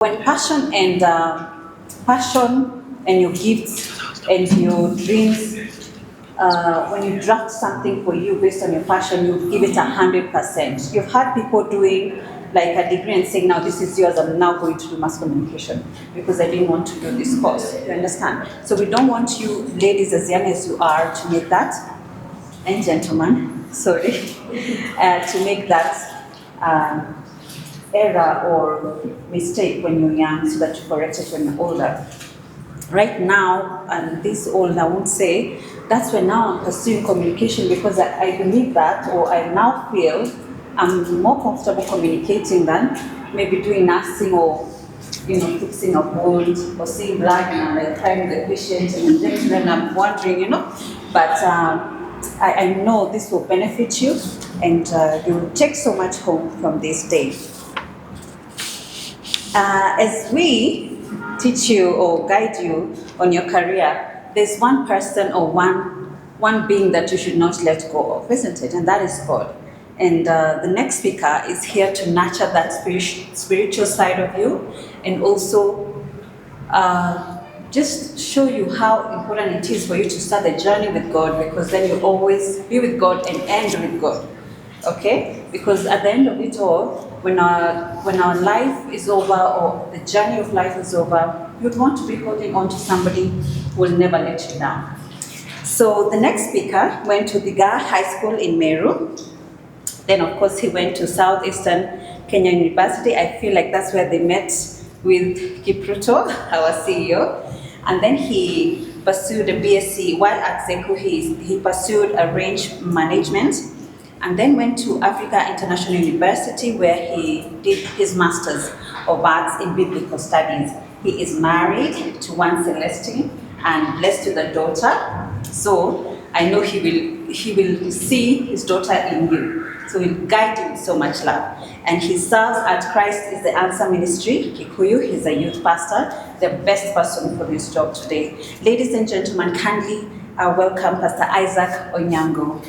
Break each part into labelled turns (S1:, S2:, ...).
S1: When passion and your gifts and your dreams, when you draft something for you based on your passion, you give it 100%. You've had people doing like a degree and saying, now this is yours, I'm now going to do mass communication because I didn't want to do this course. You understand? So we don't want you ladies as young as you are to make that, and gentlemen, sorry, to make that error or mistake when you're young so that you correct it when you're older. Right now, and this old, I won't say, that's when now I'm pursuing communication because I believe that, or I now feel I'm more comfortable communicating than maybe doing nursing or fixing a wound or seeing blood and I'm like trying the patient and then I'm wondering, But I know this will benefit you and you will take so much home from this day. As we teach you or guide you on your career, there's one person or one being that you should not let go of, isn't it? And that is God. And the next speaker is here to nurture that spiritual side of you and also just show you how important it is for you to start the journey with God, because then you always be with God and end with God. Okay? Because at the end of it all, when our life is over or the journey of life is over, you'd want to be holding on to somebody who will never let you down. So the next speaker went to Diga High School in Meru. Then of course he went to Southeastern Kenya University. I feel like that's where they met with Kipruto, our CEO. And then he pursued a BSc, while at Zeku he pursued a range management. And then went to Africa International University where he did his Masters of Arts in Biblical Studies. He is married to one Celestine and blessed with a daughter. So I know he will see his daughter in you. So he'll guide you with so much love. And he serves at Christ is the Answer Ministry, Kikuyu. He's a youth pastor, the best person for this job today. Ladies and gentlemen, kindly welcome Pastor Isaac Onyango.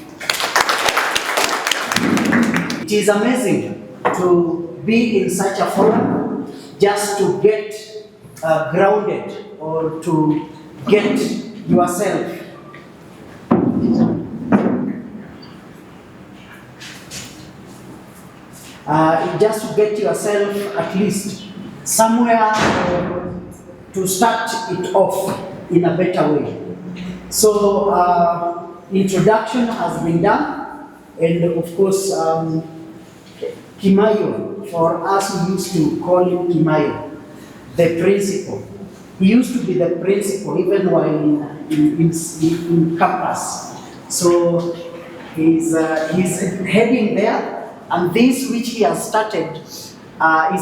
S2: It is amazing to be in such a forum just to get grounded or to get yourself. Just to get yourself at least somewhere to start it off in a better way. So introduction has been done, and of course Kimayo, for us we used to call him Kimayo, the principal. He used to be the principal even while in campus. So he's heading there. And this which he has started is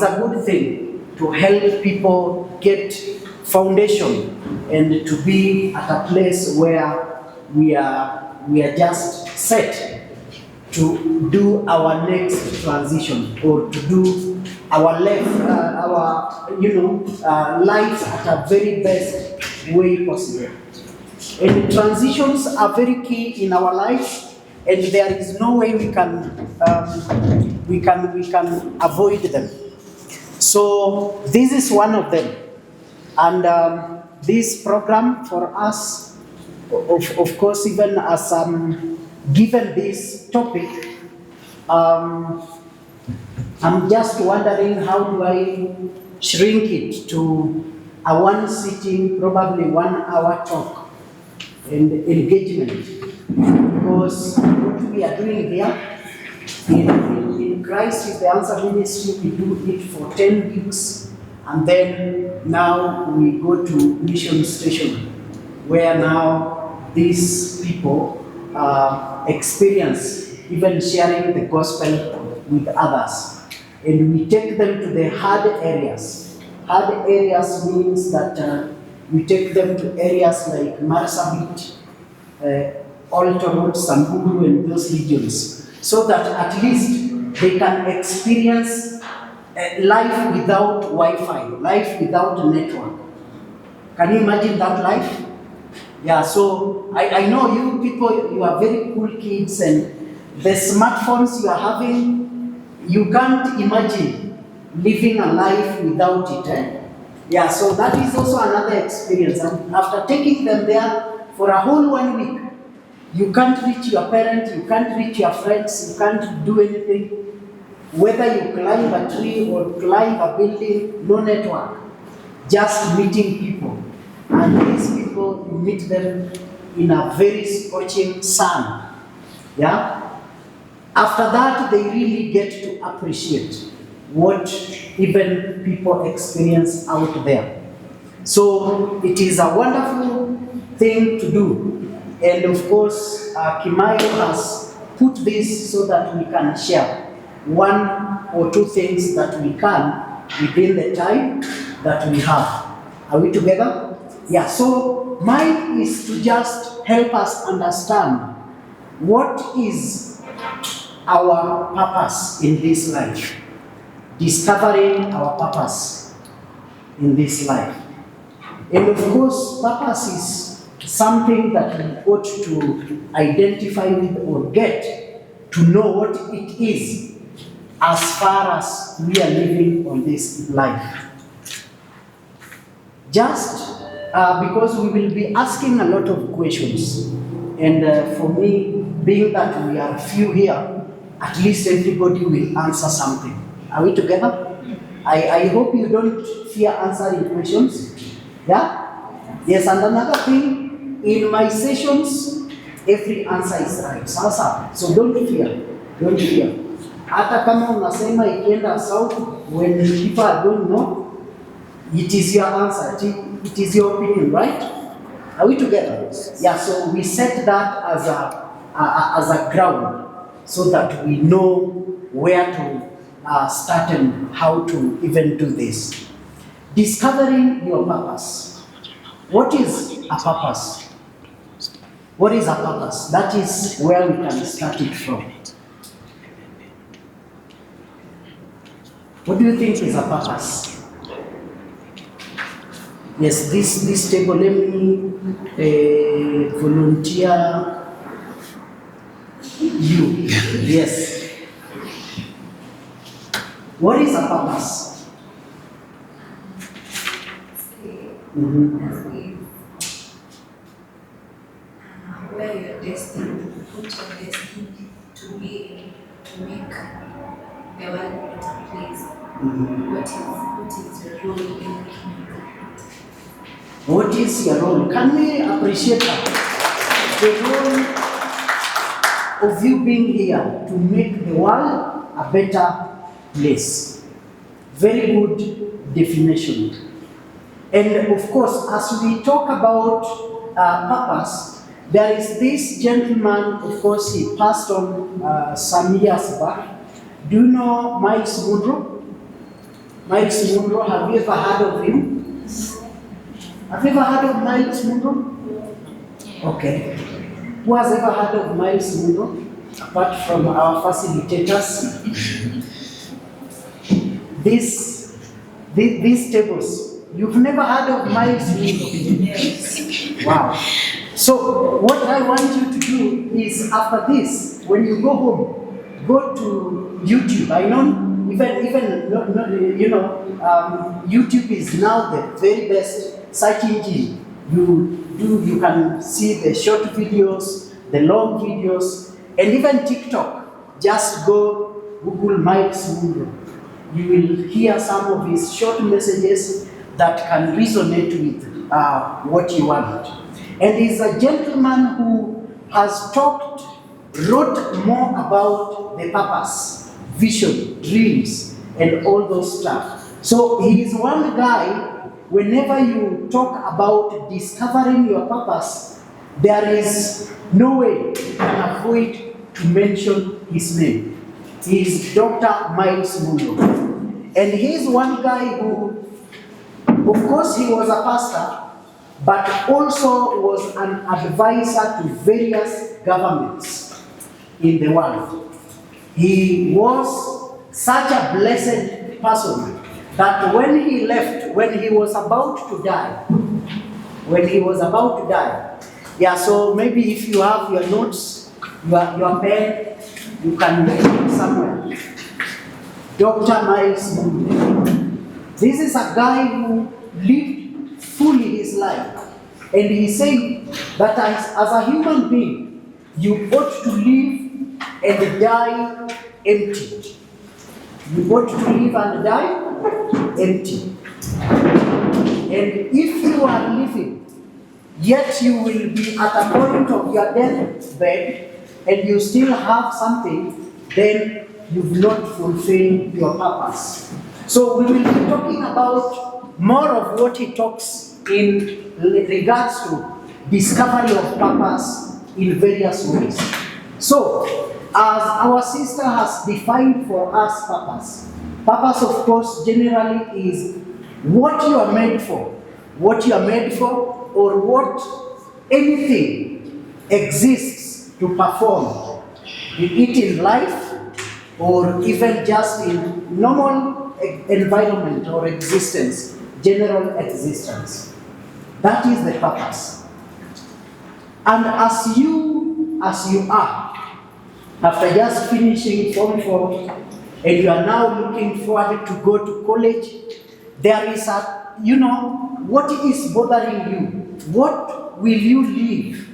S2: a good thing to help people get foundation and to be at a place where we are just set to do our next transition or to do our life at a very best way possible. And transitions are very key in our lives. And there is no way we can avoid them. So this is one of them, and this program for us, of course, even as given this topic, I'm just wondering how do I shrink it to a one sitting, probably 1 hour talk and engagement. Because what we are doing here in Christ is the Answer Ministry, we do it for 10 weeks, and then now we go to mission station, where now these people experience even sharing the gospel with others, and we take them to the hard areas. Hard areas means that we take them to areas like Marsabit, Alto Road, Samburu, and those regions, so that at least they can experience life without Wi-Fi, life without network. Can you imagine that life? Yeah, so I know you people, you are very cool kids, and the smartphones you are having, you can't imagine living a life without it. Yeah, so that is also another experience. And after taking them there for a whole 1 week, you can't reach your parents, you can't reach your friends, you can't do anything. Whether you climb a tree or climb a building, no network, just meeting people. And these people, you meet them in a very scorching sun. Yeah? After that, they really get to appreciate what even people experience out there. So it is a wonderful thing to do. And of course, Kimayo has put this so that we can share 1 or 2 things that we can within the time that we have. Are we together? Yeah, so mine is to just help us understand what is our purpose in this life. Discovering our purpose in this life. And of course, purpose is something that we ought to identify with or get to know what it is as far as we are living on this life. Just because we will be asking a lot of questions. And for me, being that we are few here, at least everybody will answer something. Are we together? I hope you don't fear answering questions. Yeah? Yes, and another thing, in my sessions, every answer is right. So don't fear. Don't fear. Hata kama unasema ikienda south, when people don't know, it is your answer. It is your opinion, right? Are we together? Yeah, so we set that as a ground so that we know where to start and how to even do this. Discovering your purpose. What is a purpose? What is a purpose? That is where we can start it from. What do you think is a purpose? Yes, this table, let me volunteer you. Yes. What is a purpose?
S3: Where you're destined, put your destiny to be, to make the world a better place. What is your role in making it?
S2: What is your role? Can we appreciate that? The role of you being here to make the world a better place. Very good definition. And of course, as we talk about purpose, there is this gentleman, of course, he passed on some years back. Do you know Miles Monroe? Miles Monroe, have you ever heard of him? Have you ever heard of Miles Monroe? Okay. Who has ever heard of Miles Monroe? Apart from our facilitators. These tables, you've never heard of Miles Monroe? Yes. Wow. So what I want you to do is after this, when you go home, go to YouTube. I know YouTube is now the very best search engine. You can see the short videos, the long videos, and even TikTok. Just go Google Miles Monroe. You will hear some of his short messages that can resonate with what you want. And he's a gentleman who has wrote more about the purpose, vision, dreams, and all those stuff. So he is one guy, whenever you talk about discovering your purpose, there is no way you can avoid to mention his name. He is Dr. Miles Monroe. And he is one guy who, of course, he was a pastor, but also was an advisor to various governments in the world. He was such a blessed person that when he left, when he was about to die, yeah, so maybe if you have your notes, your pen, you can write it somewhere. Dr. Miles Munde. This is a guy who lived fully his life. And he said that as a human being, you ought to live and die empty. You ought to live and die empty. And if you are living, yet you will be at a point of your deathbed and you still have something, then you've not fulfilled your purpose. So we will be talking about more of what he talks in regards to discovery of purpose in various ways. So, as our sister has defined for us purpose, purpose of course generally is what you are made for, or what anything exists to perform, be it in life or even just in normal environment or existence, general existence. That is the purpose. And as you are, after just finishing Form 4, and you are now looking forward to go to college, there is what is bothering you? What will you leave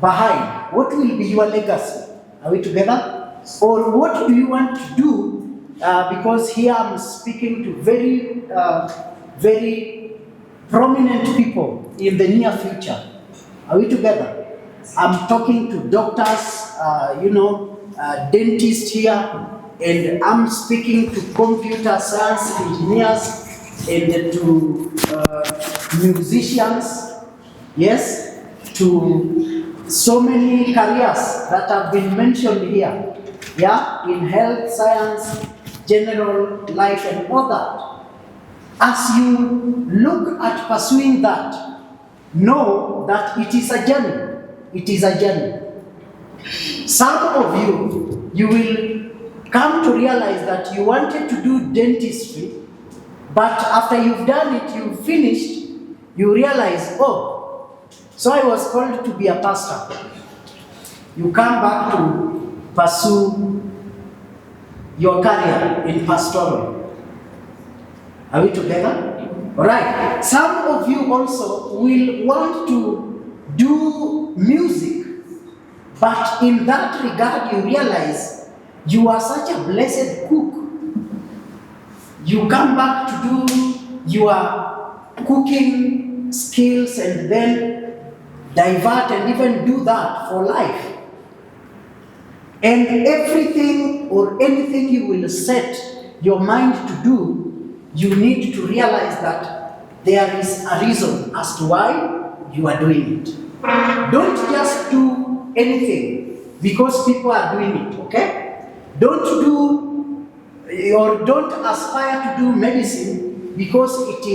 S2: behind? What will be your legacy? Are we together? Or what do you want to do? Because here I'm speaking to very prominent people in the near future. Are we together? I'm talking to doctors, dentists here, and I'm speaking to computer science engineers and to musicians, yes, to so many careers that have been mentioned here, yeah, in health, science, general life, and all that. As you look at pursuing that, know that it is a journey. It is a journey. Some of you will come to realize that you wanted to do dentistry, but after you've done it, you've finished, you realize, oh, so I was called to be a pastor. You come back to pursue your career in pastoral. Are we together? All right. Some of you also will want to do music, but in that regard, you realize you are such a blessed cook. You come back to do your cooking skills and then divert and even do that for life. And everything or anything you will set your mind to do, you need to realize that there is a reason as to why you are doing it. Don't just do anything because people are doing it, okay? Don't aspire to do medicine because it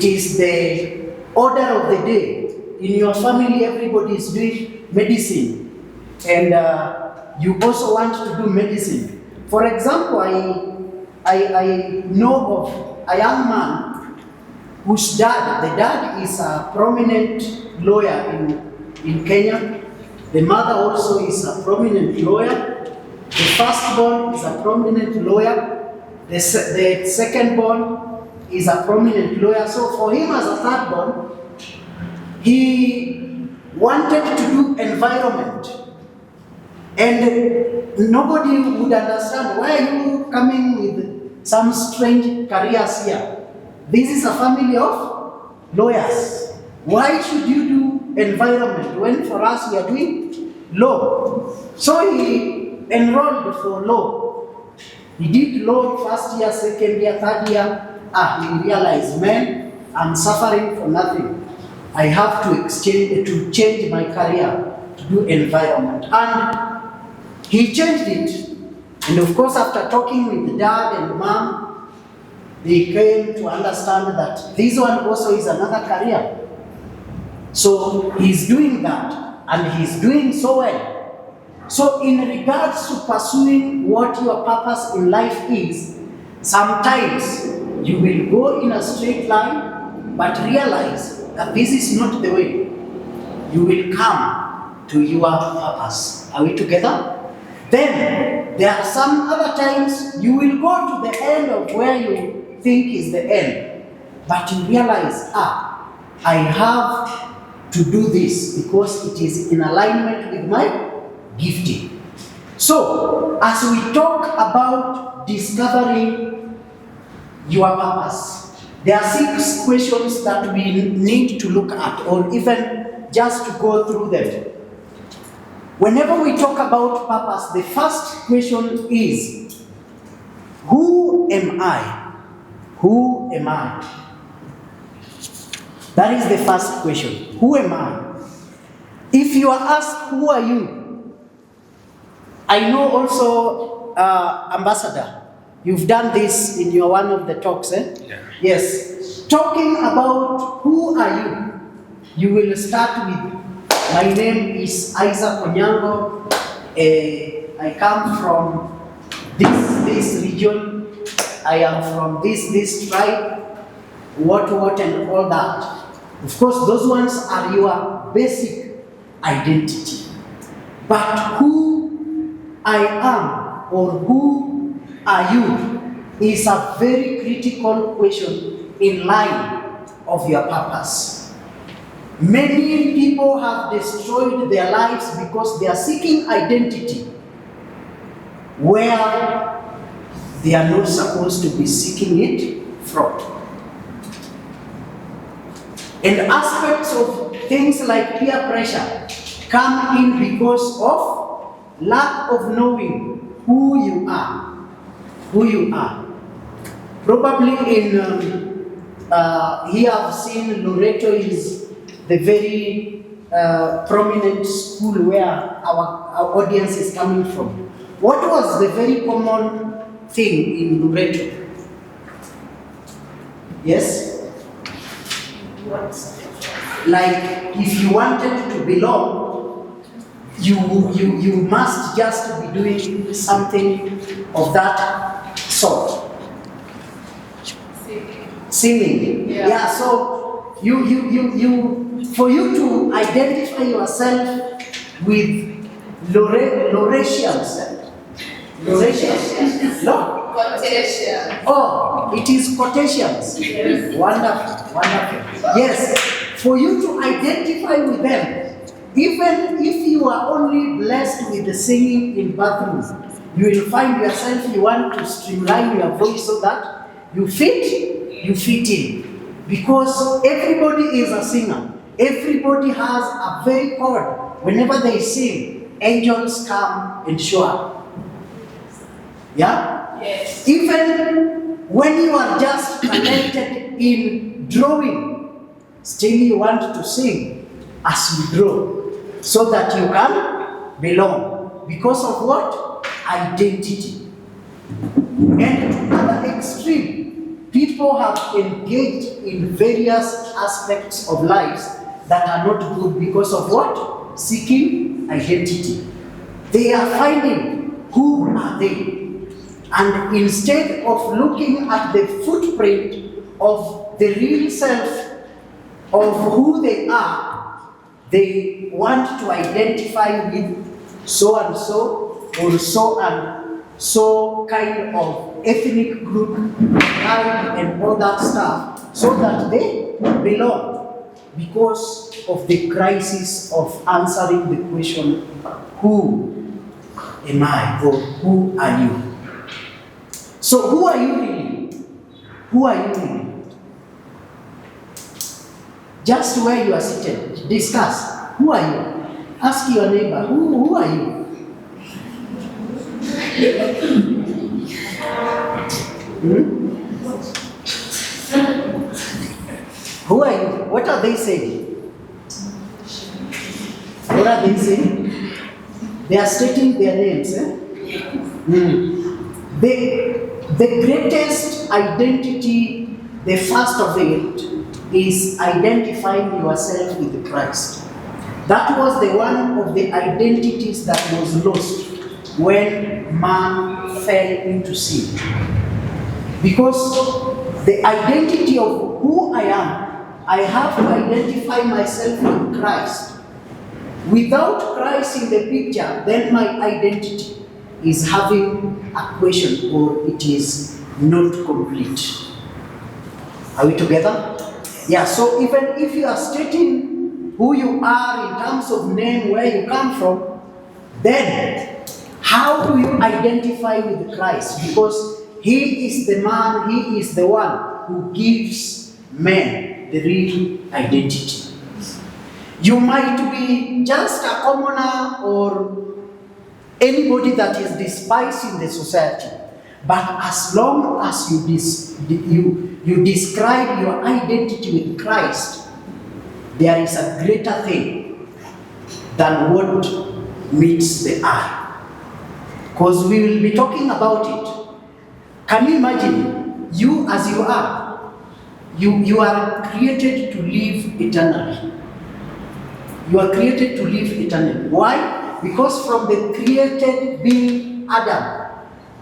S2: is the order of the day. In your family, everybody is doing medicine, and you also want to do medicine. For example, I know of a young man whose dad is a prominent lawyer in Kenya. The mother also is a prominent lawyer. The firstborn is a prominent lawyer. The secondborn is a prominent lawyer. So for him as a thirdborn, he wanted to do environment. And nobody would understand, why are you coming with some strange careers here? This is a family of lawyers. Why should you do environment when for us we are doing law? So he enrolled for law. He did law first year, second year, third year. He realized, man, I'm suffering for nothing. I have to change my career to do environment. And he changed it. And of course, after talking with the dad and mom, they came to understand that this one also is another career. So he's doing that, and he's doing so well. So in regards to pursuing what your purpose in life is, sometimes you will go in a straight line, but realize that this is not the way. You will come to your purpose. Are we together? Then there are some other times you will go to the end of where you think is the end, but you realize, I have to do this because it is in alignment with my gifting. So, as we talk about discovering your purpose, there are 6 questions that we need to look at, or even just to go through them. Whenever we talk about purpose, the first question is, who am I? Who am I? That is the first question. Who am I? If you are asked, who are you? I know also, Ambassador, you've done this in your one of the talks, eh?
S4: Yeah.
S2: Yes. Talking about who are you, you will start with, my name is Isaac Onyango. I come from this region. I am from this tribe. What and all that. Of course, those ones are your basic identity. But who I am, or who are you, is a very critical question in line of your purpose. Many people have destroyed their lives because they are seeking identity where they are not supposed to be seeking it from. And aspects of things like peer pressure come in because of lack of knowing who you are. Who you are. Probably in here I've seen Loreto is the very prominent school where our audience is coming from. What was the very common thing in Loreto? Yes? Like, if you wanted to belong, you must just be doing something of that sort. Singing. Yeah, so for you to identify yourself with Laurentians. Laurentians? No?
S3: Quotation.
S2: Oh, it is quotations.
S3: Yes.
S2: Wonderful. Yes, for you to identify with them, even if you are only blessed with the singing in bathrooms, you will find yourself, you want to streamline your voice so that you fit in. Because everybody is a singer. Everybody has a very chord. Whenever they sing, angels come and show up. Yeah?
S3: Yes.
S2: Even when you are just talented in drawing, still you want to sing as you draw, so that you can belong. Because of what? Identity. And to the extreme, people have engaged in various aspects of lives that are not good because of what? Seeking identity. They are finding who are they. And instead of looking at the footprint of the real self of who they are, they want to identify with so and so, or so and so kind of ethnic group, tribe, and all that stuff, so that they belong, because of the crisis of answering the question, who am I, or who are you? So who are you really? Who are you really? Just where you are seated, discuss. Who are you? Ask your neighbor, who are you? Who are you? What are they saying? What are they saying? They are stating their names. The greatest identity, the first of it, is identifying yourself with Christ. That was the one of the identities that was lost when man fell into sin. Because the identity of who I am, I have to identify myself with Christ. Without Christ in the picture, then my identity is having a question or it is not complete. Are we together? Yeah, so even if you are stating who you are in terms of name, where you come from, then how do you identify with Christ? Because He is the man, He is the one who gives men the real identity. You might be just a commoner or anybody that is despised in the society, but as long as you describe your identity with Christ, there is a greater thing than what meets the eye. Because we will be talking about it. Can you imagine, you as you are, you are created to live eternally. You are created to live eternally. Why? Because from the created being Adam,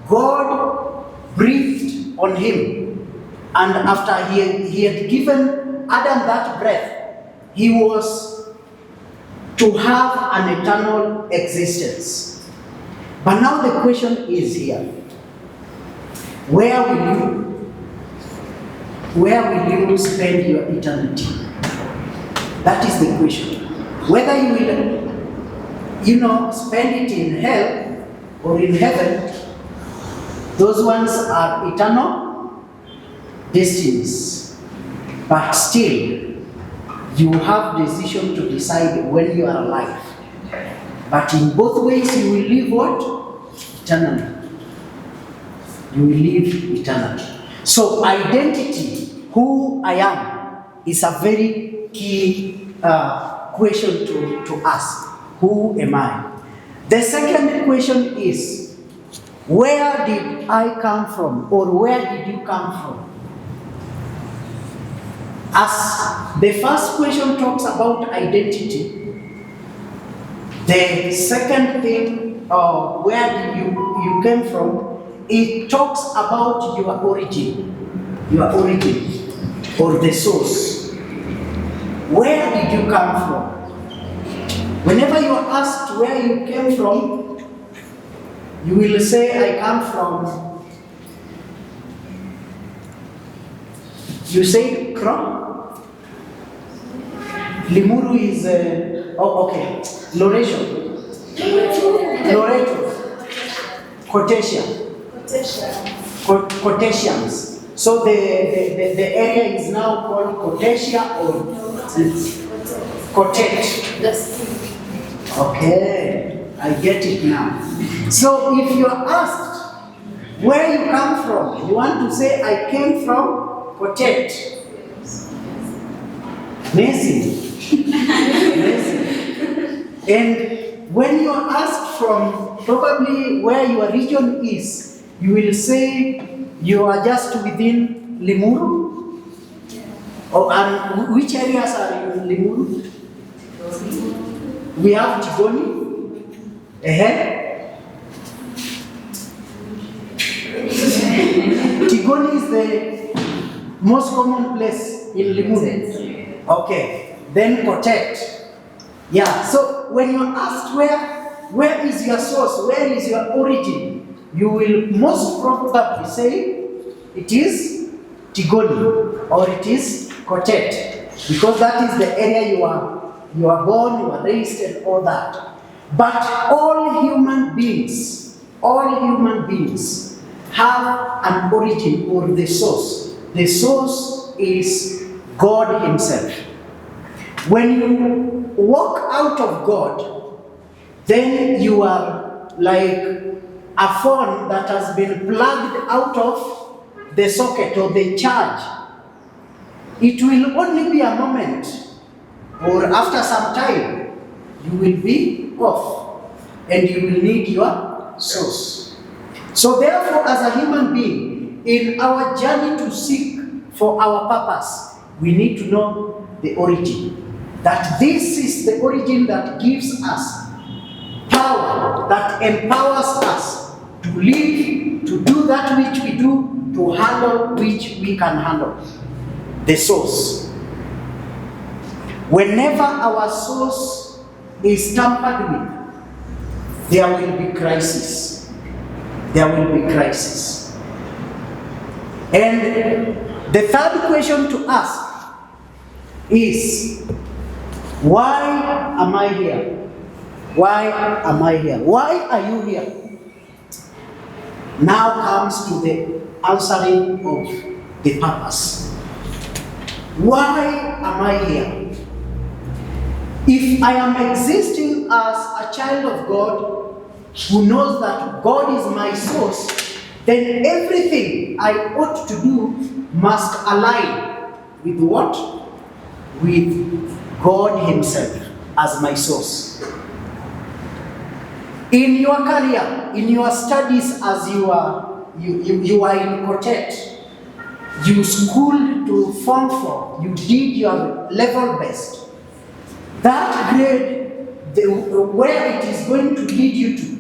S2: God breathed on him. And after he had given Adam that breath, he was to have an eternal existence. But now the question is here. Where will you spend your eternity? That is the question. Whether you will, spend it in hell or in heaven, those ones are eternal destinies. But still, you have decision to decide when you are alive. But in both ways, you will live what? Eternally. You will live eternally. So identity, who I am, is a very key question to ask. Who am I? The second question is, where did I come from, or where did you come from? As the first question talks about identity, the second thing, where did you came from, it talks about your origin or the source. Where did you come from? Whenever you are asked where you came from, you will say, I come from, you say, Kro? Limuru is, Loreto, Cotesians. So the area is now called Cotesia or Cotet. Okay, I get it now. So if you are asked where you come from, you want to say, I came from Cotet. Amazing. And when you are asked from probably where your region is, you will say you are just within Limuru? Which areas are in Limuru? We have Tigoni. Tigoni is the most common place in Limuru. Okay, then Kotet. Yeah, so when you're asked where is your source, where is your origin, you will most probably say it is Tigoni or it is Kotet, because that is the area you are born, you are raised, and all that. But all human beings have an origin or the source. The source is God Himself. When you walk out of God, then you are like a phone that has been plugged out of the socket or the charge. It will only be a moment, or after some time, you will be off and you will need your source. So therefore, as a human being, in our journey to seek for our purpose, we need to know the origin. That this is the origin that gives us power, that empowers us to live, to do that which we do, to handle which we can handle. The source. Whenever our source is tampered with, there will be crisis. there will be crisis. And the third question to ask is, why am I here? Why am I here? Why are you here? Now comes to the answering of the purpose. Why am I here? If I am existing as a child of God who knows that God is my source, then everything I ought to do must align with what? With God Himself as my source. In your career, in your studies, as you are in quartet, you schooled to Form 4, you did your level best. That grade, where it is going to lead you to,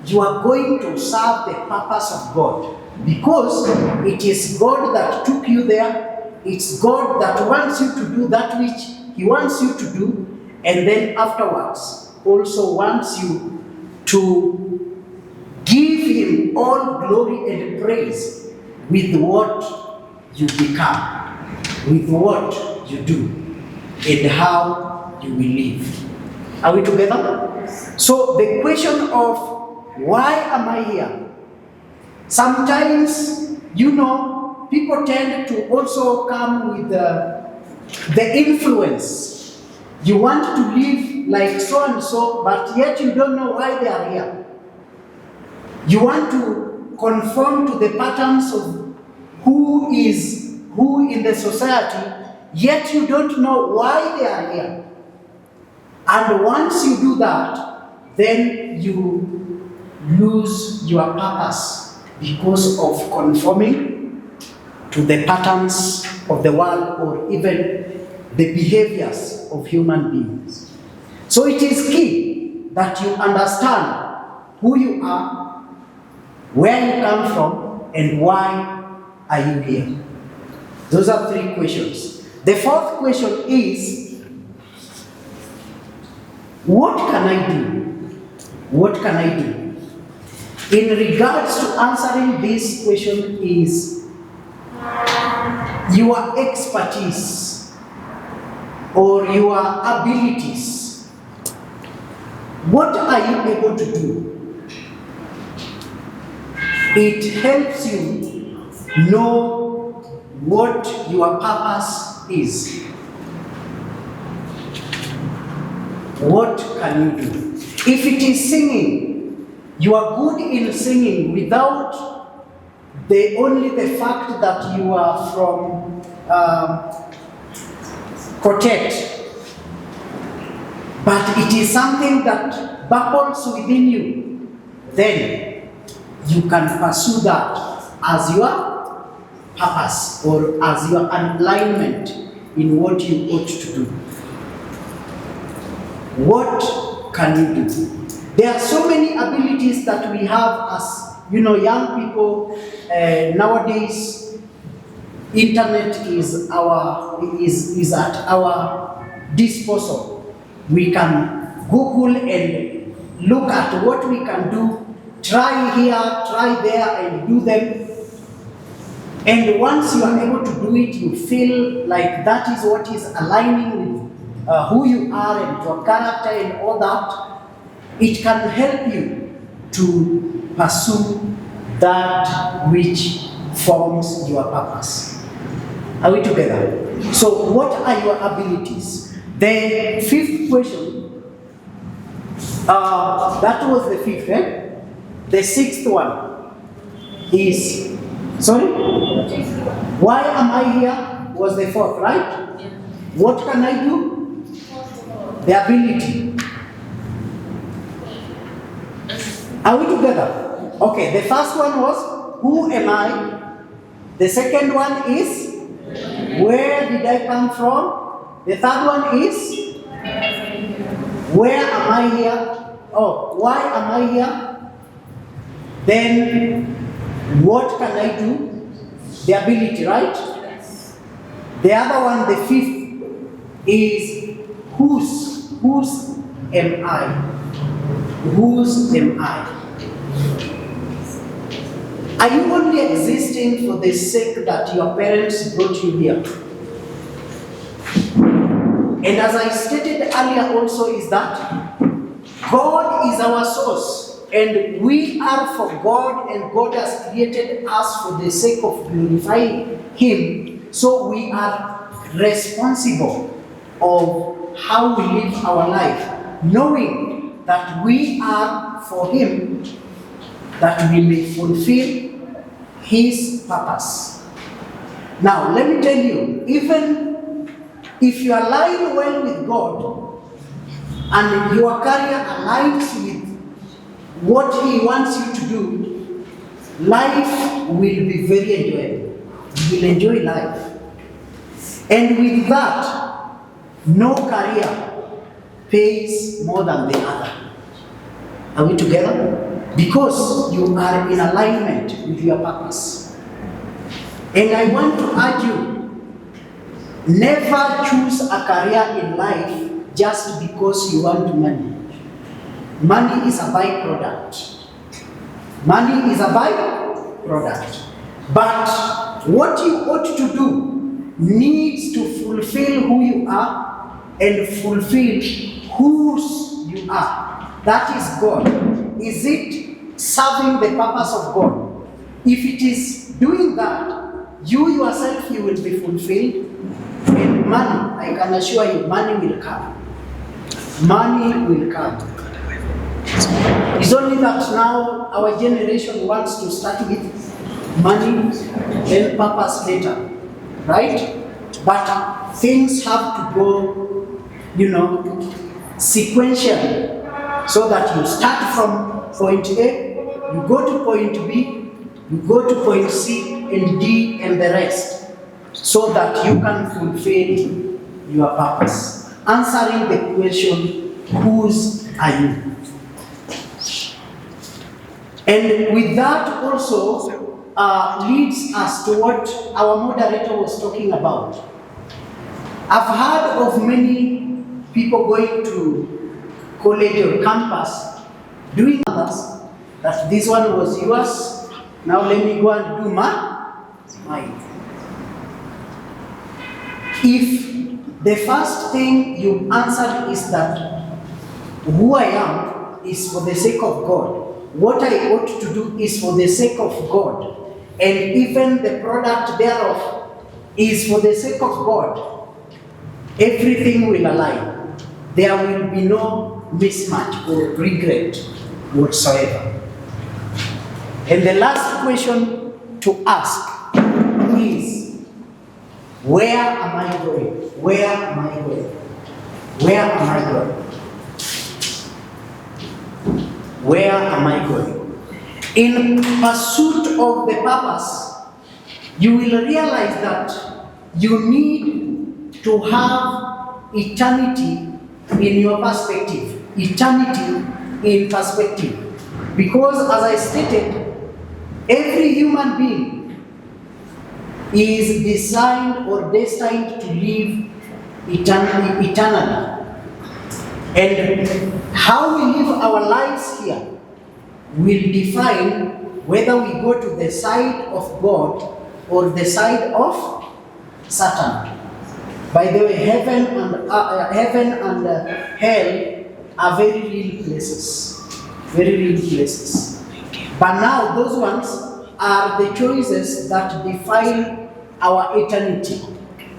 S2: you are going to serve the purpose of God. Because it is God that took you there, it's God that wants you to do that which He wants you to do, and then afterwards also wants you to give Him all glory and praise with what you become, with what you do, and how you will live. Are we together? So the question of why am I here? Sometimes, people tend to also come with the influence. You want to live like so and so, but yet you don't know why they are here. You want to conform to the patterns of who is who in the society, yet you don't know why they are here. And once you do that, then you lose your purpose because of conforming to the patterns of the world or even the behaviors of human beings. So it is key that you understand who you are, where you come from, and why are you here. Those are 3 questions. The 4th question is, what can I do? What can I do? In regards to answering this question is your expertise or your abilities. What are you able to do? It helps you know what your purpose is. What can you do? If it is singing, you are good in singing without only the fact that you are from quartet, but it is something that bubbles within you, then you can pursue that as your purpose or as your alignment in what you ought to do. What can you do? There are so many abilities that we have as young people. Nowadays, internet is at our disposal. We can Google and look at what we can do, try here, try there, and do them. And once you are able to do it, you feel like that is what is aligning with who you are and your character and all that. It can help you to pursue that which forms your purpose. Are we together? So what are your abilities? The 5th question, that was the 5th, eh? The 6th one is, sorry? Why am I here was the 4th, right? What can I do? The ability. Are we together? Okay, the first one was, who am I? The second one is, where did I come from? The third one is, where am I here? Oh, why am I here? Then, what can I do? The ability, right? The other one, the 5th, is, whose am I? Whose am I? Are you only existing for the sake that your parents brought you here? And as I stated earlier also is that God is our source, and we are for God, and God has created us for the sake of glorifying Him. So we are responsible of how we live our life, knowing that we are for Him, that we may fulfill His purpose. Now, let me tell you, even if you align well with God and your career aligns with what He wants you to do, life will be very enjoyable. You will enjoy life. And with that, no career pays more than the other. Are we together? Because you are in alignment with your purpose. And I want to urge you, never choose a career in life just because you want money. Money is a byproduct. Money is a byproduct. But what you ought to do needs to fulfill who you are and fulfill whose you are. That is God. Is it serving the purpose of God? If it is doing that, you yourself, you will be fulfilled. And money, I can assure you, money will come. Money will come. It's only that now our generation wants to start with money, then purpose later. Right? But things have to go, sequentially. So that you start from point A, you go to point B, you go to point C and D and the rest, so that you can fulfill your purpose. Answering the question, whose are you? And with that also leads us to what our moderator was talking about. I've heard of many people going to college or campus doing others, that this one was yours, now let me go and do mine. If the first thing you answered is that who I am is for the sake of God, what I ought to do is for the sake of God, and even the product thereof is for the sake of God, everything will align. There will be no mismatch or regret whatsoever. And the last question to ask is, where am I going? Where am I going? Where am I going? Where am I going? In pursuit of the purpose, you will realize that you need to have eternity in your perspective. Eternity in perspective. Because as I stated, every human being is designed or destined to live eternally. And how we live our lives here will define whether we go to the side of God or the side of Satan. By the way, heaven and hell are very real places. Very real places. But now those ones are the choices that define our eternity.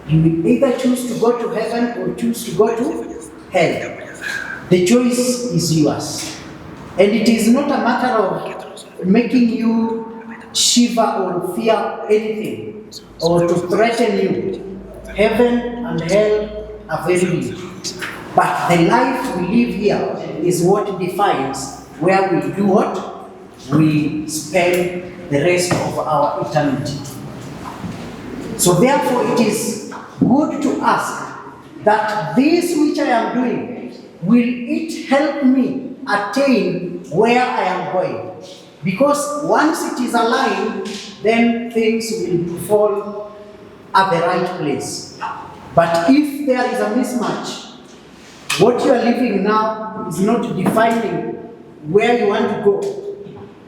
S2: You will either choose to go to heaven or choose to go to hell. The choice is yours. And it is not a matter of making you shiver or fear anything or to threaten you. Heaven and hell are very real. But the life we live here is what defines where we do what? We spend the rest of our eternity. So therefore it is good to ask that this which I am doing, will it help me attain where I am going? Because once it is aligned, then things will fall at the right place. But if there is a mismatch, what you are living now is not defining where you want to go,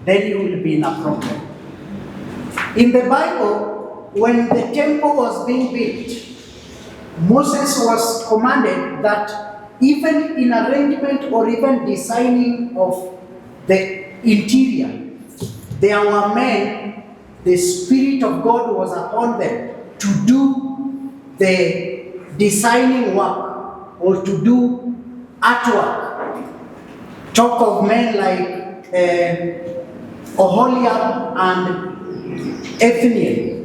S2: then you will be in a problem. In the Bible, when the temple was being built, Moses was commanded that even in arrangement or even designing of the interior, there were men, the Spirit of God was upon them to do the designing work or to do artwork. Talk of men like Oholiab and Ethniel.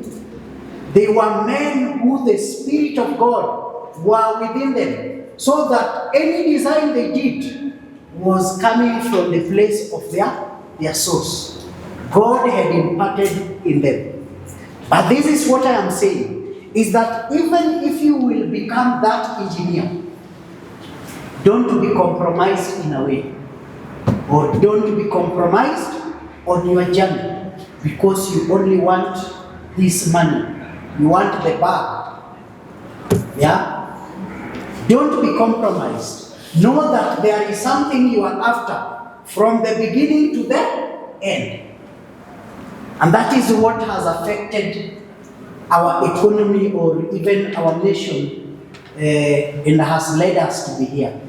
S2: They were men who the Spirit of God were within them, so that any design they did was coming from the place of their source. God had imparted in them. But this is what I am saying, is that even if you will become that engineer, don't be compromised in a way, or don't be compromised on your journey because you only want this money. You want the bag. Yeah? Don't be compromised. Know that there is something you are after from the beginning to the end. And that is what has affected our economy or even our nation and has led us to be here.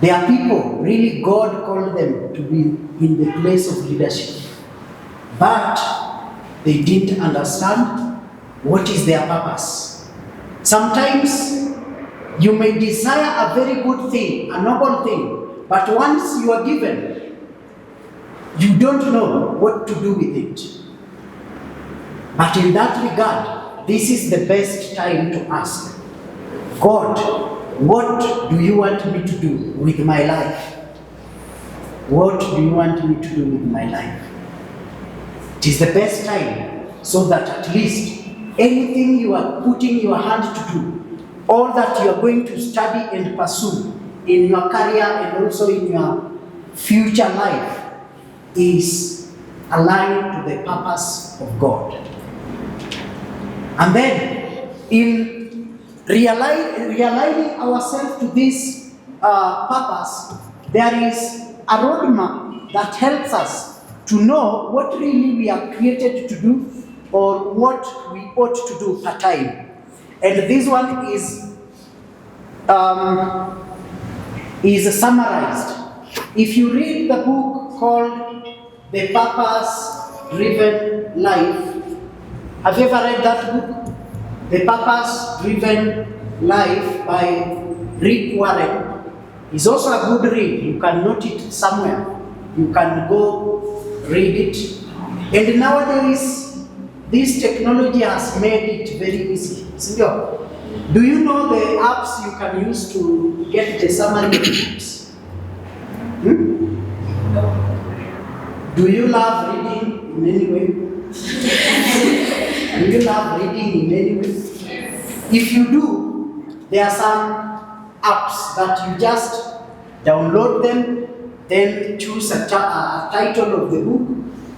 S2: There are people, really God called them to be in the place of leadership. But they didn't understand what is their purpose. Sometimes you may desire a very good thing, a noble thing, but once you are given, you don't know what to do with it. But in that regard, this is the best time to ask, God, what do you want me to do with my life? What do you want me to do with my life? It is the best time, so that at least anything you are putting your hand to do, all that you are going to study and pursue in your career and also in your future life is aligned to the purpose of God. And then, in realigning ourselves to this purpose, there is a roadmap that helps us to know what really we are created to do or what we ought to do per time. And this one is summarized. If you read the book called The Purpose-Driven Life, have you ever read that book? The Purpose-Driven Life by Rick Warren. It's also a good read. You can note it somewhere. You can go read it. And nowadays, this technology has made it very easy. Do you know the apps you can use to get the summary of books? Do you love reading in any way? Do you love reading in any way? If you do, there are some apps that you just download them, then choose a title of the book.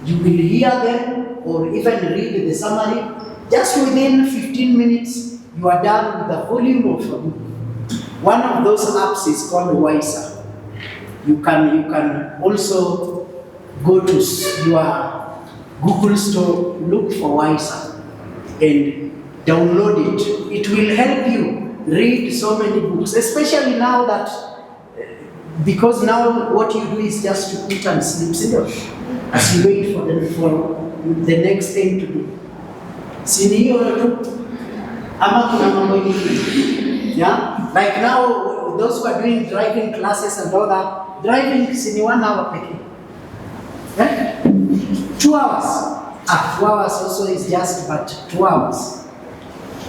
S2: You will hear them or even read the summary. Just within 15 minutes, you are done with a volume of a book. One of those apps is called Wiser. You can also go to your Google store, look for Wiser, and download it. It will help you read so many books, especially now that, because now what you do is just to eat and sleep, as you wait for the next thing to do. Yeah? Like now, those who are doing driving classes and all that, driving is in 1 hour picking. Yeah? 2 hours. 2 hours also is just but 2 hours.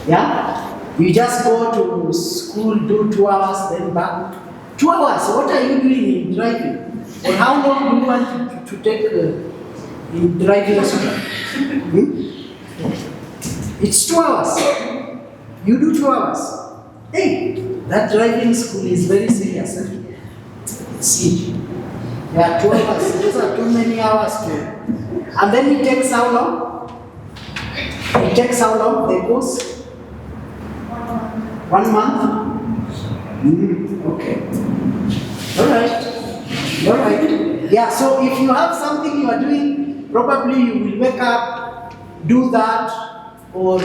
S2: Yeah? You just go to school, do 2 hours, then back. 2 hours, what are you doing in driving? Or how long do you want to take in driving school? It's 2 hours. You do 2 hours. Hey, that driving school is very serious. See, there are 2 hours. Those are too many hours to. And then it takes how long? It takes how long? The course? 1 month? Okay. All right. Yeah, so if you have something you are doing, probably you will wake up do that, or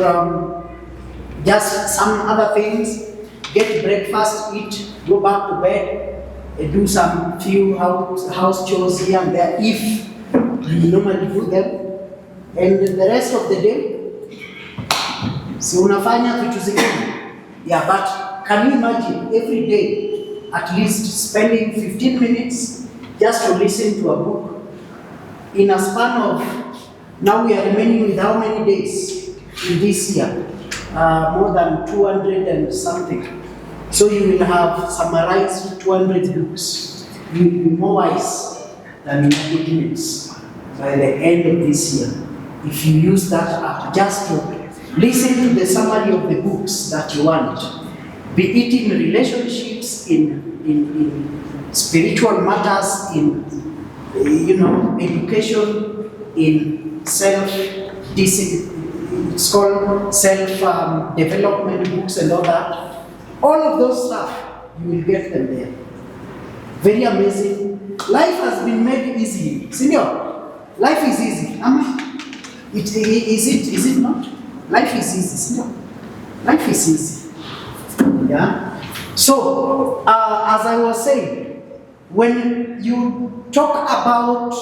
S2: just some other things, get breakfast, eat, go back to bed, do some few house chores here and there, if you normally do them, and the rest of the day, si unafanya vitu zingine. Yeah, but can you imagine every day at least spending 15 minutes just to listen to a book in a span of, now we are remaining with how many days in this year? More than 200 and something. So you will have summarized 200 books. You will be more wise than your ignorance by the end of this year. If you use that app just to listen to the summary of the books that you want, be it in relationships, in spiritual matters, in education, in it's called self-development books and all that. All of those stuff, you will get them there. Very amazing. Life has been made easy. Senior, life is easy. Is it not? Life is easy, senior. Life is easy. Yeah? So, as I was saying, when you talk about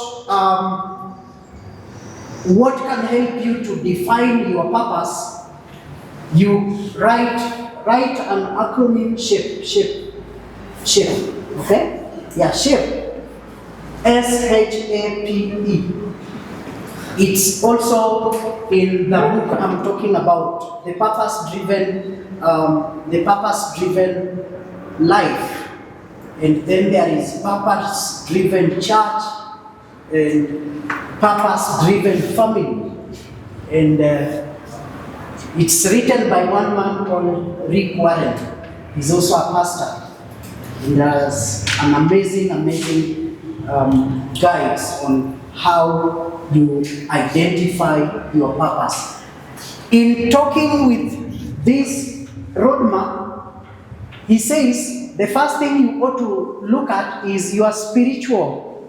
S2: what can help you to define your purpose, you write an acronym shape. Okay? Yeah, shape. SHAPE. It's also in the book I'm talking about, the purpose-driven life. And then there is purpose-driven church and purpose-driven family. And it's written by one man called Rick Warren. He's also a pastor. He has an amazing guides on how you identify your purpose. In talking with this roadmap, he says the first thing you ought to look at is your spiritual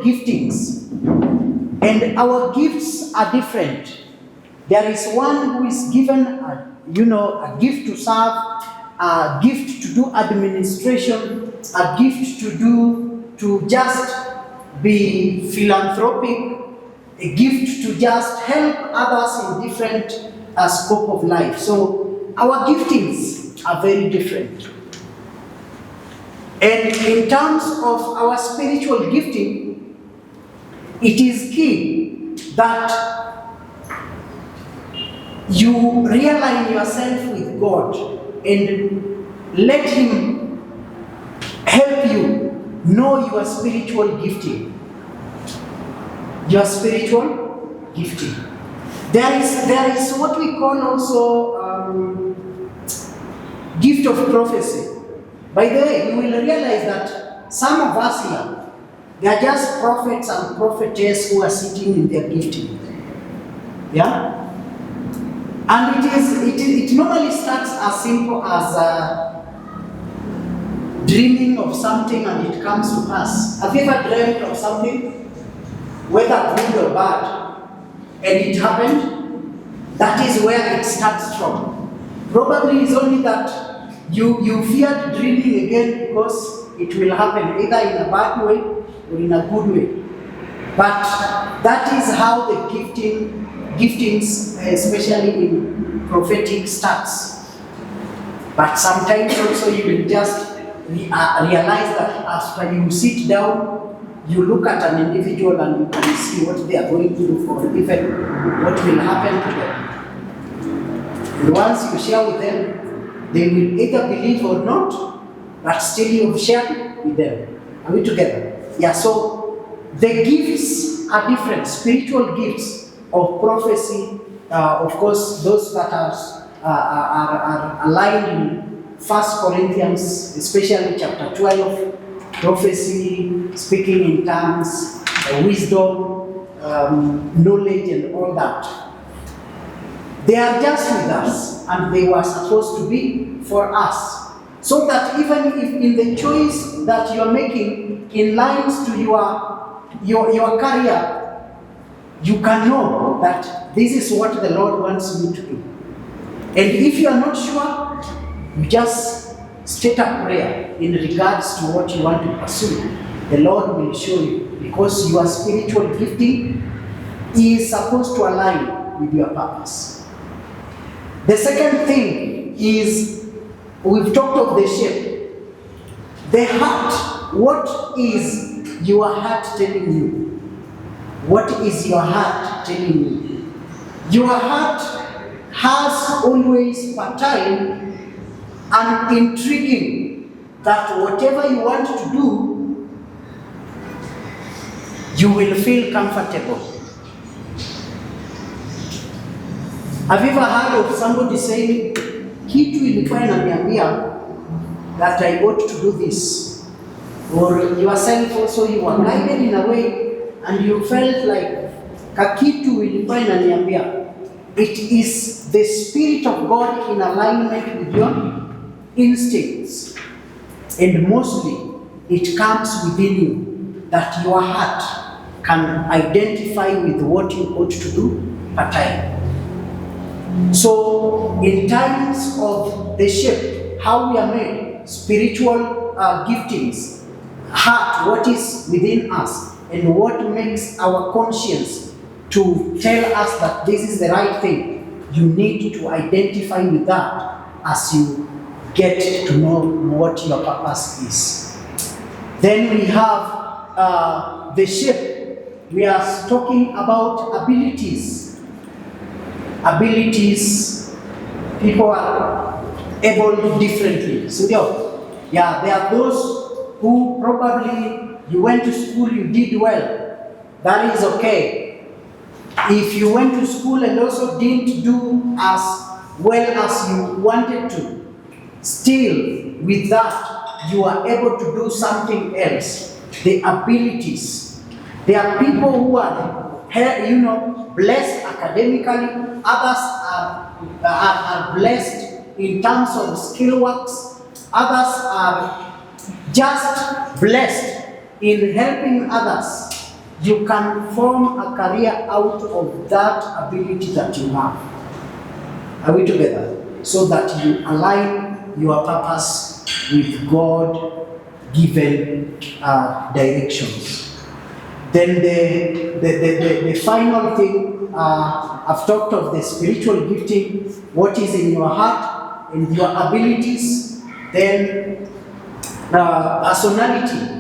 S2: giftings. And our gifts are different. There is one who is given a gift to serve, a gift to do administration, a gift to just be philanthropic, a gift to just help others in different scope of life. So our giftings are very different. And in terms of our spiritual gifting, it is key that you realign yourself with God and let Him help you know your spiritual gifting. Your spiritual gifting. There is what we call also gift of prophecy. By the way, you will realize that some of us here, they are just prophets and prophetess who are sitting in their gifting. Yeah? And it normally starts as simple as dreaming of something and it comes to pass. Have you ever dreamt of something, whether good or bad, and it happened? That is where it starts from. Probably it's only that you feared dreaming again because it will happen either in a bad way or in a good way. But that is how the giftings, especially in prophetic, starts. But sometimes also you will just realize that after you sit down, you look at an individual and you can see what they are going to do for even what will happen to them. And once you share with them, they will either believe or not, but still you have shared with them. Are we together? Yeah, so the gifts are different. Spiritual gifts of prophecy, of course, those that are aligned in 1 Corinthians, especially chapter 12, prophecy, speaking in tongues, wisdom, knowledge and all that. They are just with us and they were supposed to be for us. So that even if in the choice that you are making in lines to your career, you can know that this is what the Lord wants you to do. And if you are not sure, you just state a prayer in regards to what you want to pursue. The Lord will show you, because your spiritual gifting is supposed to align with your purpose. The second thing is, we've talked of the shape. The heart. What is your heart telling you? What is your heart telling you? Your heart has always fertile and intriguing that whatever you want to do, you will feel comfortable. Have you ever heard of somebody saying, kitu ilikuwa inaniambia that I ought to do this? Or yourself also, you were guided in a way and you felt like kakitu ilikuwa inaniambia. It is the Spirit of God in alignment with your instincts. And mostly, it comes within you that your heart can identify with what you ought to do per time. So, in times of the shape, how we are made, spiritual giftings, heart, what is within us, and what makes our conscience to tell us that this is the right thing, you need to identify with that as you get to know what your purpose is. Then we have the shape. We are talking about abilities. Abilities, people are able differently. So yeah, there are those who probably you went to school, you did well. That is okay. If you went to school and also didn't do as well as you wanted to, still with that you are able to do something else. The abilities. There are people who are, blessed academically. Others are blessed in terms of skill works. Others are just blessed in helping others. You can form a career out of that ability that you have. Are we together? So that you align your purpose with God-given directions. Then the final thing, I've talked of the spiritual gifting, what is in your heart and your abilities. Then personality.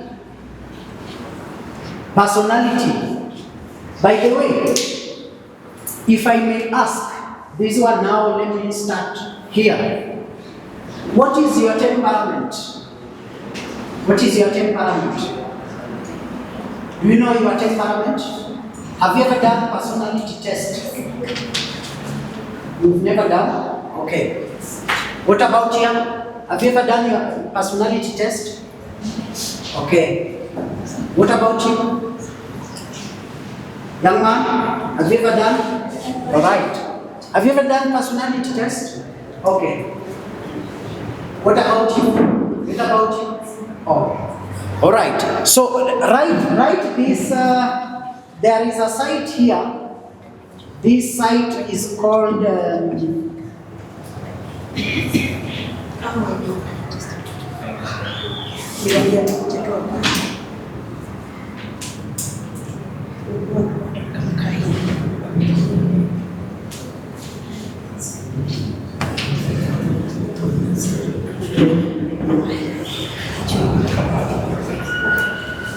S2: Personality. By the way, if I may ask, this one now, let me start here. What is your temperament? What is your temperament? Do you know your temperament? Have you ever done personality test? You've never done? Okay. What about you? Have you ever done your personality test? Okay. What about you? Young man, have you ever done? All right. Have you ever done personality test? Okay. What about you? What about you? Oh. All right. So right this there is a site here. This site is called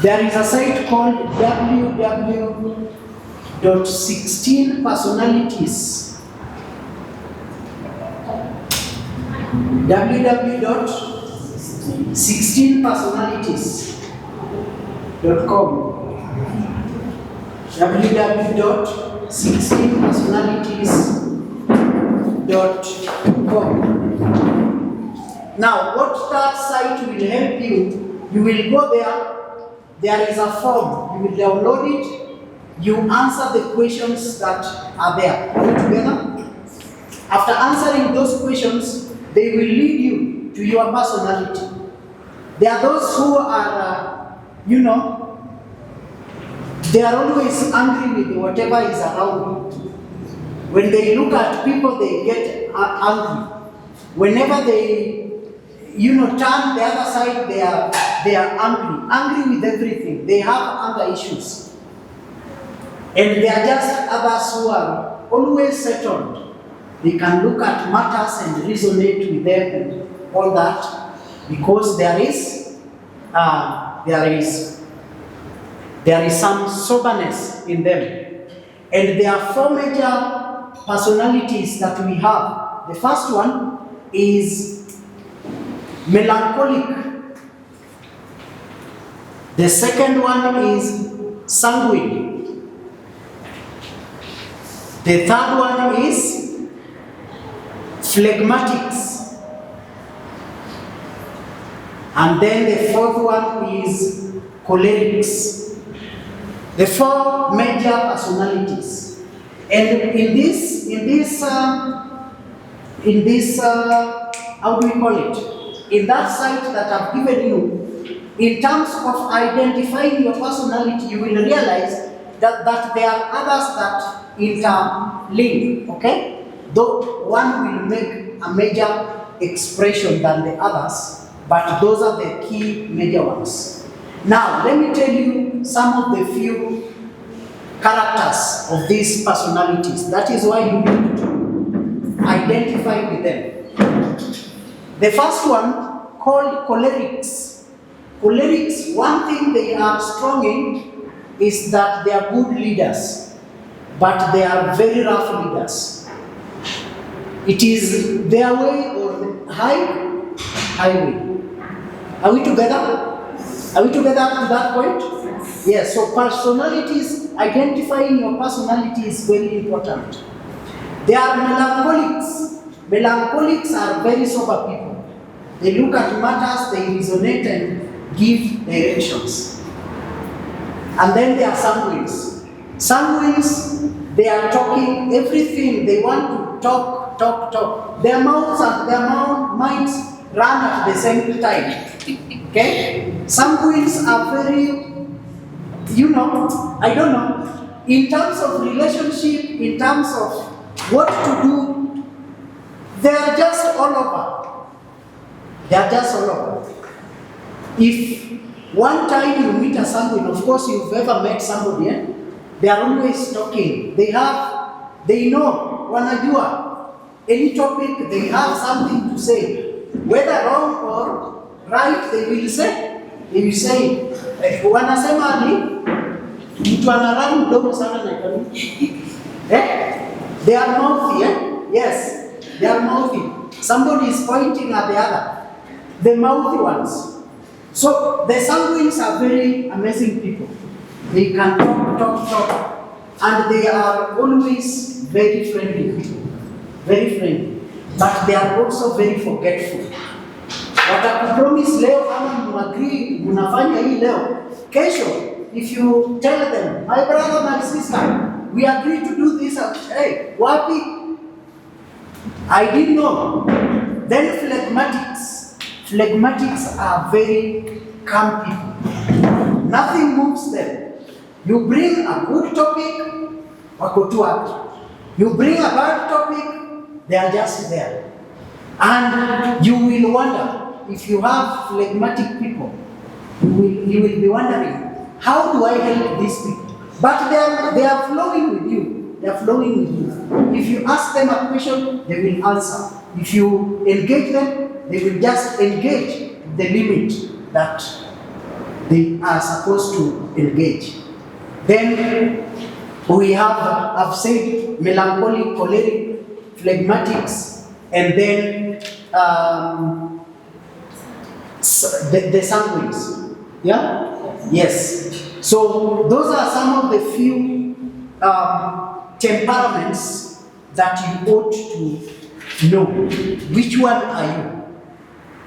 S2: there is a site called www.16personalities. www.16personalities.com. www.16personalities.com. Now, what that site will help you, you will go there. There is a form, you will download it, you answer the questions that are there. Are we together? After answering those questions, they will lead you to your personality. There are those who are, They are always angry with whatever is around. When they look at people, they get angry. Whenever they, turn the other side, they are angry with everything. They have anger issues. And they are just others who are always settled. They can look at matters and resonate with them and all that, because there is some soberness in them. And there are 4 major personalities that we have. The first one is melancholic. The second one is sanguine. The third one is phlegmatics. And then the fourth one is cholerics. The 4 major personalities. And in this, how do we call it? In that site that I've given you, in terms of identifying your personality, you will realize that there are others that interlink, okay? Though one will make a major expression than the others, but those are the key major ones. Now, let me tell you some of the few characters of these personalities. That is why you need to identify with them. The first one, called cholerics. Cholerics, one thing they are strong in is that they are good leaders, but they are very rough leaders. It is their way or the highway. Are we together? Are we together up to that point? Yes, so personalities, identifying your personality is very important. They are melancholics. Melancholics are very sober people. They look at matters, they resonate and give directions. And then there are sanguines. Sanguines, they are talking everything. They want to talk. Their mouths and their minds run at the same time. Okay? Sanguines are very, I don't know, in terms of relationship, in terms of what to do, they are just all over. They are just all over. If one time you meet a sanguine, of course you've ever met somebody, they are always talking. They know, wanajua. Any topic, they have something to say. Whether wrong or right, they will say. They will say, wanasema ni, mtu anaramu mdogo sana na ikani. They are mouthy, Yes, they are mouthy. Somebody is pointing at the other. The mouthy ones. So the sanguines are very amazing people. They can talk. And they are always very friendly. Very friendly. But they are also very forgetful. Watakupromise leo kama muagree, munafanya hii leo. Kesho, if you tell them, my brother, my sister, we agree to do this, hey, wapi? I didn't know. Then phlegmatics. Phlegmatics are very calm people. Nothing moves them. You bring a good topic, wako tu hapo. You bring a bad topic, they are just there. And you will wonder, if you have phlegmatic people, you will be wondering, how do I help these people? But they are flowing with you. They are flowing with you. If you ask them a question, they will answer. If you engage them, they will just engage the limit that they are supposed to engage. Then we have, I've said, melancholic, choleric, phlegmatics, and then the sanguines. Yeah? Yes. So those are some of the few temperaments that you ought to know. Which one are you?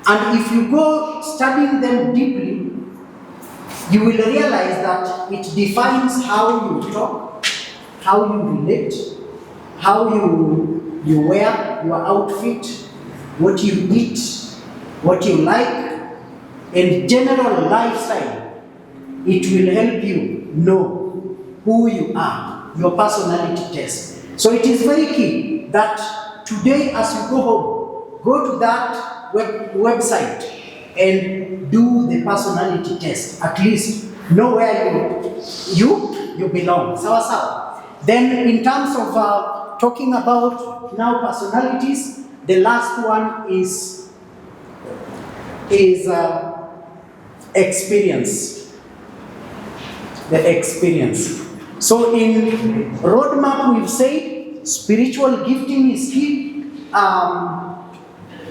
S2: And if you go studying them deeply, you will realize that it defines how you talk, how you relate, how you wear your outfit, what you eat, what you like, and general lifestyle. It will help you know who you are, your personality test. So it is very key that today as you go home, go to that website and do the personality test. At least know where you belong. Sawa. Then in terms of talking about now personalities, the last one is experience. The experience. So in roadmap we've said spiritual gifting is key.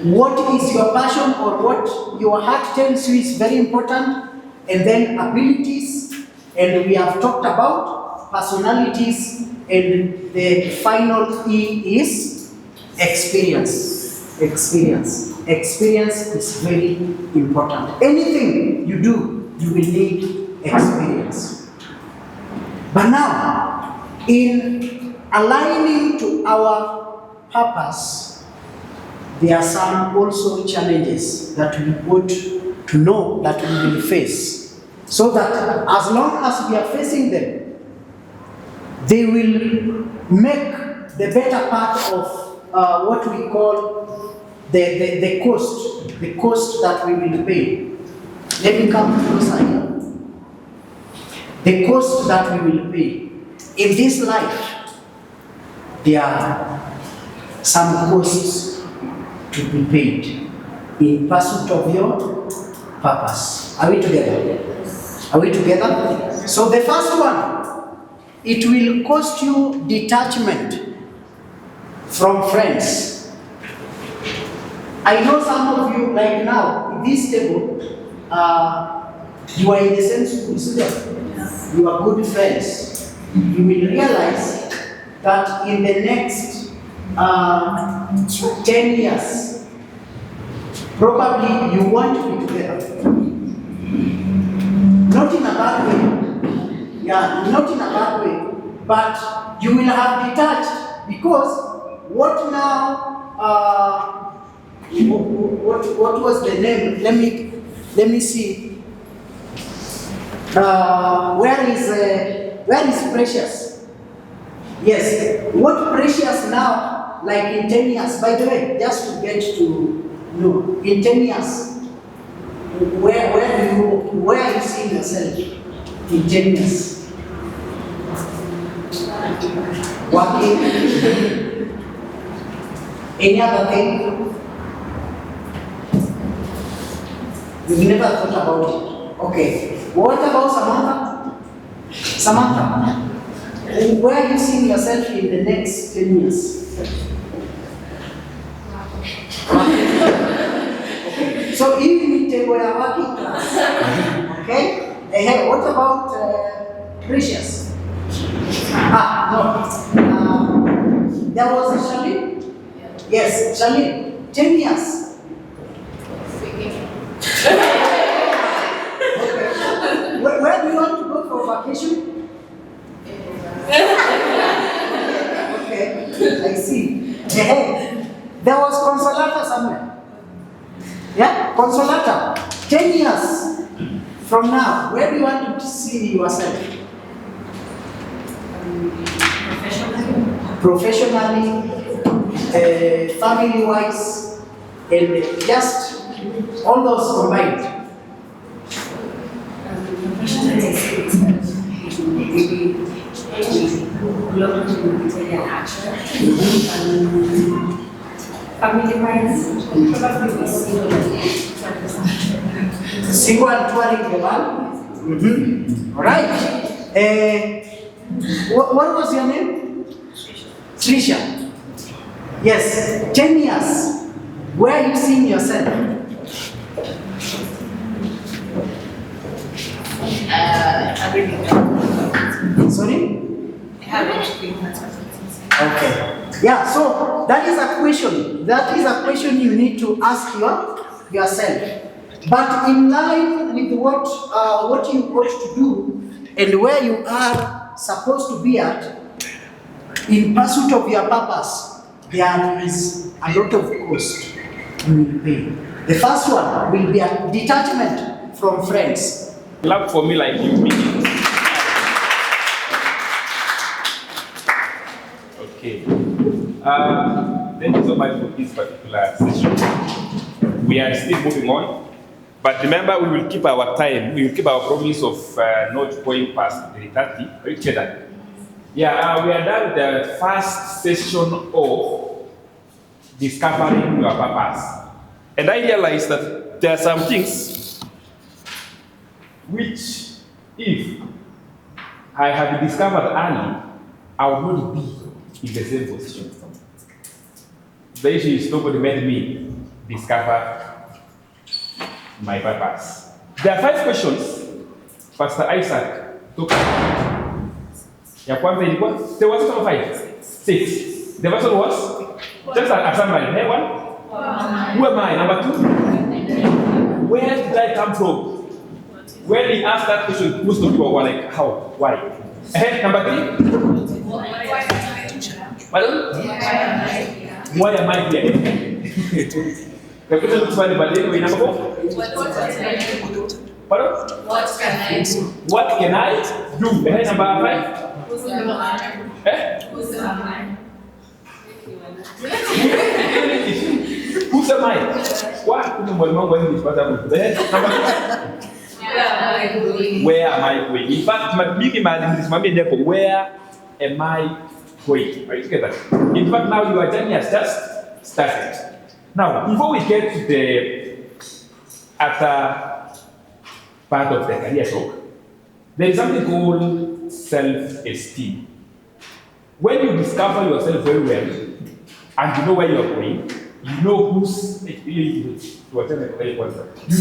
S2: What is your passion or what your heart tells you is very important. And then abilities, and we have talked about personalities, and the final E is experience. Experience is very important. Anything you do, you will need experience. But now, in aligning to our purpose, there are some also challenges that we would to know that we will face. So that as long as we are facing them, they will make the better part of what we call the cost that we will pay. Let me come closer here. The cost that we will pay. In this life, there are some costs to be paid in pursuit of your purpose. Are we together? Are we together? So the first one, it will cost you detachment from friends. I know some of you, like now, in this table, you are in the same school today. You are good friends. You will realize that in the next 10 years, probably you want to be together. Not in a bad way. Yeah, not in a bad way. But you will have detached because what now, what was the name? Let me see. Where is Precious? Yes. What Precious now, like in 10 years, by the way, just to get to know, in 10 years, where are you seeing yourself in 10 years? Working? Any other thing? You've never thought about it. Okay. What about Samantha? Samantha, where are you seeing yourself in the next 10 years? Okay. So even if we are working class, okay? Hey, what about Precious? No. There was a Charlene? Yes, Charlene. 10 years. Where do you want to go for vacation? Okay, I see. Hey, there was Consolata somewhere. Yeah, Consolata. 10 years from now, where do you want to see yourself? Professionally, family-wise, and just all those combined.
S3: Family-wise, probably we
S2: Single and touring the one. All right. What was your name? Trisha. Yes. 10 years. Where are you seeing yourself? Sorry? Okay. Yeah, so that is a question. That is a question you need to ask yourself. But in line with what you want to do and where you are supposed to be at, in pursuit of your purpose, there is a lot of cost you will pay. The first one will be a detachment from friends.
S4: Love for me like you mean. Okay. Thank you so much for this particular session. We are still moving on. But remember, we will keep our time. We will keep our promise of not going past 3:30. Are you clear that? Yeah, we are done with the first session of discovering your purpose. And I realized that there are some things which, if I had discovered early, I would not be in the same position. The issue is nobody made me discover my purpose. There are 5 questions Pastor Isaac took about. Ya kwanza ilikuwa, there was total 5, 6. The first one was just a summary. Hey, one. Who am I? Number 2. Where did I come from? When he asked that question, most of people were like, how? Why? Number 3. Pardon? Why am I here? The question looks funny, but anyway, number 4. Pardon? What can I do? Number 5.
S3: Who's am I?
S4: Who's am I? What? Where am I going? In fact, where am I going? Are you together? In fact, now your journey has just started. Now, before we get to the other part of the career talk, there is something called self-esteem. When you discover yourself very well and you know where you are going, you know you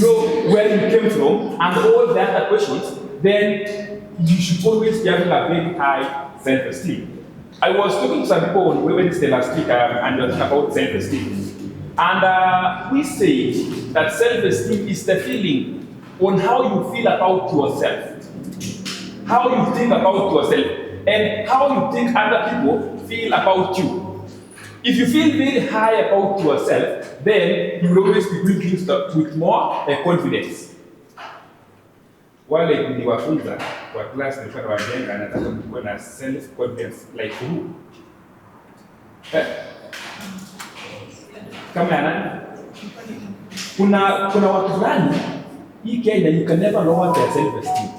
S4: know where you came from and all the other questions, then you should always be having a very high self-esteem. I was talking to some people on Wednesday last week and we were talking about self-esteem. And we said that self-esteem is the feeling on how you feel about yourself, how you think about yourself, and how you think other people feel about you. If you feel very high about yourself, then you will always be doing things with more confidence. Wale niliwafunza kwa class nilikuwa nawajenga nataka mkuwe na self confidence like who? Kama ya nani? Kuna watu fulani hii Kenya, you can never lower their self-esteem.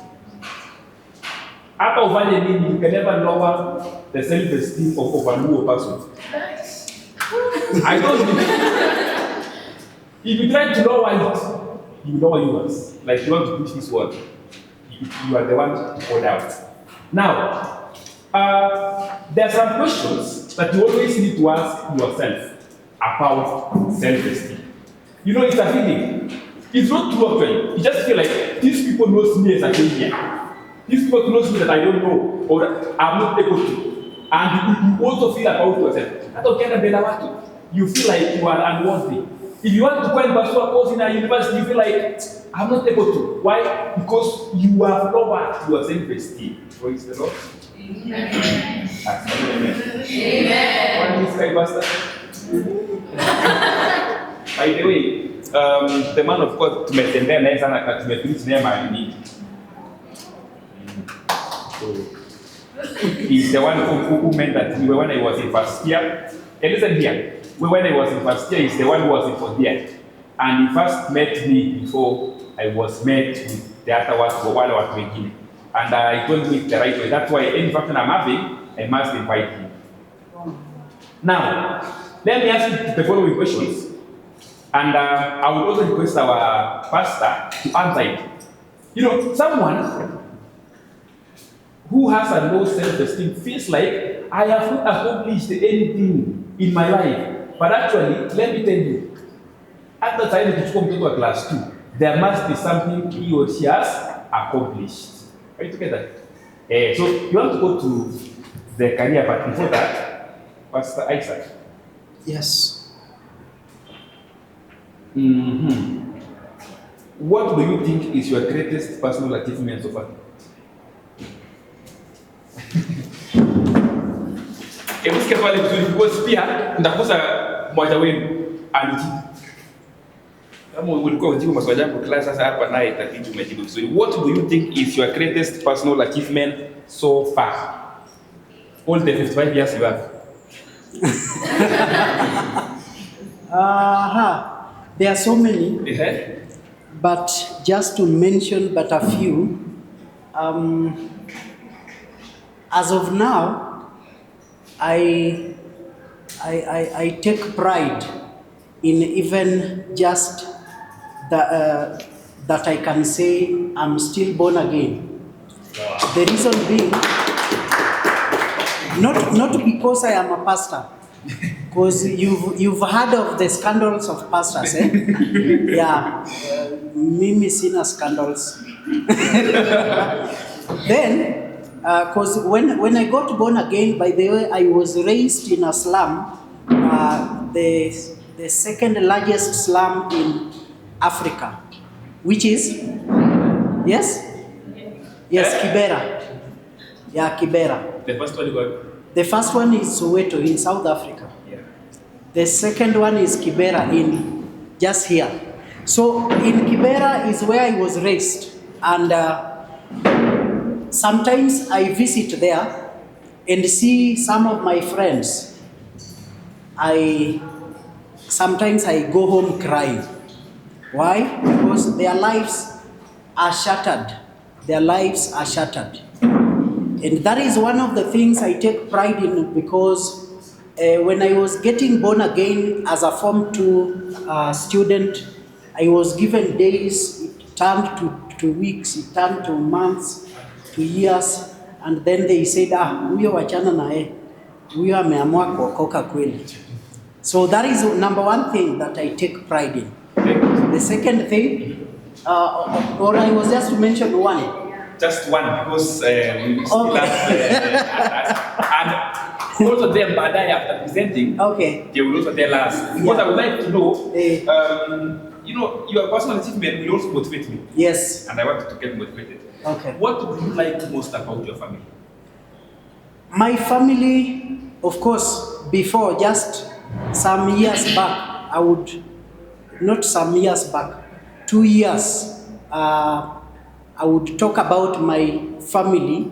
S4: Hata ufanye nini, you can never lower the self-esteem of a new person. I don't know. If you try to lower it, you lower yours. Like you want to push this word, you are the one to hold out. Now, there are some questions that you always need to ask yourself about self-esteem. You know, it's a feeling. It's not true actually. You just feel like these people knows me as a failure. These people knows me that I don't know or that I'm not able to. And you also feel about yourself. You feel like you are unworthy. If you want to go and pursue a course in a university, you feel like I'm not able to. Why? Because you have lowered your self-esteem. Praise the Lord. Amen. Amen. By the way, the man of God tumetembea naye sana na tumepreach naye mahali mingi. So he's the one who meant that we were when I was in first year. And listen here, when I was in first year, he's the one who was in fourth year. And he first met me before I was met with the other ones for one or two. And I told him the right way. That's why any function I'm having, I must invite him. Now, let me ask you the following questions. And I would also request our pastor to answer it. You know, someone who has a low self-esteem feels like I have not accomplished anything in my life. But actually, let me tell you, at the time that you come to class 2, there must be something he or she has accomplished. Are you together? So you want to go to the career, but before that, Pastor Isaac.
S2: Yes.
S4: What do you think is your greatest personal achievement so far? Msikia pale vizuri because pia ndakosa mmoja wenu alijibu. Kama ulikuwa unajibu maswali yako class sasa hapa naye itabidi umejibu vizuri. What do you think is your greatest personal achievement so far? All the 55 years you have.
S2: There are so many,
S4: Yeah.
S2: but just to mention but a few. As of now, I take pride in even just that I can say I'm still born again. The reason being, not because I am a pastor, because you've heard of the scandals of pastors, eh? Yeah, Mimi Sina scandals. Then, because when I got born again, by the way, I was raised in a slum, the second largest slum in Africa, which is, yes, Kibera. Yeah, Kibera.
S4: The first one you got.
S2: The first one is Soweto in South Africa.
S4: Yeah.
S2: The second one is Kibera in just here. So in Kibera is where I was raised, and sometimes I visit there and see some of my friends. Sometimes I go home crying. Why? Because their lives are shattered. Their lives are shattered. And that is one of the things I take pride in, because when I was getting born again as a Form 2 student, I was given days, it turned to weeks, it turned to months, to years, and then they said, huyo wachana nae, huyo ameamua kuokoka kweli. So that is number one thing that I take pride in. The second thing, or I was just to mention one.
S4: Just one, because we still have and also them Badai after presenting,
S2: Okay.
S4: they will also tell us. What I would like to know, your personal achievement will also motivate me.
S2: Yes.
S4: And I want to get motivated.
S2: Okay.
S4: What do you like most about your family?
S2: My family, of course, before, just some years back, not some years back, 2 years, I would talk about my family,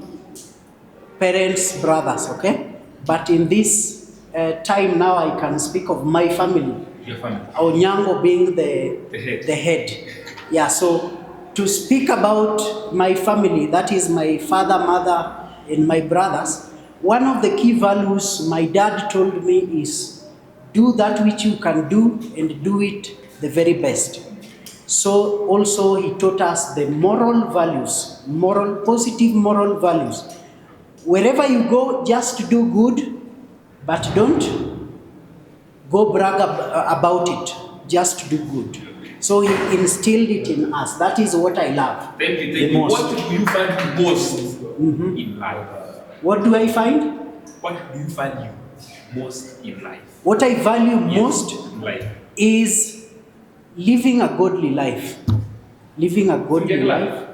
S2: parents, brothers, okay? But in this time now, I can speak of my family.
S4: Your family.
S2: Onyango being
S4: The head.
S2: Yeah, so to speak about my family, that is my father, mother, and my brothers, one of the key values my dad told me is, do that which you can do and do it the very best. So also he taught us the moral values, positive moral values. Wherever you go, just do good, but don't go brag about it. Just do good. So he instilled it in us. That is what I love.
S4: Thank you.
S2: the most.
S4: What do you find most in life?
S2: What do I find?
S4: What do you value most in life?
S2: What I value most
S4: in life
S2: is living a godly life. Living a godly life.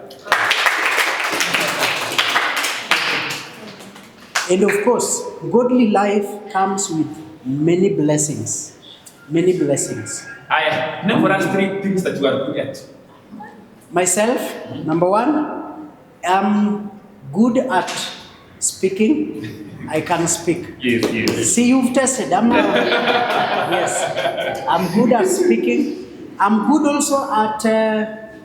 S2: And of course, godly life comes with many blessings. Many blessings.
S4: I never asked 3 things that you are good at.
S2: Myself, number one, I'm good at speaking. I can speak.
S4: Yes.
S2: See, you've tested. Yes, I'm good at speaking. I'm good also at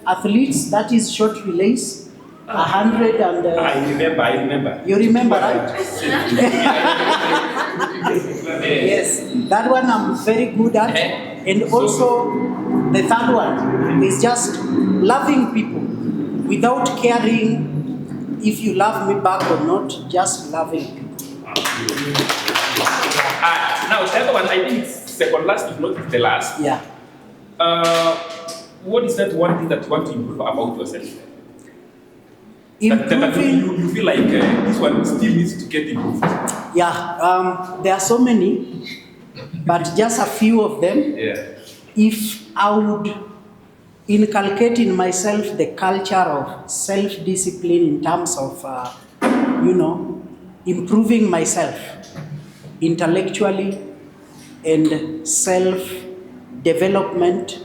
S2: athletes, that is short relays, 100 and...
S4: I remember.
S2: You remember, right? Yes, that one I'm very good at. And also, the third one is just loving people without caring if you love me back or not, just loving people.
S4: Now, the other one, I think it's second last, if not the last.
S2: Yeah.
S4: What is that one thing that you want to improve about yourself? That
S2: Improving.
S4: you feel like this one still needs to get improved.
S2: Yeah, there are so many, but just a few of them.
S4: Yeah.
S2: If I would inculcate in myself the culture of self-discipline in terms of, improving myself intellectually and self-development,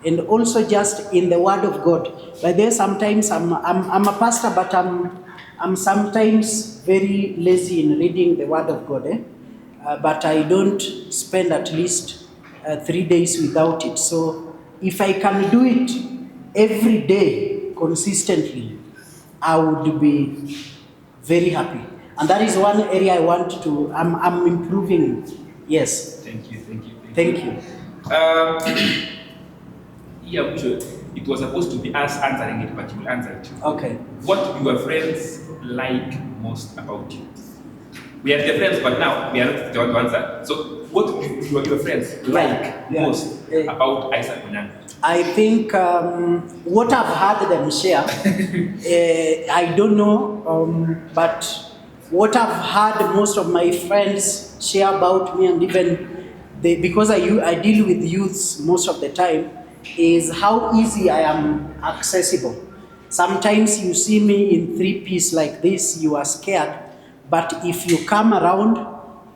S2: and also just in the Word of God. By the way, sometimes I'm a pastor, but I'm sometimes very lazy in reading the Word of God. but I don't spend at least 3 days without it. So if I can do it every day consistently, I would be very happy. And that is one area I want to, I'm improving. Yes.
S4: Thank you.
S2: Thank you.
S4: Yeah, it was supposed to be us answering it, but you will answer it too.
S2: Okay.
S4: What do your friends like most about you? We are the friends, but now we are not the one to answer. So, what do your friends like most about Isaac Onyango?
S2: I think what I've heard them share, I don't know, but what I've heard most of my friends share about me, and even because I deal with youths most of the time, is how easy I am accessible. Sometimes you see me in 3-piece like this, you are scared, but if you come around,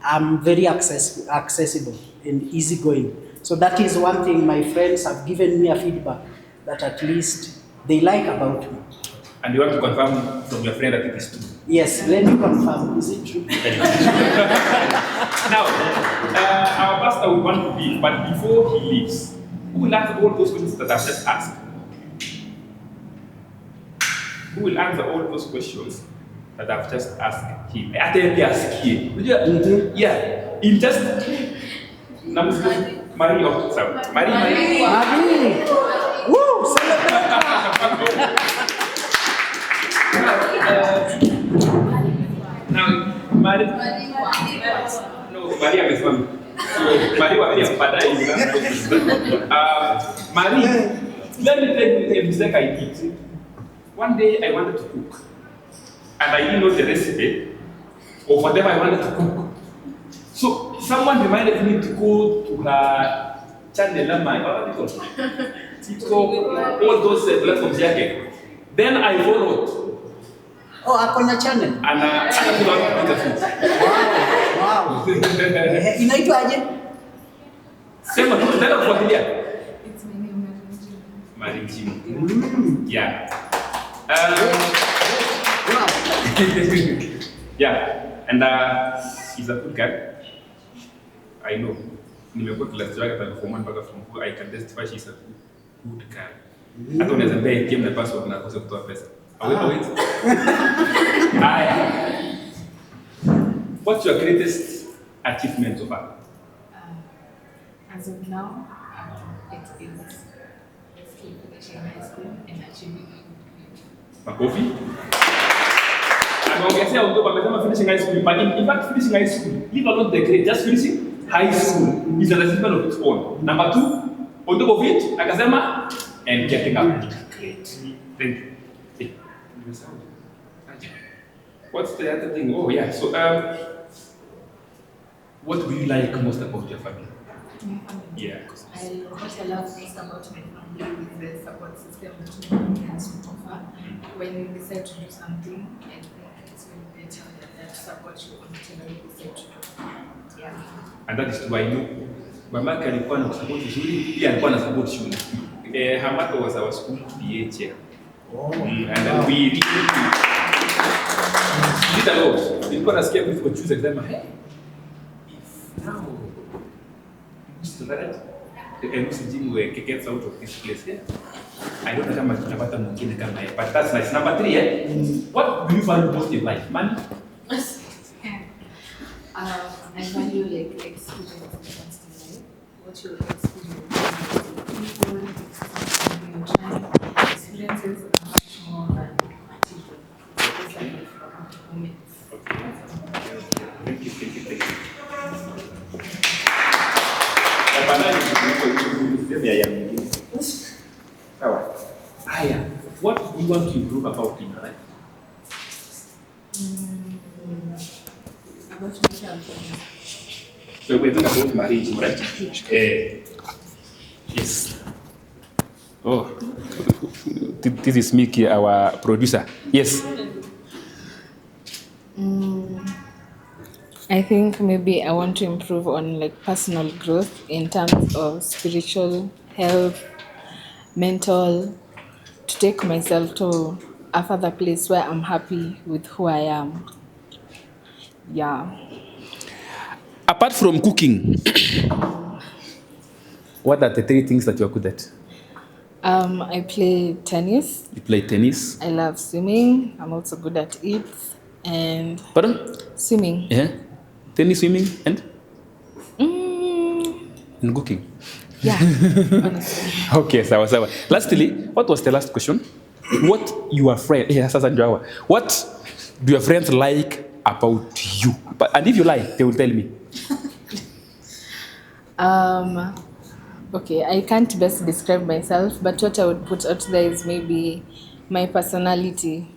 S2: I'm very accessible and easygoing. So that is one thing my friends have given me a feedback that at least they like about me.
S4: And you want to confirm from your friend that it is true?
S2: Yes, let me confirm. Is it true?
S4: Now, our pastor will want to leave, but before he leaves, who will answer all those questions that I've just asked? Who will answer all those questions that I've just asked him? Yeah, in just Marie.
S2: Woo! Celebrate!
S4: Now, Marie. No, Maria is one. So, Marie was here, but Marie, let me tell you a mistake I did. One day I wanted to cook, and I didn't know the recipe of whatever I wanted to cook. So someone reminded me to go to her channel, TikTok, all those platforms. Then I followed.
S2: Oh, Akona channel.
S4: And I feel like to the food.
S2: Wow. Inaitwaje?
S4: Sema tu tena kufuatilia.
S3: It's my name,
S4: Marinjini. Yeah.
S2: Wow.
S4: Yeah. And he's a good guy. I know. Nimekuwa class yake pale form 1 mpaka form 4. I can testify she's a good guy. Hata unaweza pay game na password na kosa kutoa pesa. Wait. What's your greatest achievement so far?
S3: as of now, it is finishing high school and achieving
S4: Makofi. Ameongezea udogo, amesema finishing high school, but in fact finishing high school, leave alone the grade, just finishing high school is an achievement of its own. Number 2, on top of it, akasema, and getting up. Great. Thank you. What's the other thing? Oh yeah, so what do you like most about your family?
S3: my family.
S4: Yeah.
S3: What I love most about my family is the support system that my family has to offer. When you decide to do something, I think it's really better that support you on whatever you decide to do. Yeah.
S4: And that is why I know mamake alikuwa na support vizuri, pia alikuwa na support shule. Her mother was our school PA chair.
S2: Oh,
S4: And we really did a lot. Nilikuwa nasikia vitu kwa choose exam. Hey, if now to that and usijini we gets out of this place here. I don't know kama tunapata mwingine kama yeye, but that's nice. Number 3, what do you value most in life? Money?
S3: I value like experience in life. What you experience, people, your time, experiences are much more than material. It's like moments.
S4: Thank you. Haya, what do you want to improve about in your life?
S3: About myself.
S4: So we're talking about marriage, right? Yes. Oh, this is Mickey, our producer. Yes.
S5: I think maybe I want to improve on like personal growth in terms of spiritual health, mental, to take myself to a further place where I'm happy with who I am. Yeah.
S4: Apart from cooking, what are the 3 things that you are good at?
S5: I play tennis.
S4: You play tennis.
S5: I love swimming. I'm also good at it. And
S4: Pardon?
S5: swimming.
S4: Yeah. Tennis, swimming, and
S5: Mm,
S4: cooking.
S5: yeah, honestly.
S4: Okay, sawa. Lastly, what was the last question? What your friend? Yeah, sasa ndio hawa. What do your friends like about you? And if you lie, they will tell me.
S5: Okay, I can't best describe myself, but what I would put out there is maybe my personality.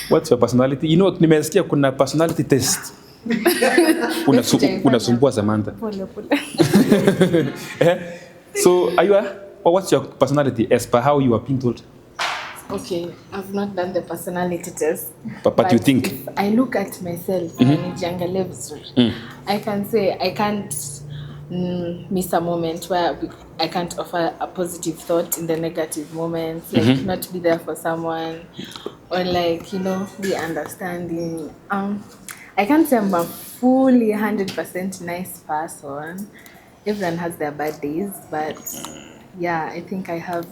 S4: What's your personality? You know, nimesikia kuna personality test. Unasumbua Samantha.
S5: Pole.
S4: So, are you or what's your personality as per how you are being told?
S5: Okay, I've not done the personality test.
S4: But you think?
S5: If I look at myself, nijiangalie vizuri, I can say I can't miss a moment where I can't offer a positive thought in the negative moments, like not be there for someone, or like, be understanding. I can't say I'm a fully 100% nice person. Everyone has their bad days, but yeah, I think I have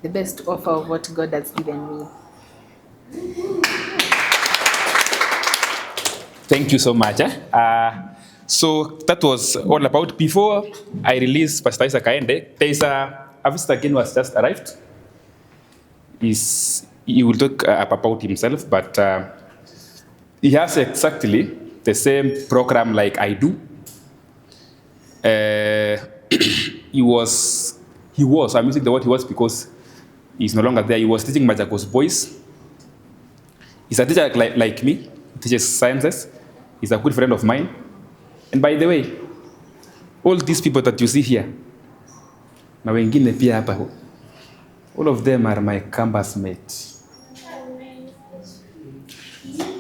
S5: the best offer of what God has given me.
S4: Thank you so much. So that was all about. Before I release Pastor Isaac Kaende, there's a visitor again who has just arrived. He will talk about himself, but he has exactly the same program like I do. He was, I'm using the word he was because he's no longer there. He was teaching Majakos boys. He's a teacher like me. He teaches sciences. He's a good friend of mine. And by the way, all these people that you see here, na wengine pia hapa, all of them are my campus mates.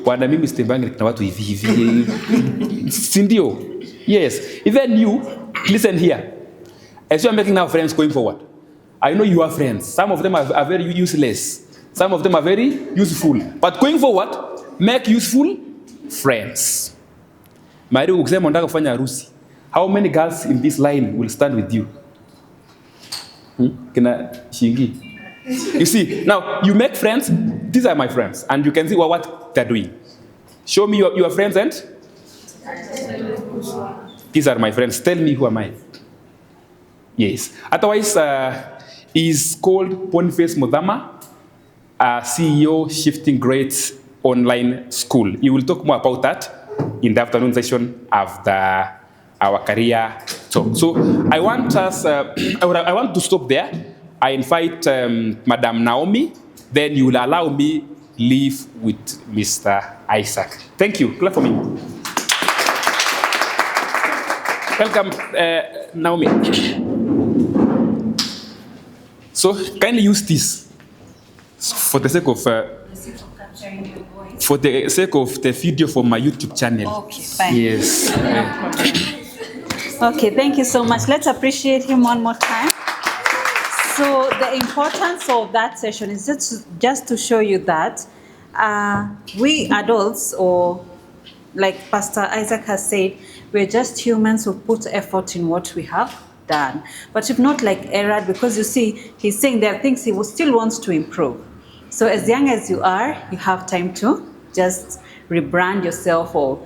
S4: Wana mimi sitembangi na watu hivi. Sindio? Yes. Even you, listen here. As you are making now friends going forward, I know you are friends. Some of them are very useless. Some of them are very useful. But going forward, make useful friends. Mari ukisema unataka kufanya harusi, how many girls in this line will stand with you? Kina Shingi. You see, now you make friends. These are my friends, and you can see what they're doing. Show me your friends, and these are my friends. Tell me who am I? Yes. Otherwise, he's called Boniface Mudhama, CEO Shifting Grades Online School. You will talk more about that in the afternoon session of our career talk. So I want to stop there. I invite Madam Naomi. Then you will allow me leave with Mr. Isaac. Thank you. Clap for me. Welcome, Naomi. So kindly use this for the sake of the video for my YouTube channel.
S1: Okay, fine.
S4: Yes.
S1: Okay, thank you so much. Let's appreciate him one more time. So the importance of that session is just to show you that we adults, or like Pastor Isaac has said, we're just humans who put effort in what we have done. But if not like Erad, because you see, he's saying there are things he still wants to improve. So as young as you are, you have time to just rebrand yourself or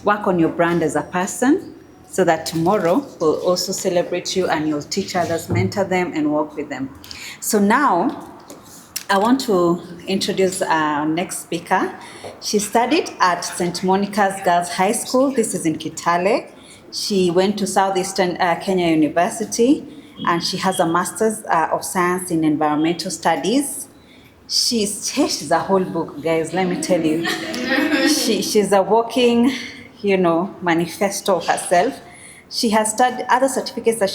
S1: work on your brand as a person, so that tomorrow we'll also celebrate you and you'll teach others, mentor them, and work with them. So now, I want to introduce our next speaker. She studied at St. Monica's Girls High School. This is in Kitale. She went to Southeastern Kenya University, and she has a Master's of Science in Environmental Studies. She's a whole book, guys, let me tell you. She's a walking, manifesto of herself. She has studied other certificates that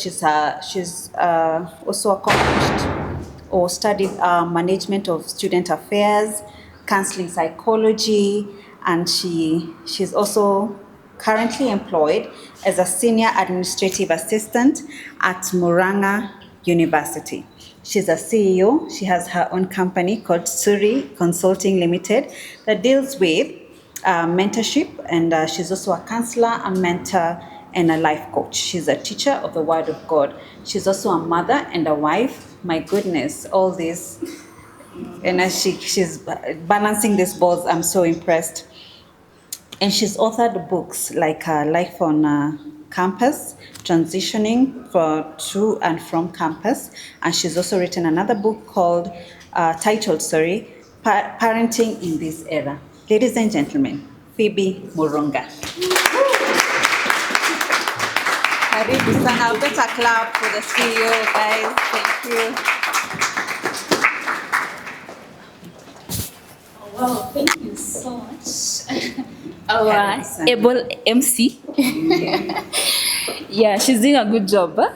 S1: she's also accomplished or studied management of student affairs, counseling psychology, and she's also currently employed as a senior administrative assistant at Murang'a University. She's a CEO. She has her own company called Suri Consulting Limited that deals with mentorship, and she's also a counselor, a mentor, and a life coach. She's a teacher of the Word of God. She's also a mother and a wife. My goodness, all this. And as she's balancing these balls, I'm so impressed. And she's authored books like Life on Campus, Transitioning to and from Campus. And she's also written another book titled, Parenting in This Era. Ladies and gentlemen, Phoebe Murunga. Karibu sana. A better clap for the CEO, guys. Thank you.
S6: Wow, thank you so much. Our able MC. Yeah, she's doing a good job. Huh?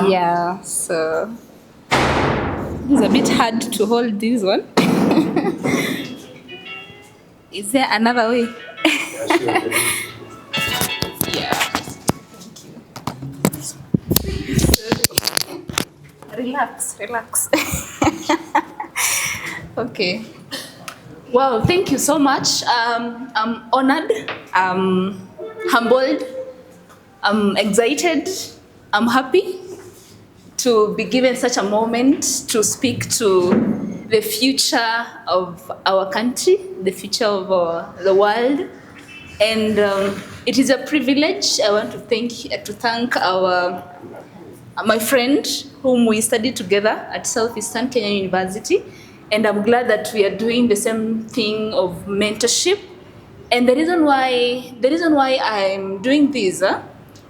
S6: Yeah, so it's a bit hard to hold this one. Is there another way? Yeah. Relax. Okay. Well, thank you so much. I'm honored, humbled, I'm excited, I'm happy to be given such a moment to speak to the future of our country, the future of the world. And it is a privilege. I want to thank my friend whom we studied together at Self-esteem Kenya University. And I'm glad that we are doing the same thing of mentorship. And the reason why I'm doing this,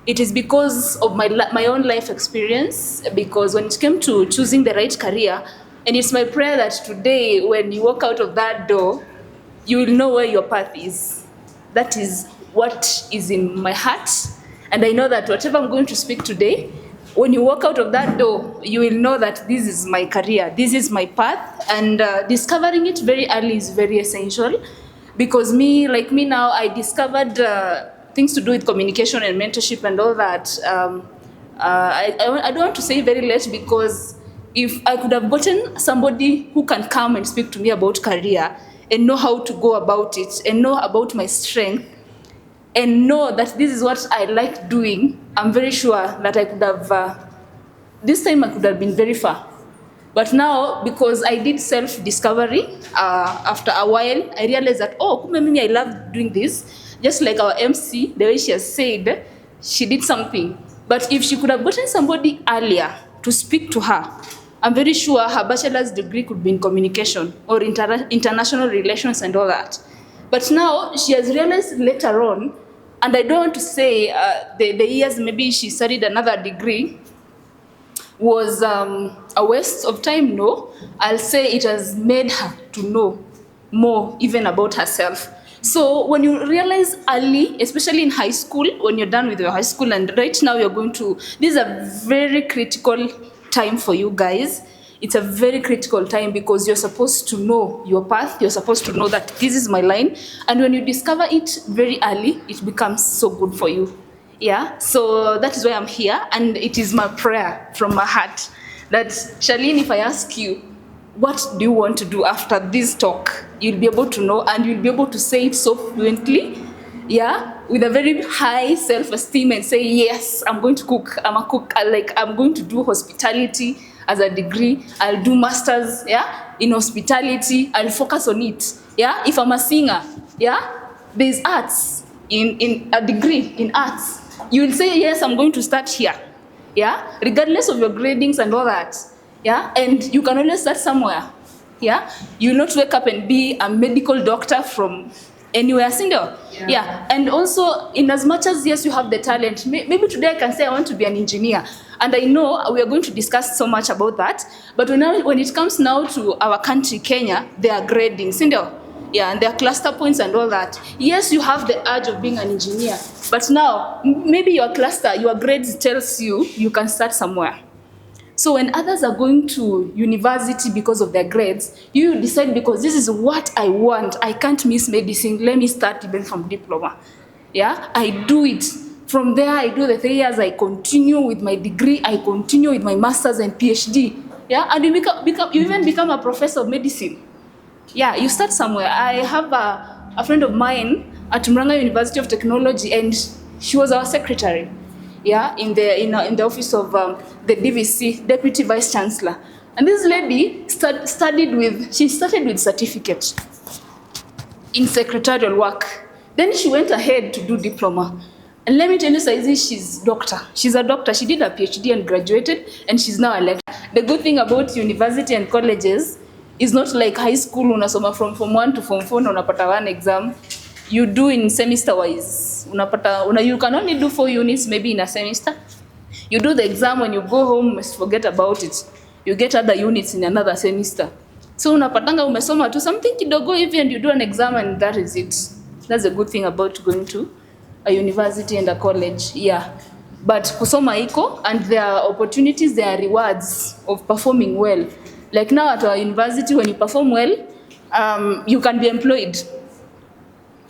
S6: it is because of my own life experience. Because when it came to choosing the right career, and it's my prayer that today, when you walk out of that door, you will know where your path is. That is what is in my heart. And I know that whatever I'm going to speak today, when you walk out of that door, you will know that this is my career, this is my path, and discovering it very early is very essential. Because like me now, I discovered things to do with communication and mentorship and all that. I don't want to say very late, because if I could have gotten somebody who can come and speak to me about career and know how to go about it and know about my strength, and know that this is what I like doing, I'm very sure that I could have, this time I could have been very far. But now, because I did self-discovery, after a while, I realized that, kumbe mimi, I love doing this. Just like our MC, the way she has said, she did something. But if she could have gotten somebody earlier to speak to her, I'm very sure her bachelor's degree could be in communication or international relations and all that. But now, she has realized later on, and I don't want to say the years maybe she studied another degree was a waste of time. No, I'll say it has made her to know more even about herself. So when you realize early, especially in high school, when you're done with your high school and right now you're going to, this is a very critical time for you guys. It's a very critical time because you're supposed to know your path. You're supposed to know that this is my line. And when you discover it very early, it becomes so good for you. Yeah, so that is why I'm here. And it is my prayer from my heart that, Charlene, if I ask you, what do you want to do after this talk? You'll be able to know, and you'll be able to say it so fluently, yeah, with a very high self-esteem, and say, yes, I'm going to cook. I'm a cook. I'm going to do hospitality as a degree. I'll do masters, yeah, in hospitality. I'll focus on it, yeah. If I'm a singer, yeah, there's arts in a degree in arts. You will say, yes, I'm going to start here, yeah, regardless of your gradings and all that, yeah. And you can always start somewhere, yeah. You will not wake up and be a medical doctor from anywhere, single. Yeah. And also, in as much as, yes, you have the talent, maybe today I can say I want to be an engineer. And I know we are going to discuss so much about that. But when it comes now to our country, Kenya, they are grading, single. Yeah, and there are cluster points and all that. Yes, you have the urge of being an engineer. But now, maybe your grades tells you can start somewhere. So when others are going to university because of their grades, you decide, because this is what I want. I can't miss medicine. Let me start even from diploma. Yeah, I do it From there, I do the 3 years, I continue with my degree, I continue with my master's and PhD. Yeah, and you even become a professor of medicine. Yeah, you start somewhere. I have a friend of mine at Murang'a University of Technology, and she was our secretary. Yeah, in the office of the DVC, Deputy Vice Chancellor. And this lady started with certificate in secretarial work. Then she went ahead to do diploma. And let me tell you, Saizi, she's doctor. She's a doctor. She did a PhD and graduated, and she's now a lecturer. The good thing about university and colleges is not like high school, unasoma from Form 1 to Form 4 na unapata one exam. You do in semester wise. You can only do 4 units maybe in a semester. You do the exam, when you go home, you must forget about it. You get other units in another semester. So unapatanga umesoma tu something kidogo hivi, and you do an exam, and that is it. That's the good thing about going to a university and a college. Yeah. But kusoma iko, and there are opportunities, there are rewards of performing well. Like now at our university, when you perform well, you can be employed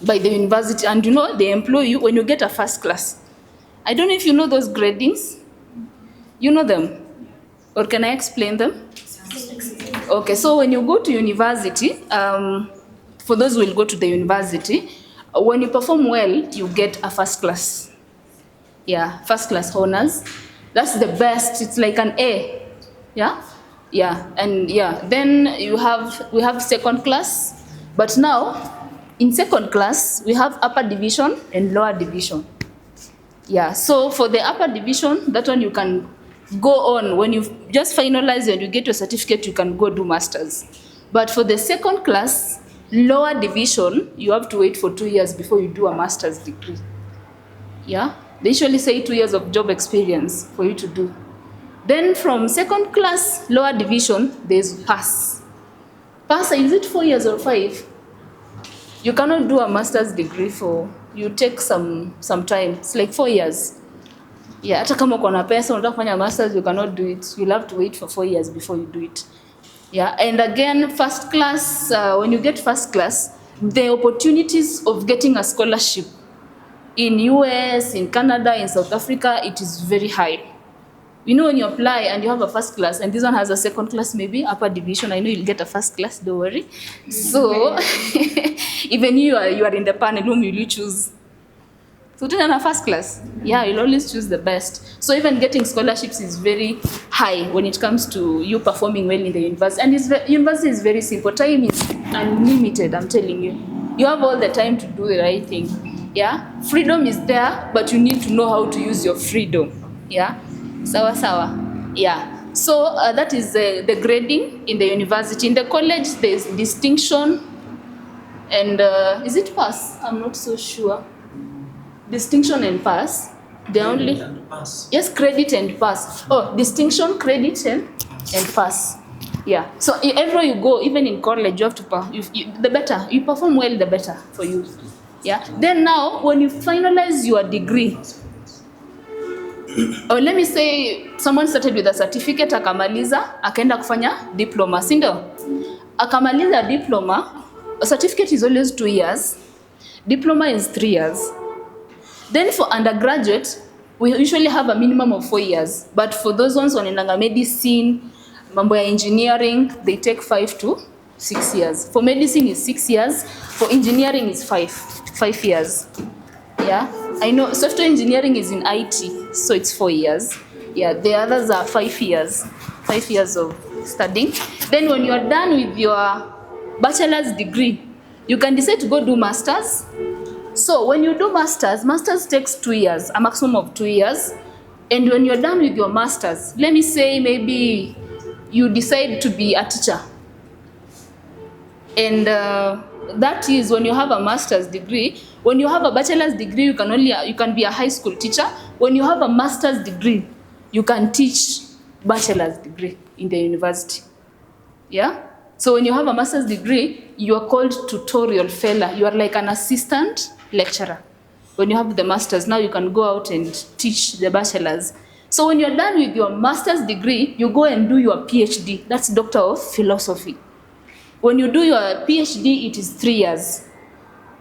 S6: by the university, and they employ you when you get a first class. I don't know if you know those gradings. You know them? Or can I explain them? Okay, so when you go to university, for those who will go to the university, when you perform well, you get a first class. Yeah, first class honors. That's the best. It's like an A. Yeah? Yeah, and yeah, then we have second class, but now in second class, we have upper division and lower division. Yeah, so for the upper division, that one you can go on. When you just finalize and you get your certificate, you can go do masters. But for the second class, lower division, you have to wait for 2 years before you do a master's degree. Yeah, they usually say 2 years of job experience for you to do. Then from second class, lower division, there's pass. Pass, is it 4 years or 5? You cannot do a master's degree you take some time. It's like 4 years. Yeah, hata kama uko na pesa unataka kufanya masters, you cannot do it. You'll have to wait for 4 years before you do it. Yeah, and again, first class, when you get first class, the opportunities of getting a scholarship in US, in Canada, in South Africa, it is very high. When you apply and you have a first class, and this one has a second class, maybe upper division, I know you'll get a first class, don't worry. So even you are in the panel, whom will you choose? So in a first class, yeah, you'll always choose the best. So even getting scholarships is very high when it comes to you performing well in the university. And university is very simple. Time is unlimited, I'm telling you. You have all the time to do the right thing. Yeah, freedom is there, but you need to know how to use your freedom. Yeah. Sawa. Yeah. So that is the grading in the university. In the college, there's distinction and is it pass? I'm not so sure. Distinction and pass. They're only
S2: pass.
S6: Yes, credit and pass. Oh, distinction, credit and pass. Yeah. So everywhere you go, even in college, you have to pass. The better you perform well, the better for you. Yeah. Then now, when you finalize your degree. Or let me say someone started with a certificate, akamaliza, akaenda kufanya diploma, si ndio? Akamaliza diploma, a certificate is always 2 years, diploma is 3 years. Then for undergraduate, we usually have a minimum of 4 years, but for those ones wanaendanga medicine, mambo ya engineering, they take 5 to 6 years. For medicine is 6 years, for engineering is 5 years. Yeah, I know software engineering is in IT, so it's 4 years. Yeah, the others are 5 years. 5 years of studying. Then when you are done with your bachelor's degree, you can decide to go do masters. So when you do masters takes 2 years, a maximum of 2 years. And when you're done with your masters, let me say maybe you decide to be a teacher. And that is when you have a master's degree. When you have a bachelor's degree, you can be a high school teacher. When you have a master's degree, you can teach bachelor's degree in the university. Yeah? So when you have a master's degree, you are called tutorial fellow. You are like an assistant lecturer. When you have the master's, now you can go out and teach the bachelor's. So when you're done with your master's degree, you go and do your PhD. That's Doctor of Philosophy. When you do your PhD, it is 3 years.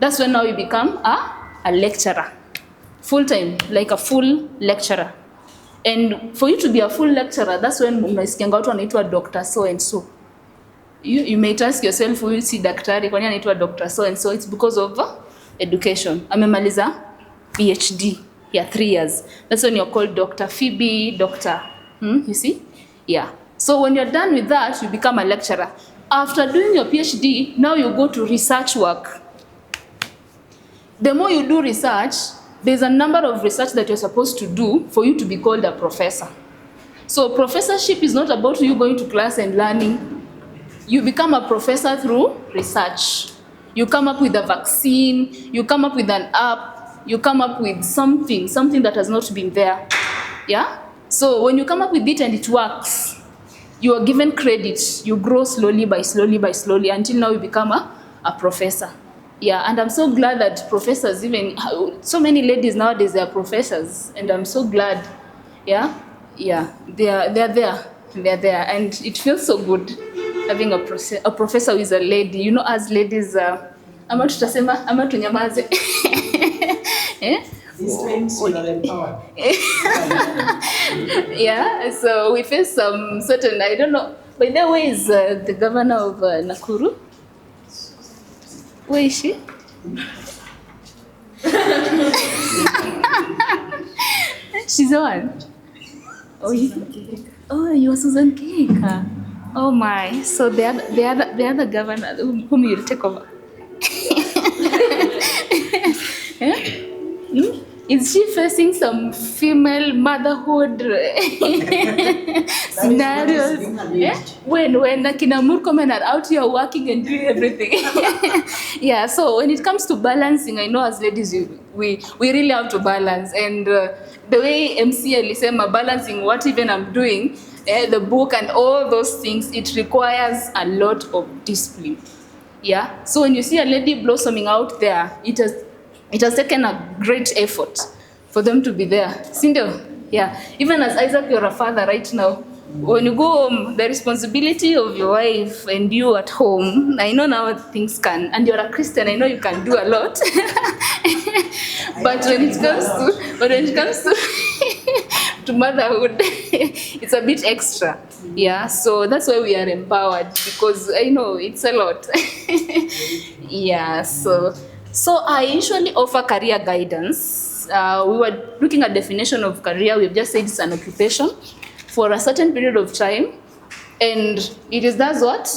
S6: That's when now you become a lecturer. full time, like a full lecturer. And for you to be a full lecturer, that's when mnasikianga watu wanaitwa Dr. so and so. You may ask yourself, who you see daktari, kwani anaitwa Dr. so and so? It's because of education. Amemaliza PhD, 3 years. That's when you're called Dr. Phoebe, Dr. You see? Yeah. So when you're done with that, you become a lecturer. After doing your PhD, now you go to research work. The more you do research, there's a number of research that you're supposed to do for you to be called a professor. So professorship is not about you going to class and learning. You become a professor through research. You come up with a vaccine, you come up with an app, you come up with something that has not been there. Yeah? So when you come up with it and it works, you are given credit. You grow slowly by slowly until now you become a professor. Yeah, and I'm so glad that professors, even so many ladies nowadays, they are professors, and I'm so glad. Yeah, they're there, and it feels so good having a professor who is a lady. You know, as ladies, ama tutasema ama tunyamaze.
S2: These times you are empowered.
S6: Yeah, so we face some certain, I don't know, by the way, is the governor of Nakuru? Where is she? She's the one. Oh, you are Susan Cake. Oh my. So the other governor whom you'll take over. Yeah? Is she facing some female motherhood scenarios? Yeah? When Akina Murkomen are out here working and doing everything. Yeah, so when it comes to balancing, I know as ladies we really have to balance. And the way MC Elisema balancing what even I'm doing, the book and all those things, it requires a lot of discipline. Yeah, so when you see a lady blossoming out there, it has taken a great effort for them to be there. Sindo? Yeah. Even as Isaac, you're a father right now. When you go home, the responsibility of your wife and you at home, I know now things can, and you're a Christian, I know you can do a lot. But when it comes to motherhood, it's a bit extra. Yeah, so that's why we are empowered, because I know it's a lot. Yeah, so I usually offer career guidance. We were looking at definition of career. We've just said it's an occupation for a certain period of time, and it does what?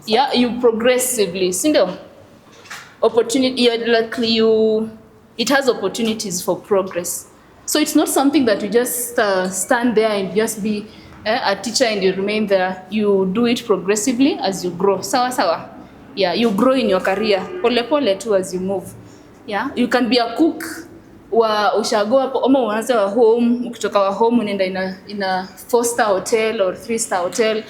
S6: Yeah, you progressively. Single opportunity. It has opportunities for progress. So it's not something that you just stand there and just be a teacher and you remain there. You do it progressively as you grow. Sawa. Yeah, you grow in your career. Pole too as you move. Yeah, you can be a cook. Ushago hapo ama uanze wa home, ukitoka wa home unaenda in a 4-star hotel or 3-star hotel.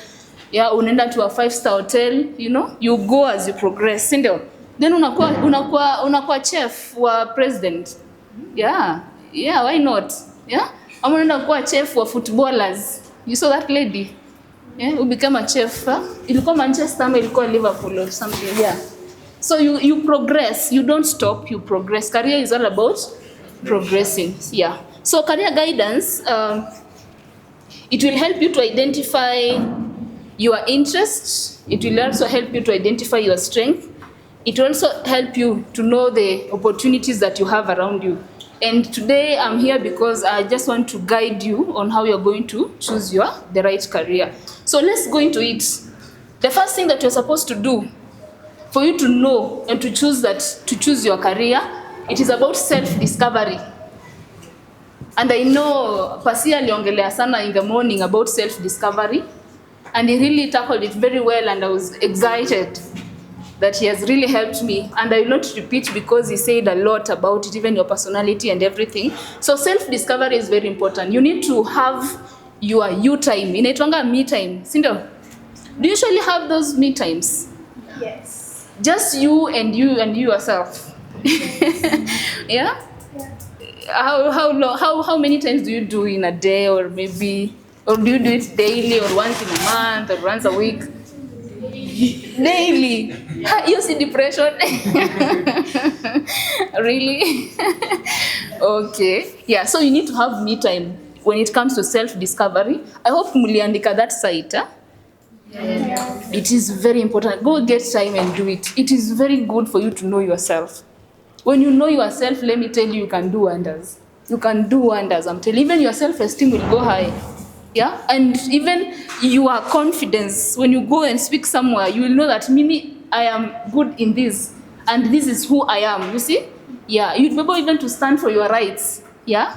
S6: Yeah, unaenda to a 5-star hotel, you know? You go as you progress, ndio. Then unakuwa chef wa president. Yeah, why not? Yeah? Ama unaenda kuwa chef wa footballers. You saw that lady? Yeah, you become a chef. Ilikuwa Manchester ama ilikuwa Liverpool or something. Yeah. So you progress, you don't stop, you progress. Career is all about progressing. Yeah. So career guidance, it will help you to identify your interests. It will also help you to identify your strength. It will also help you to know the opportunities that you have around you. And today I'm here because I just want to guide you on how you're going to choose the right career. So let's go into it. The first thing that you're supposed to do for you to know and to choose your career, it is about self-discovery. And I know Pasi aliongelea sana in the morning about self-discovery, and he really tackled it very well, and I was excited that he has really helped me. And I will not repeat because he said a lot about it, even your personality and everything. So self-discovery is very important. You need to have your you time. Inaitwanga me time. Sindo? Do you usually have those me times?
S3: Yes.
S6: Just you and yourself. Yeah? How many times do you do in a day, or do you do it daily, or once in a month, or once a week? Daily. You see depression? Really? Okay. Yeah, so you need to have me time when it comes to self-discovery. I hope muliandika that site. Huh? Yeah. It is very important. Go get time and do it. It is very good for you to know yourself. When you know yourself, let me tell you, you can do wonders. You can do wonders. I'm telling you, even your self-esteem will go high. Yeah, and even your confidence, when you go and speak somewhere, you will know that Mimi, I am good in this, and this is who I am. You see? Yeah, you'd be able even to stand for your rights. Yeah,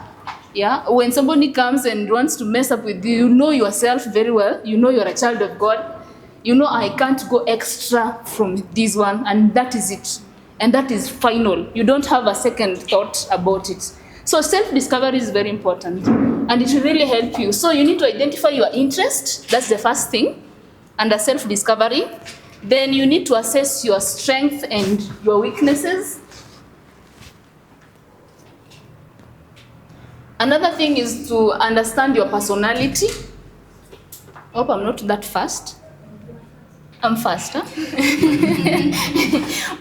S6: yeah. When somebody comes and wants to mess up with you, you know yourself very well. You know you're a child of God. You know I can't go extra from this one, and that is it, and that is final. You don't have a second thought about it. So self-discovery is very important, and it will really help you. So you need to identify your interest. That's the first thing under self-discovery. Then you need to assess your strengths and your weaknesses. Another thing is to understand your personality. I hope I'm not that fast. I'm fast, huh?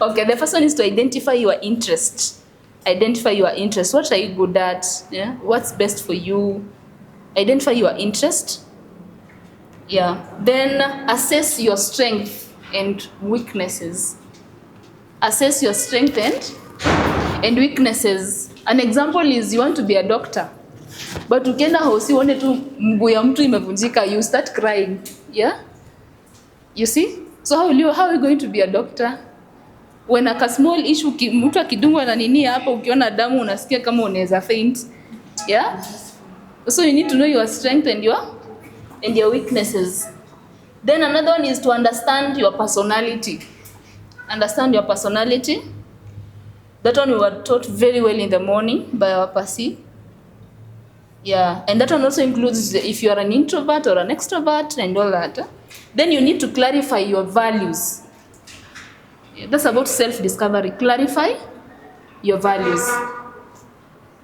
S6: Okay, the first one is to identify your interest. Identify your interest. What are you good at? Yeah? What's best for you? Identify your interest. Yeah. Then assess your strength and weaknesses. Assess your strength and weaknesses. An example is you want to be a doctor, but ukienda hosi uone tu mguu ya mtu imevunjika, you start crying. Yeah? You see? So how are you going to be a doctor? When a small issue, mtu akidungwa na nini hapa, ukiona damu unasikia kama unaweza faint. Yeah? So you need to know your strength and your weaknesses. Then another one is to understand your personality. Understand your personality. That one we were taught very well in the morning by our Pasi. Yeah, and that one also includes if you are an introvert or an extrovert and all that. Then you need to clarify your values. That's about self-discovery. Clarify your values.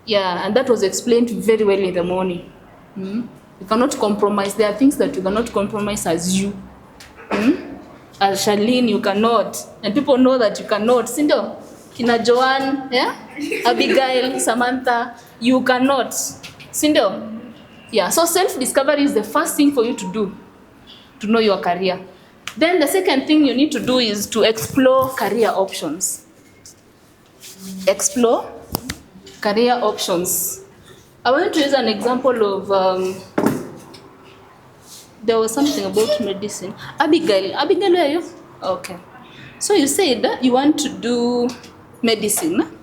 S6: Yeah, and that was explained very well in the morning. You cannot compromise. There are things that you cannot compromise as you. As Charlene, you cannot. And people know that you cannot. Sindo, Kina Joanne, yeah? Abigail, Samantha, you cannot. Sindo? Yeah, so self-discovery is the first thing for you to do, to know your career. Then the second thing you need to do is to explore career options. Explore career options. I want to use an example of, there was something about medicine. Abigail, where are you? Okay. So you said you want to do medicine.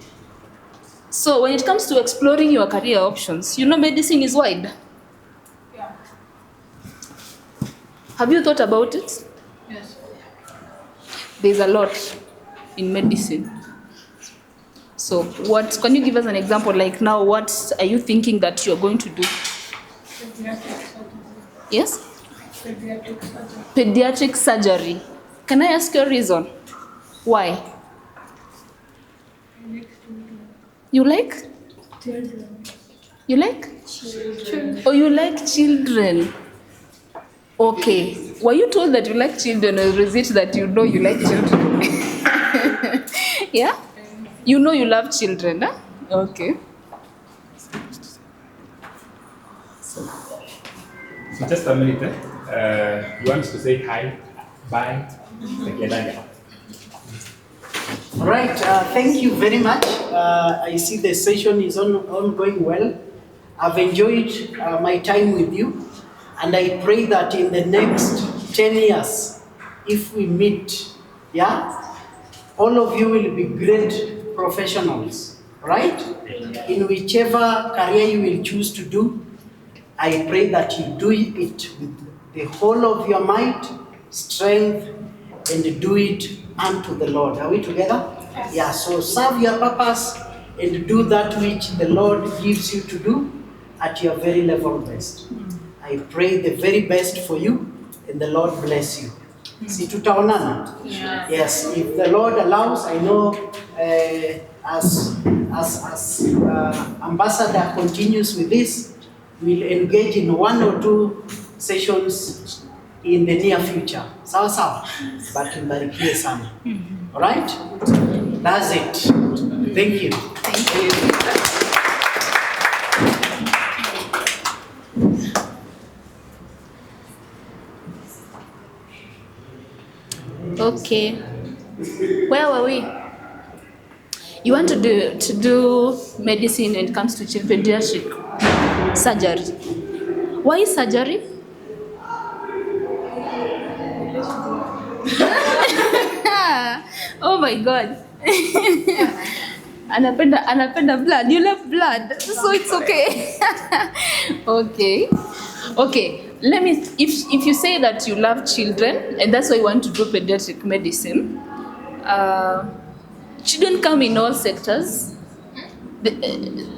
S6: So when it comes to exploring your career options, you know medicine is wide.
S3: Yeah.
S6: Have you thought about it?
S3: Yes.
S6: There's a lot in medicine. So what, can you give us an example? Like now, what are you thinking that you're going to do?
S3: Pediatric surgery.
S6: Yes?
S3: Pediatric surgery.
S6: Pediatric surgery. Can I ask you a reason? Why? You like?
S3: Children.
S6: You like?
S3: Children.
S6: Oh, you like children. Okay. Were you told that you like children, or is it that you know you like children? Yeah? You know you love children, huh? Okay.
S4: So just a minute. You want to say hi, bye,
S2: All right, thank you very much. I see the session is ongoing well. I've enjoyed my time with you, and I pray that in the next 10 years, if we meet, yeah, all of you will be great professionals, right? In whichever career you will choose to do, I pray that you do it with the whole of your might, strength, and do it unto the Lord. Are we together? Yes. Yeah, so serve your purpose and do that which the Lord gives you to do at your very level best. I pray the very best for you, and the Lord bless you. Si tutaonana? Yes, if the Lord allows, I know as Ambassador continues with this, we'll engage in 1 or 2 sessions in the near future. Sawa sawa. But mbarikiwe sana. All right? That's it. Thank you.
S6: Okay. Where were we? You want to do medicine when it comes to pediatric surgery. Why surgery? Oh my God. Anapenda blood. You love blood, so it's okay. Okay. Let me. If you say that you love children and that's why you want to do pediatric medicine, children come in all sectors.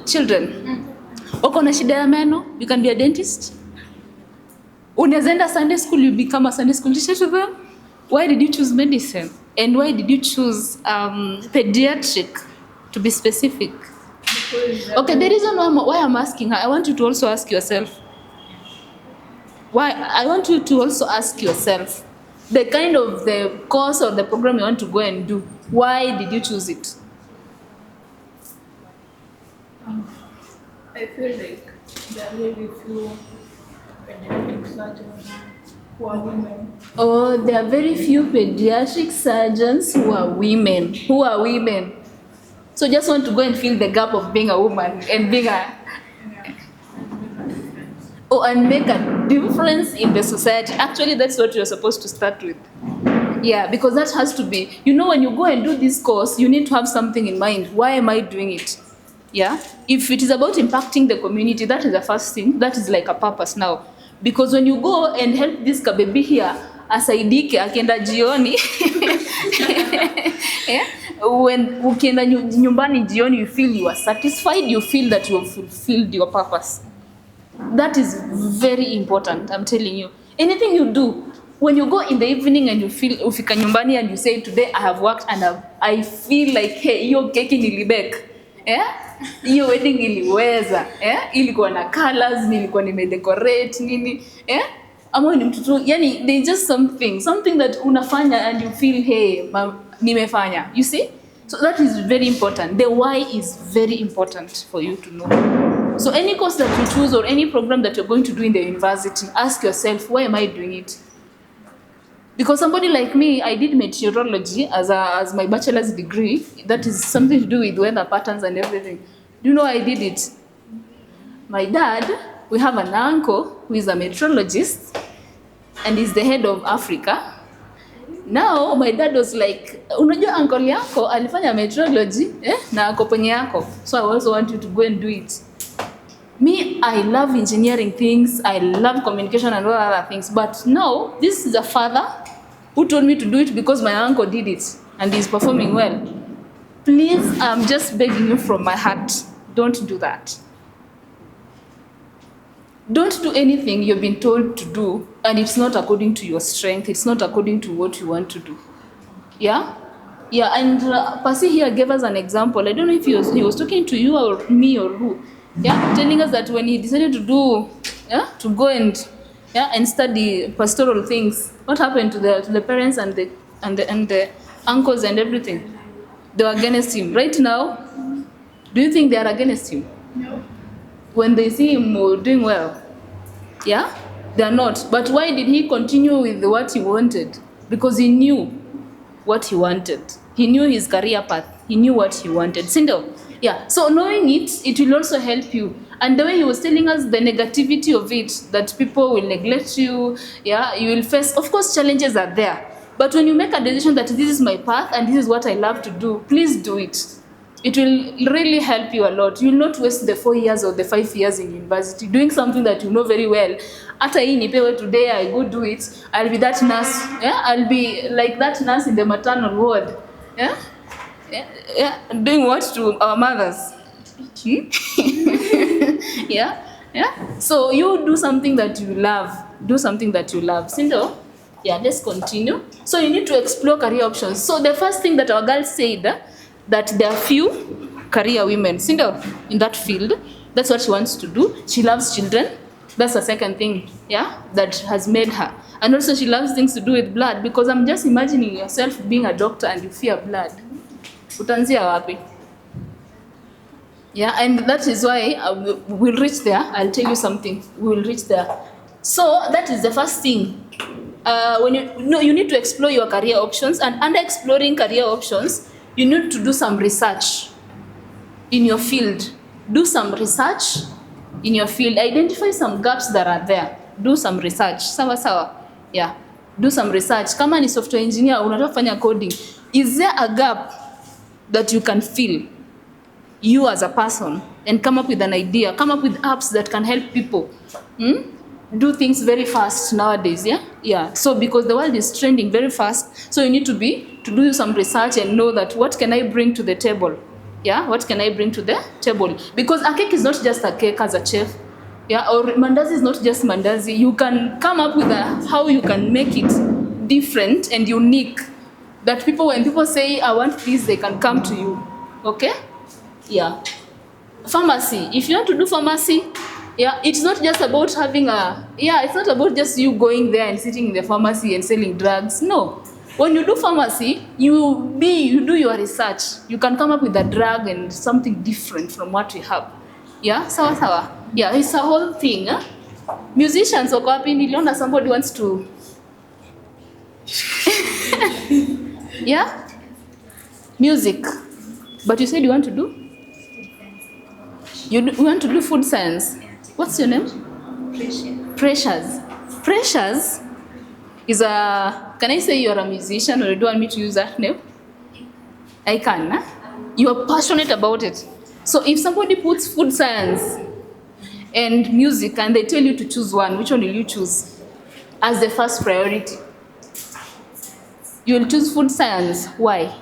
S6: Children. Uko na shida ya meno, you can be a dentist. Unaweza enda Sunday school, you become a Sunday school teacher to them. Why did you choose medicine? And why did you choose pediatric, to be specific? Okay, the reason why I'm asking her, I want you to also ask yourself. I want you to also ask yourself the kind of the course or the program you want to go and do. Why did you choose it?
S5: I feel like there are very few pediatric surgeons who are women.
S6: Oh, there are very few pediatric surgeons who are women. So just want to go and fill the gap of being a woman and being and make a difference in the society. Actually, that's what you're supposed to start with. Yeah, because that has to be, when you go and do this course, you need to have something in mind. Why am I doing it? Yeah, if it is about impacting the community, that is the first thing. That is like a purpose now. Because when you go and help this kabebi here, asaidike akienda jioni, yeah? When ukienda nyumbani jioni, you feel you are satisfied, you feel that you have fulfilled your purpose. That is very important, I'm telling you. Anything you do, when you go in the evening and you feel ufika nyumbani and you say, today I have worked and I feel like, hey, hiyo keki nilibake. Hiyo wedding iliweza. Ilikuwa na colors, nilikuwa nimedecorate nini. Ama ni mtoto, yani there's just something that unafanya and you feel, hey, nimefanya. You see? So that is very important. The why is very important for you to know. So any course that you choose or any program that you're going to do in the university, ask yourself, why am I doing it? Because somebody like me, I did meteorology as my bachelor's degree. That is something to do with weather patterns and everything. Do you know I did it? My dad, we have an uncle who is a meteorologist and is the head of Africa. Now my dad was like, unajua uncle yako alifanya meteorology na ako penye yako. So I also want you to go and do it. Me, I love engineering things, I love communication and all other things. But now, this is a father who told me to do it because my uncle did it and he's performing well. Please, I'm just begging you from my heart, don't do that. Don't do anything you've been told to do and it's not according to your strength, it's not according to what you want to do. Yeah? Yeah, and Pasi here gave us an example. I don't know if he was talking to you or me or who. Yeah, telling us that when he decided to go and study pastoral things, what happened to the parents and the uncles and everything? They were against him. Right now, do you think they are against him?
S5: No.
S6: When they see him doing well, yeah, they are not. But why did he continue with what he wanted? Because he knew what he wanted. He knew his career path. He knew what he wanted. Sindo? Yeah, so knowing it will also help you. And the way he was telling us the negativity of it, that people will neglect you, yeah, you will face, of course, challenges are there. But when you make a decision that this is my path and this is what I love to do, please do it. It will really help you a lot. You will not waste the 4 years or the 5 years in university doing something that you know very well. After today, I go do it. I'll be that nurse. Yeah, I'll be like that nurse in the maternal ward. Yeah. Yeah, doing what to our mothers? Yeah. So you do something that you love. Do something that you love. Sindo? Yeah, let's continue. So you need to explore career options. So the first thing that our girl said, that there are few career women, Sindo, in that field. That's what she wants to do. She loves children. That's the second thing, yeah, that has made her. And also she loves things to do with blood, because I'm just imagining yourself being a doctor and you fear blood. Utaanzia wapi? Yeah, and that is why we'll reach there. I'll tell you something. We will reach there. So that is the first thing. When you need to explore your career options, and under exploring career options, you need to do some research in your field. Do some research in your field. Identify some gaps that are there. Do some research. Sawa. Yeah. Do some research. Kama ni software engineer, unataka kufanya coding. Is there a gap that you can fill, you as a person, and come up with an idea? Come up with apps that can help people. Do things very fast nowadays, yeah? Yeah. So because the world is trending very fast, so you need to do some research and know that what can I bring to the table? Yeah, what can I bring to the table? Because a cake is not just a cake as a chef. Yeah, or mandazi is not just mandazi. You can come up with how you can make it different and unique. That when people say, I want this, they can come to you. Okay? Yeah. Pharmacy. If you want to do pharmacy, yeah, it's not just about it's not about just you going there and sitting in the pharmacy and selling drugs. No. When you do pharmacy, you do your research. You can come up with a drug and something different from what we have. Yeah, sawa. Yeah, it's a whole thing. Huh? Musicians, niliona somebody wants to. Yeah, music. But you said you want to do. You want to do food science. What's your name? Precious is can I say you're a musician, or do you want me to use that name? I can. Huh? You are passionate about it. So if somebody puts food science and music and they tell you to choose one, which one will you choose as the first priority? You will choose food science. Why?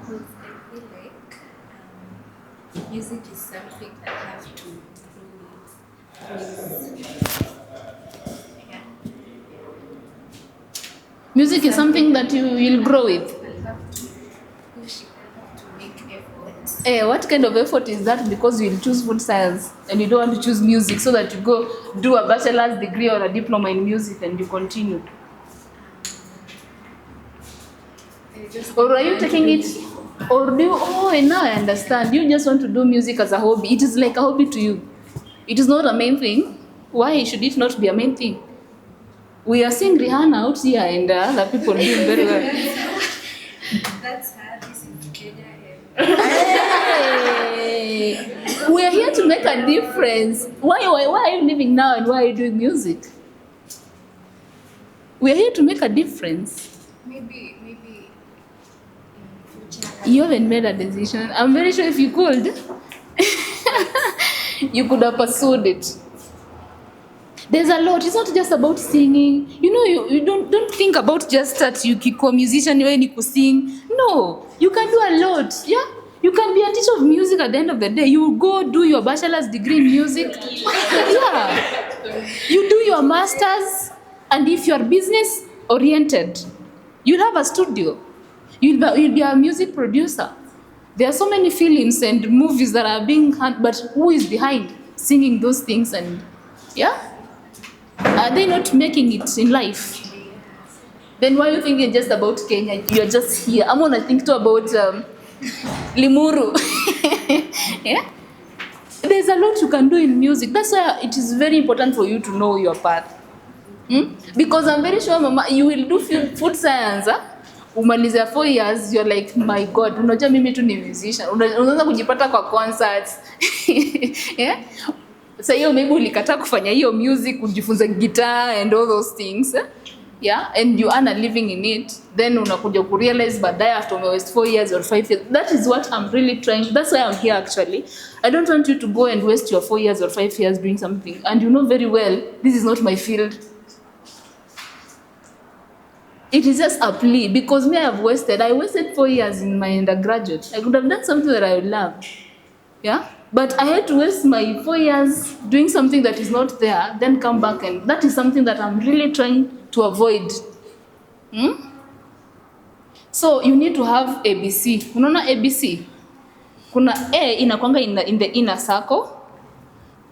S3: Because I feel like music is something that I have to grow with. Yeah.
S6: Music is something that you will grow with.
S3: I have to push it, I have to make effort.
S6: What kind of effort is that? Because you will choose food science and you don't want to choose music, so that you go do a bachelor's degree or a diploma in music and you continue. Or are you taking it? Or do you, and now I understand. You just want to do music as a hobby. It is like a hobby to you. It is not a main thing. Why should it not be a main thing? We are seeing Rihanna out here and other people doing very well.
S3: That's how this is Kenya.
S6: Hey, we are here to make a difference. Why are you living now and why are you doing music? We are here to make a difference.
S3: Maybe in future.
S6: You haven't made a decision. I'm very sure if you could, you could have pursued it. There's a lot. It's not just about singing. You know, you don't think about just that you kiko musician when you could sing. No, you can do a lot. Yeah, you can be a teacher of music at the end of the day. You go do your bachelor's degree in music. Yeah, you do your master's, and if you're business oriented, you'll have a studio. You'll be a music producer. There are so many films and movies that are being handled, but who is behind singing those things? And yeah, are they not making it in life? Then why are you thinking just about Kenya? You're just here. I'm gonna think too about Limuru. Yeah, there's a lot you can do in music. That's why it is very important for you to know your path. Because I'm very sure, Mama, you will do food science. Umaliza 4 years, you're like, my God, unajua mimi tu ni musician. Unaanza kujipata kwa concerts. Yeah? So hiyo maybe ulikataa kufanya hiyo music, kujifunza guitar and all those things. Yeah? And you earn a living in it. Then unakuja kurealize baadaye after almost 4 years or 5 years. That is what I'm really trying. That's why I'm here actually. I don't want you to go and waste your 4 years or 5 years doing something. And you know very well, this is not my field. It is just a plea, because I wasted 4 years in my undergraduate. I could have done something that I would love. Yeah? But I had to waste my 4 years doing something that is not there, then come back, and that is something that I'm really trying to avoid. So you need to have ABC. Unaona ABC? Kuna A inakwanga in the inner circle.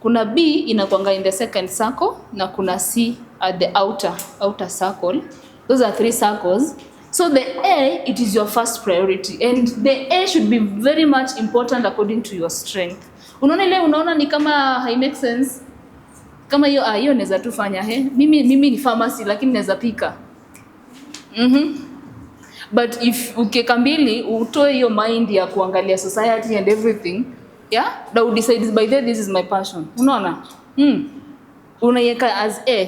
S6: Kuna B inakuanga in the second circle na kuna C at the outer circle. Those are 3 circles. So the A, it is your first priority, and the A should be very much important according to your strength. Unaona ni kama hai make sense. Kama hiyo naweza tu fanya mimi ni pharmacy lakini naweza pika. But if ukikambili utoe hiyo mind ya kuangalia society and everything, that would decide by the way, this is my passion. Unaona? Unaiweka as A,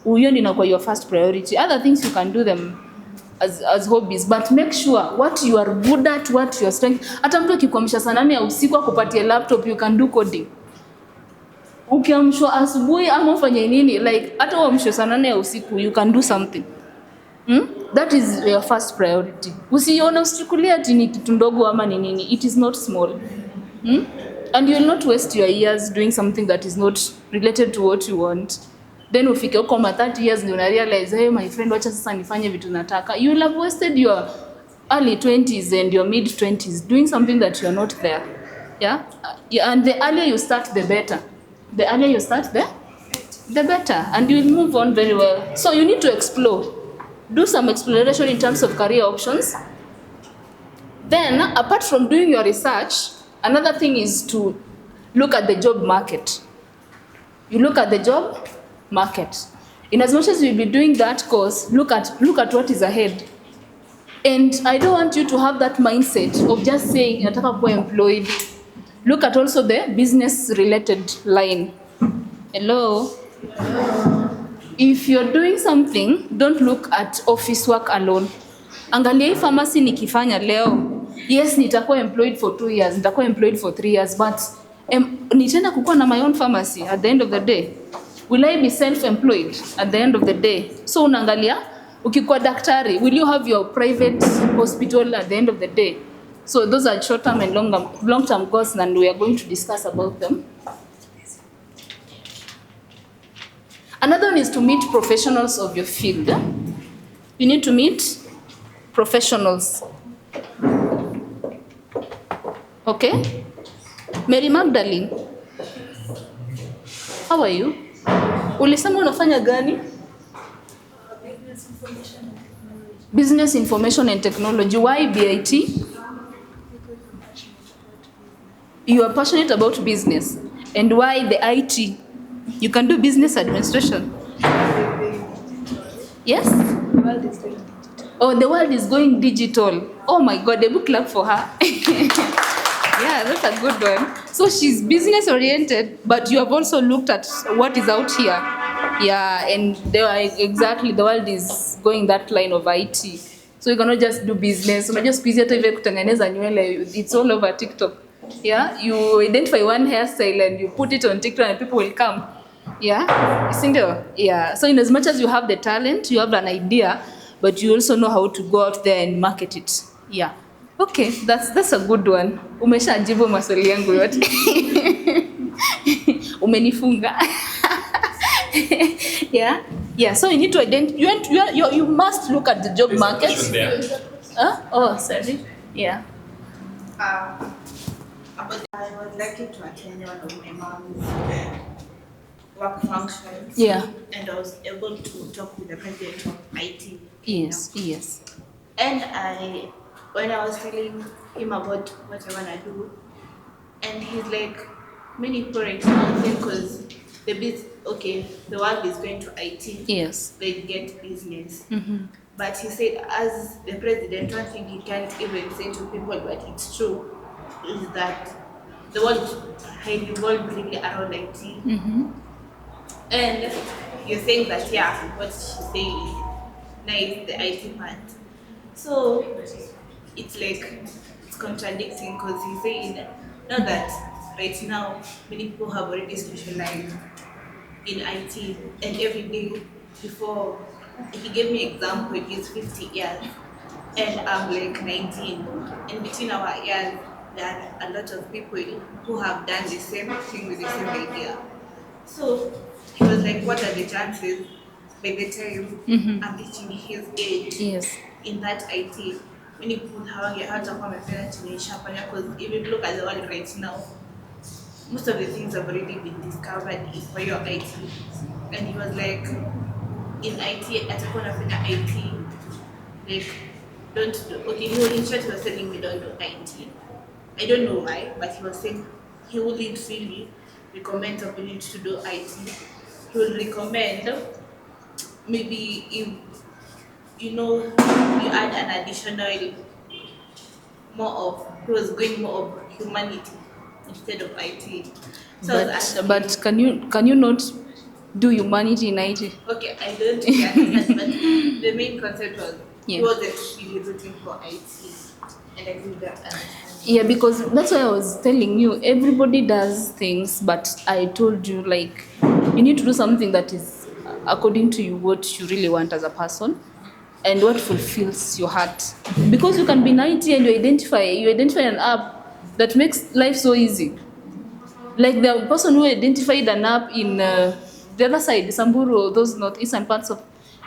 S6: hiyo ndio inakuwa your first priority. Other things you can do them as hobbies, but make sure what you are good at, what your strength. Hata mtu akikwamsha saa 8 ya usiku akupatie laptop, you can do coding. Ukiamshwa asubuhi ama ufanye nini, like hata uamshwe saa 8 ya usiku, you can do something. That is your first priority. Usione usichukulie ati ni kitu ndogo ama ni nini. It is not small. And you will not waste your years doing something that is not related to what you want. Then ufike huko 30 years ndio una realize, hey my friend, wacha sasa nifanye vitu nataka. You will have wasted your early 20s and your mid 20s doing something that you are not there. And the earlier you start, the better. The earlier you start, the better. And you will move on very well. So you need to explore. Do some exploration in terms of career options. Then, apart from doing your research, another thing is to look at the job market. You look at the job market. In as much as you'll be doing that course, look at what is ahead. And I don't want you to have that mindset of just saying, nataka kuwa employed. Look at also the business-related line. Hello? If you're doing something, don't look at office work alone. Angalia hii pharmacy nikifanya leo. Yes, nitakuwa employed for 2 years, nitakuwa employed for 3 years, but nitaenda kukuwa na my own pharmacy at the end of the day. Will I be self-employed at the end of the day? So unaangalia, ukikuwa daktari, will you have your private hospital at the end of the day? So those are short-term and long-term goals, and we are going to discuss about them. Another one is to meet professionals of your field. You need to meet professionals. Okay? Mary Magdalene, how are you? Ulisema unafanya gani? Business Information and Technology. Why BIT? You are passionate about business. And why the IT? You can do business administration. Yes?
S5: The world is going digital.
S6: Oh, the world is going digital. Oh my God, a book club for her. Yeah, that's a good one. So she's business oriented, but you have also looked at what is out here. Yeah, and exactly the world is going that line of IT. So you cannot just do business. You just busy kutengeneza nywele. It's all over TikTok. Yeah, you identify one hairstyle and you put it on TikTok and people will come. Yeah, yeah. So in as much as you have the talent, you have an idea, but you also know how to go out there and market it. Yeah. Okay, that's a good one. Umeshajibu maswali yangu yote. Umenifunga. Yeah. So you need to identify. You must look at the job market. Oh, sorry. Yeah.
S3: I was lucky to attend one of my mom's work functions.
S6: Yeah.
S3: And I was able to talk with the president of IT.
S6: Yes.
S3: And when I was telling him about what I want to do, and he's like, many people right now think because the world is going to IT.
S6: Yes.
S3: They get business.
S6: Mm-hmm.
S3: But he said, as the president, one thing he can't even say to people, but it's true, is that the world highly revolved really around IT.
S6: Mm-hmm.
S3: And you're saying that, what she's saying is nice, the IT part. So it's like, it's contradicting because he's saying now that right now, many people have already specialized in IT, and every day before, he gave me an example, he's 50 years, and I'm like 19, and between our years, there are a lot of people who have done the same thing with the same idea. So he was like, what are the chances by the time I'm reaching his age in that IT? Many people have hata kwa mefanya chenye shafanya, because if you look at the world right now, most of the things have already been discovered for your IT. And he was like, in IT, atakuwa nafanya IT, like, don't do, okay, in short, he was telling me don't do IT. I don't know why, but he was saying he wouldn't really recommend somebody to do IT. He would recommend maybe if, you add an additional he was going more of humanity instead of IT. So I was asking,
S6: But can you not do humanity in IT?
S3: okay, I don't get that, but the main concept was
S6: Yeah.
S3: he wasn't really looking for IT, and I think that.
S6: Yeah, because that's why I was telling you, everybody does things, but I told you, like, you need to do something that is according to you, what you really want as a person and what fulfills your heart. Because you can be 90 and you identify an app that makes life so easy. Like the person who identified an app in the other side, Samburu, those northeastern parts of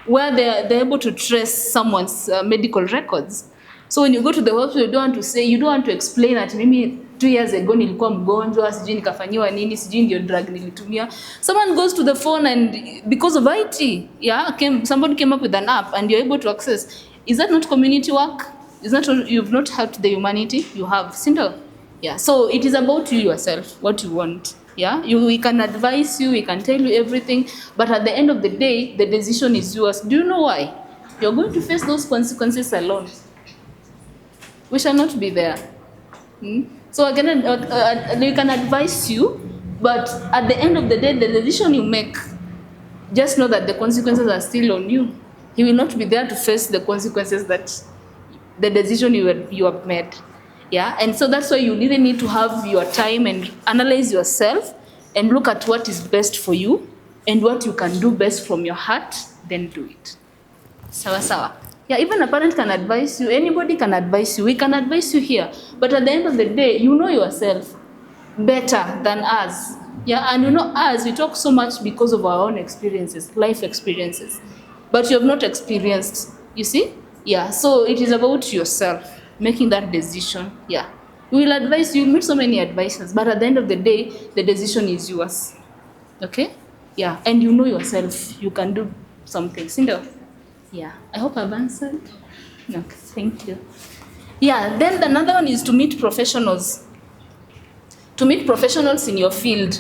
S6: where they're able to trace someone's medical records. So when you go to the hospital, you don't want to explain that mimi 2 years ago nilikuwa mgonjwa, sijui nikafanyiwa nini, sijui ndio drug nilitumia. Someone goes to the phone and because of IT, somebody came up with an app and you're able to access. Is that not community work? Is that you've not helped the humanity? You have, Sinda. Yeah, so it is about you yourself, what you want. Yeah, we can advise you, we can tell you everything, but at the end of the day, the decision is yours. Do you know why? You're going to face those consequences alone. We shall not be there. So again, we can advise you, but at the end of the day, the decision you make, just know that the consequences are still on you. He will not be there to face the consequences that the decision you have made. Yeah, and so that's why you really need to have your time and analyze yourself and look at what is best for you and what you can do best from your heart, then do it. Sawa sawa. Yeah, even a parent can advise you, anybody can advise you, we can advise you here, but at the end of the day, you know yourself better than us. Yeah, and you know us, we talk so much because of our own experiences, life experiences, but you have not experienced, you see? Yeah, so it is about yourself making that decision. Yeah, we will advise you, meet so many advisors, but at the end of the day, the decision is yours. Okay? Yeah, and you know yourself, you can do something. Cinder? Yeah, I hope I've answered. Okay, thank you. Yeah, then another one is to meet professionals. To meet professionals in your field.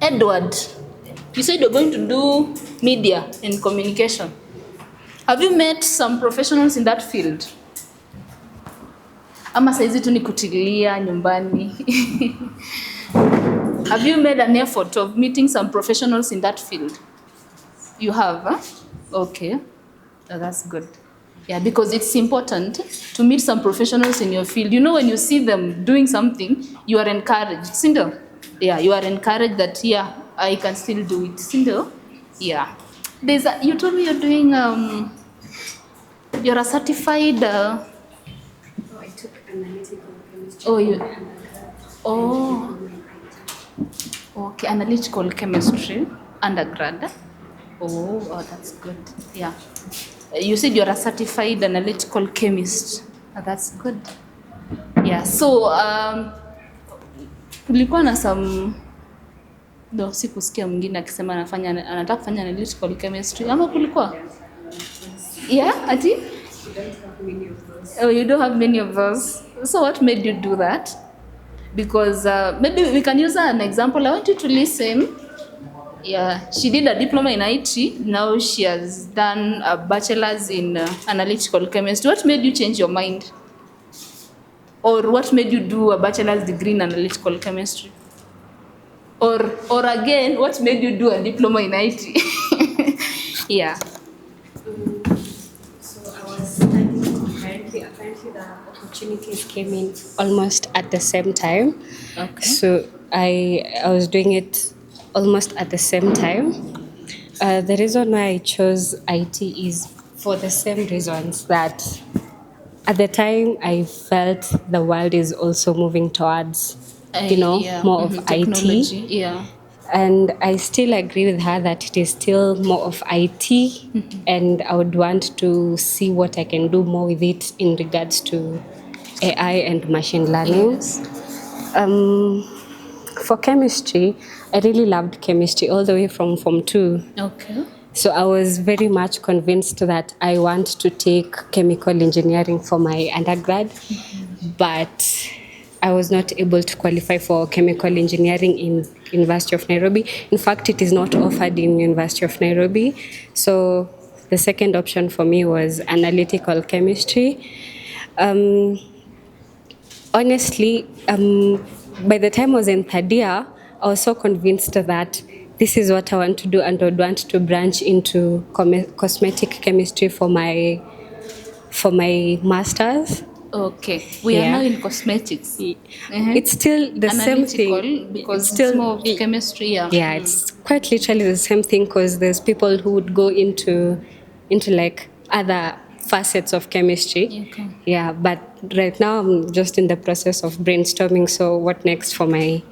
S6: Edward, you said you're going to do media and communication. Have you met some professionals in that field? Ama saizi tu ni kutilia nyumbani. Have you made an effort of meeting some professionals in that field? You have, huh? Okay. Oh, that's good. Yeah, because it's important to meet some professionals in your field. You know, when you see them doing something, you are encouraged. Sindo? Yeah, you are encouraged that, yeah, I can still do it. Sindo? Yeah. You told me you're doing, you're a certified...
S3: I took analytical chemistry.
S6: Okay, analytical chemistry, undergrad. Oh, that's good. Yeah. You said you're a certified analytical chemist. That's good. Yeah, so kulikuwa na some sikusikia mwingine akisema anataka kufanya analytical chemistry. Ama kulikuwa? Yeah, ati?
S3: You don't have many of those.
S6: Oh, you don't have many of those. So what made you do that? Because maybe we can use an example. I want you to listen. Yeah, she did a diploma in IT. Now she has done a bachelor's in analytical chemistry. What made you change your mind? Or what made you do a bachelor's degree in analytical chemistry? Or again, what made you do a diploma in IT? Yeah.
S3: So I was studying concurrently. Apparently the opportunities came in almost at the same time.
S6: Okay.
S3: So I was doing it almost at the same time. The reason why I chose IT is for the same reasons that at the time I felt the world is also moving towards, more of
S6: technology.
S3: IT.
S6: Yeah.
S7: And I still agree with her that it is still more of IT, and I would want to see what I can do more with it in regards to AI and machine learning. For chemistry, I really loved chemistry all the way from Form 2.
S6: Okay.
S7: So I was very much convinced that I want to take chemical engineering for my undergrad, but I was not able to qualify for chemical engineering in University of Nairobi. In fact, it is not offered in University of Nairobi. So the second option for me was analytical chemistry. Honestly, by the time I was in third year, I was so convinced that this is what I want to do, and I would want to branch into cosmetic chemistry for my master's.
S6: Okay. We are
S7: Yeah.
S6: now in cosmetics.
S7: It's still the same
S6: Analytical,
S7: thing.
S6: because it's more of chemistry. Yeah.
S7: Yeah, it's quite literally the same thing, because there's people who would go into like other facets of chemistry.
S6: Okay.
S7: Yeah, but right now I'm just in the process of brainstorming. So what next for my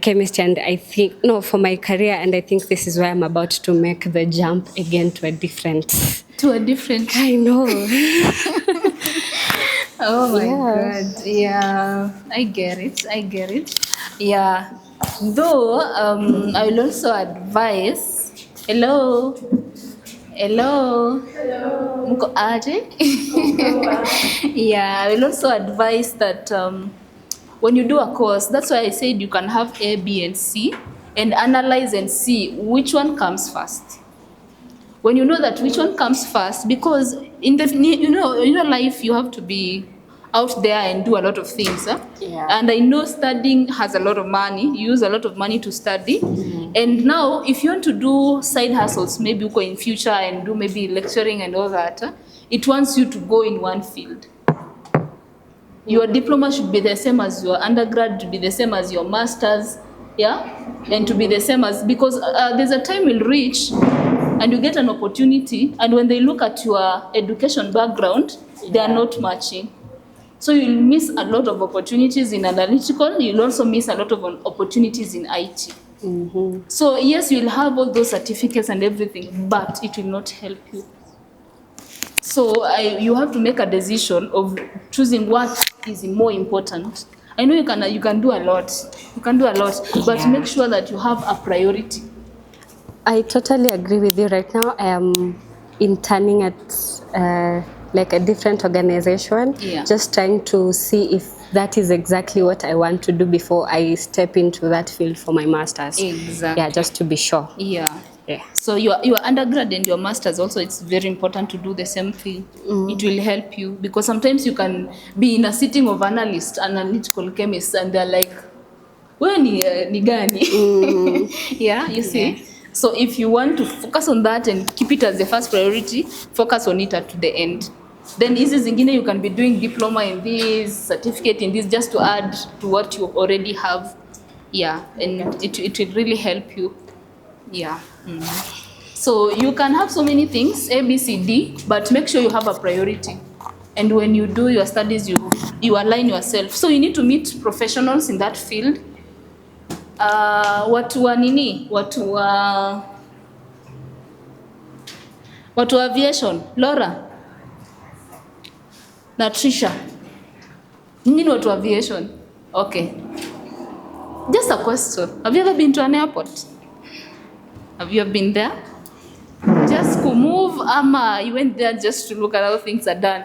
S7: chemistry, and I think for my career, and I think this is where I'm about to make the jump again to a different. I know.
S6: Oh my
S7: Yeah.
S6: God. Yeah, I get it. Yeah. Though, I will also advise. Hello. Mko aje? Yeah, I will also advise that when you do a course, that's why I said you can have A, B, and C, and analyze and see which one comes first. When you know that which one comes first, because in the life you have to be out there and do a lot of things.
S7: Yeah.
S6: And I know studying has a lot of money. You use a lot of money to study. And now if you want to do side hustles, maybe you go in future and do maybe lecturing and all that, it wants you to go in one field. Your diploma should be the same as your undergrad, to be the same as your master's, and to be the same as, because there's a time will reach and you get an opportunity, and when they look at your education background, they are not matching. So you'll miss a lot of opportunities in analytical, you'll also miss a lot of opportunities in IT. So yes, you'll have all those certificates and everything, but it will not help you. So you have to make a decision of choosing what is more important. I know you can do a lot, but make sure that you have a priority.
S7: I totally agree with you. Right now, I am interning at like a different organization, just trying to see if that is exactly what I want to do before I step into that field for my master's.
S6: Exactly.
S7: Yeah, just to be sure.
S6: Yeah.
S7: Yeah.
S6: So your undergrad and your master's also, it's very important to do the same thing. It will help you, because sometimes you can be in a sitting of analytical chemists, and they're like, "Wewe ni gani?" Yeah, you see. Yeah. So if you want to focus on that and keep it as the first priority, focus on it at the end. Then hizi zingine you can be doing diploma in this, certificate in this, just to add to what you already have. Yeah, and it will really help you. Yeah. So you can have so many things, A, B, C, D, but make sure you have a priority. And when you do your studies, you align yourself. So you need to meet professionals in that field. Watu wa aviation, Laura na Trisha. Nini watu wa aviation? Okay. Just a question. Have you ever been to an airport? Have you ever been there? Just to move, ama you went there just to look at how things are done?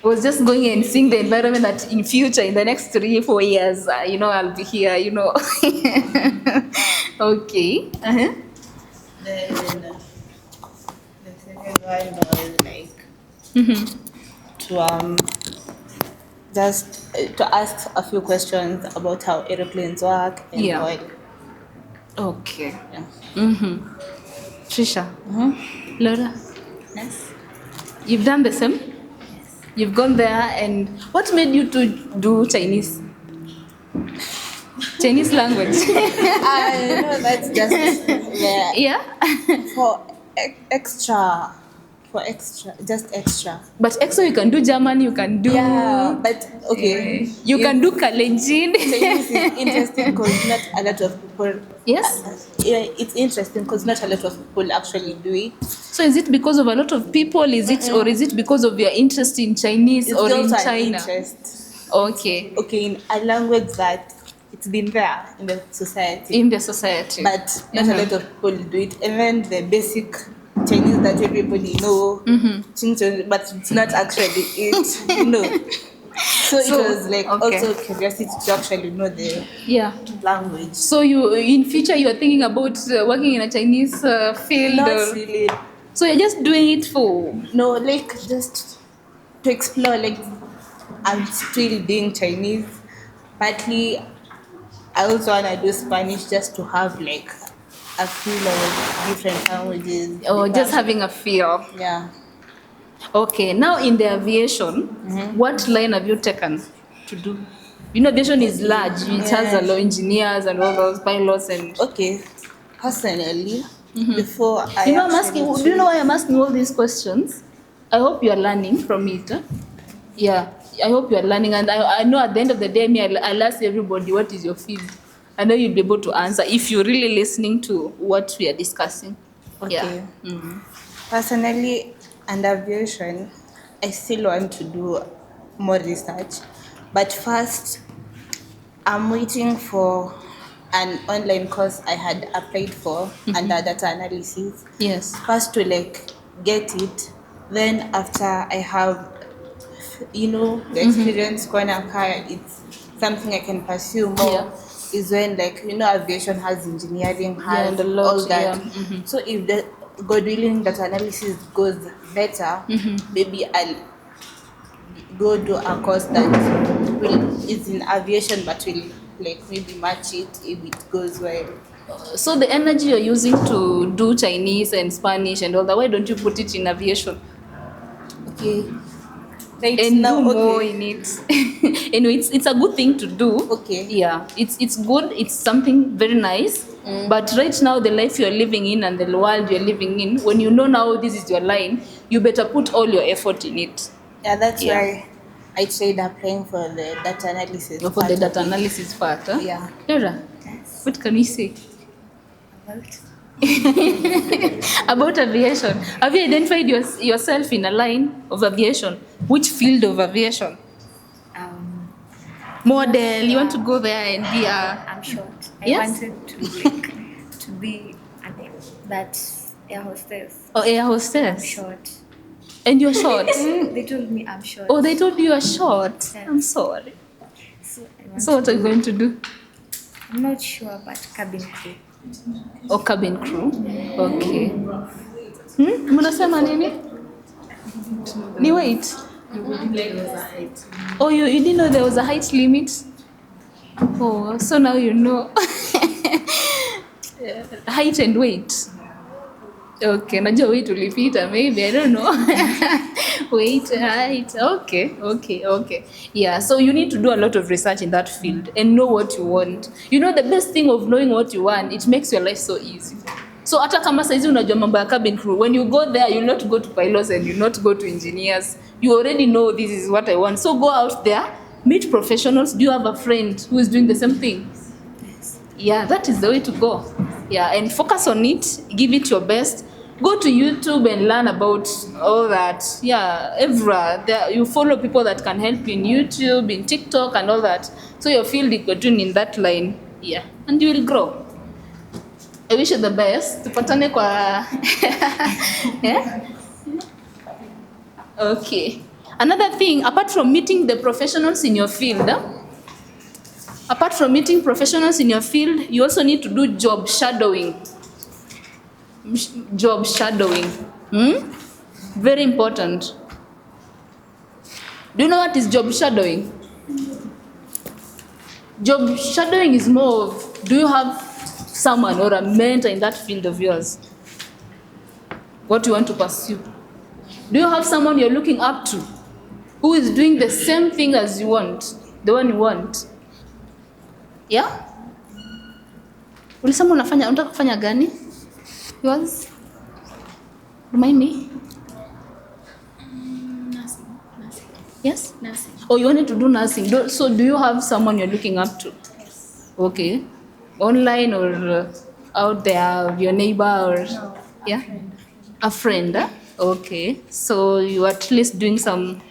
S6: I was just going and seeing the environment that in future, in the next 3-4 years, I'll be here, Okay.
S8: Then the second one was like just to ask a few questions about how airplanes work and oil.
S6: Okay. Yeah. Trisha. Laura.
S8: Yes.
S6: You've done the same?
S8: Yes.
S6: You've gone there, and what made you to do Chinese? Chinese language.
S8: I know that's just
S6: Yeah.
S8: for extra for extra, just extra.
S6: But extra you can do German, you can do...
S8: Yeah, but okay.
S6: You can do Kalenjin.
S8: Chinese is interesting because not a lot of people.
S6: Yes.
S8: Yeah, it's interesting because not a lot of people actually do it.
S6: So is it because of a lot of people? Is it or is it because of your interest in Chinese
S8: It's
S6: or in
S8: also an
S6: China?
S8: interest.
S6: Okay.
S8: Okay, in a language that it's been there in the society.
S6: In the society.
S8: But not a lot of people do it. And then the basic Chinese that everybody know, but it's not actually it, you know. So it was like also curiosity to actually know the language.
S6: So you in future you are thinking about working in a Chinese field?
S8: Not really.
S6: So you're just doing it for...
S8: No, like just to explore. Like I'm still doing Chinese. Partly, I also wanna do Spanish just to have like a feel of different languages.
S6: Oh, just having a feel.
S8: Yeah.
S6: Okay, now in the aviation, what line have you taken to do? You know, aviation is large. It has a lot of engineers and all those pilots and...
S8: Okay, personally, before I...
S6: You know, I'm asking, do you know why I'm asking all these questions? I hope you are learning from it. Yeah, I hope you are learning. And I know at the end of the day, I'll ask everybody, what is your field? I know you'll be able to answer if you're really listening to what we are discussing.
S8: Okay. Yeah. Personally, and aviation, I still want to do more research. But first, I'm waiting for an online course I had applied for under data analysis.
S6: Yes.
S8: First to like get it, then after I have, you know, the experience going higher, it's something I can pursue more.
S6: Yeah.
S8: Is when like, you know, aviation has engineering, has
S6: and a lot,
S8: all that. So if the God willing that analysis goes better, maybe I'll go do a course that is in aviation but will like maybe match it if it goes well.
S6: So the energy you're using to do Chinese and Spanish and all that, why don't you put it in aviation?
S8: Okay. Right
S6: And
S8: now,
S6: do more in it. Anyway, it's a good thing to do.
S8: Okay.
S6: Yeah, it's good. It's something very nice. But right now, the life you're living in and the world you're living in, when you know now this is your line, you better put all your effort in it.
S8: Yeah, that's why I tried applying for the data analysis.
S6: For the data analysis part, huh?
S8: Yeah.
S6: Laura, what can we say? About aviation. Have you identified yourself in a line of aviation? Which field of aviation? Model. You want to go there and be a...
S3: I'm short.
S6: Yes?
S3: I wanted to be that air hostess.
S6: Oh, air hostess.
S3: I'm short.
S6: And you're short?
S3: They told me I'm short.
S6: Oh, they told you you're short.
S3: Yeah.
S6: I'm sorry.
S3: So
S6: what are you going to do?
S3: I'm not sure, but cabin crew.
S6: Oh, cabin crew. Okay. Mnasema nini? Ni wait. Oh, you didn't know there was a height limit? Oh, so now you know. Height and weight. Okay, najua weight ulipita, maybe, I don't know. Weight, height, okay. Yeah, so you need to do a lot of research in that field and know what you want. You know, the best thing of knowing what you want, it makes your life so easy. So hata kama saizi unajua mambo ya cabin crew, when you go there, you'll not go to pilots and you'll not go to engineers. You already know this is what I want. So go out there, meet professionals. Do you have a friend who is doing the same thing? Yes. Yeah, that is the way to go. Yeah, and focus on it, give it your best. Go to YouTube and learn about all that. Yeah, everywhere. There, you follow people that can help you in YouTube, in TikTok and all that. So your field is going in that line. Yeah, and you will grow. I wish you the best. Tupatane kwa... Yeah? Okay. Another thing, apart from meeting the professionals in your field, you also need to do job shadowing. Very important. Do you know what is job shadowing? Job shadowing is more of, do you have someone or a mentor in that field of yours? What you want to pursue? Do you have someone you're looking up to who is doing the same thing as you want, the one you want? Yeah? Ulisema unataka kufanya gani? Yours? Remind me. Yes?
S3: Nursing.
S6: Oh, you wanted to do nursing. So do you have someone you're looking up to?
S3: Yes.
S6: Okay. Online or out there, your neighbor or?
S3: No.
S6: Yeah?
S3: Friend.
S6: A friend? Huh? Okay. So you at least doing some,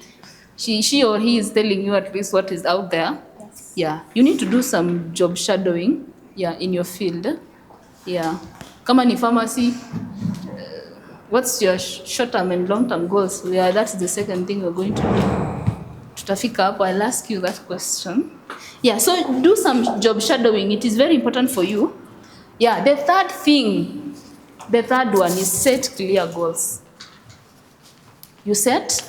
S6: she or he is telling you at least what is out there.
S3: Yes.
S6: Yeah. You need to do some job shadowing, yeah, in your field. Yeah. Kama ni pharmacy, what's your short-term and long-term goals? Yeah, that's the second thing we're going to do. Tutafika hapo, I'll ask you that question. Yeah, so do some job shadowing. It is very important for you. Yeah, the third one is set clear goals. You set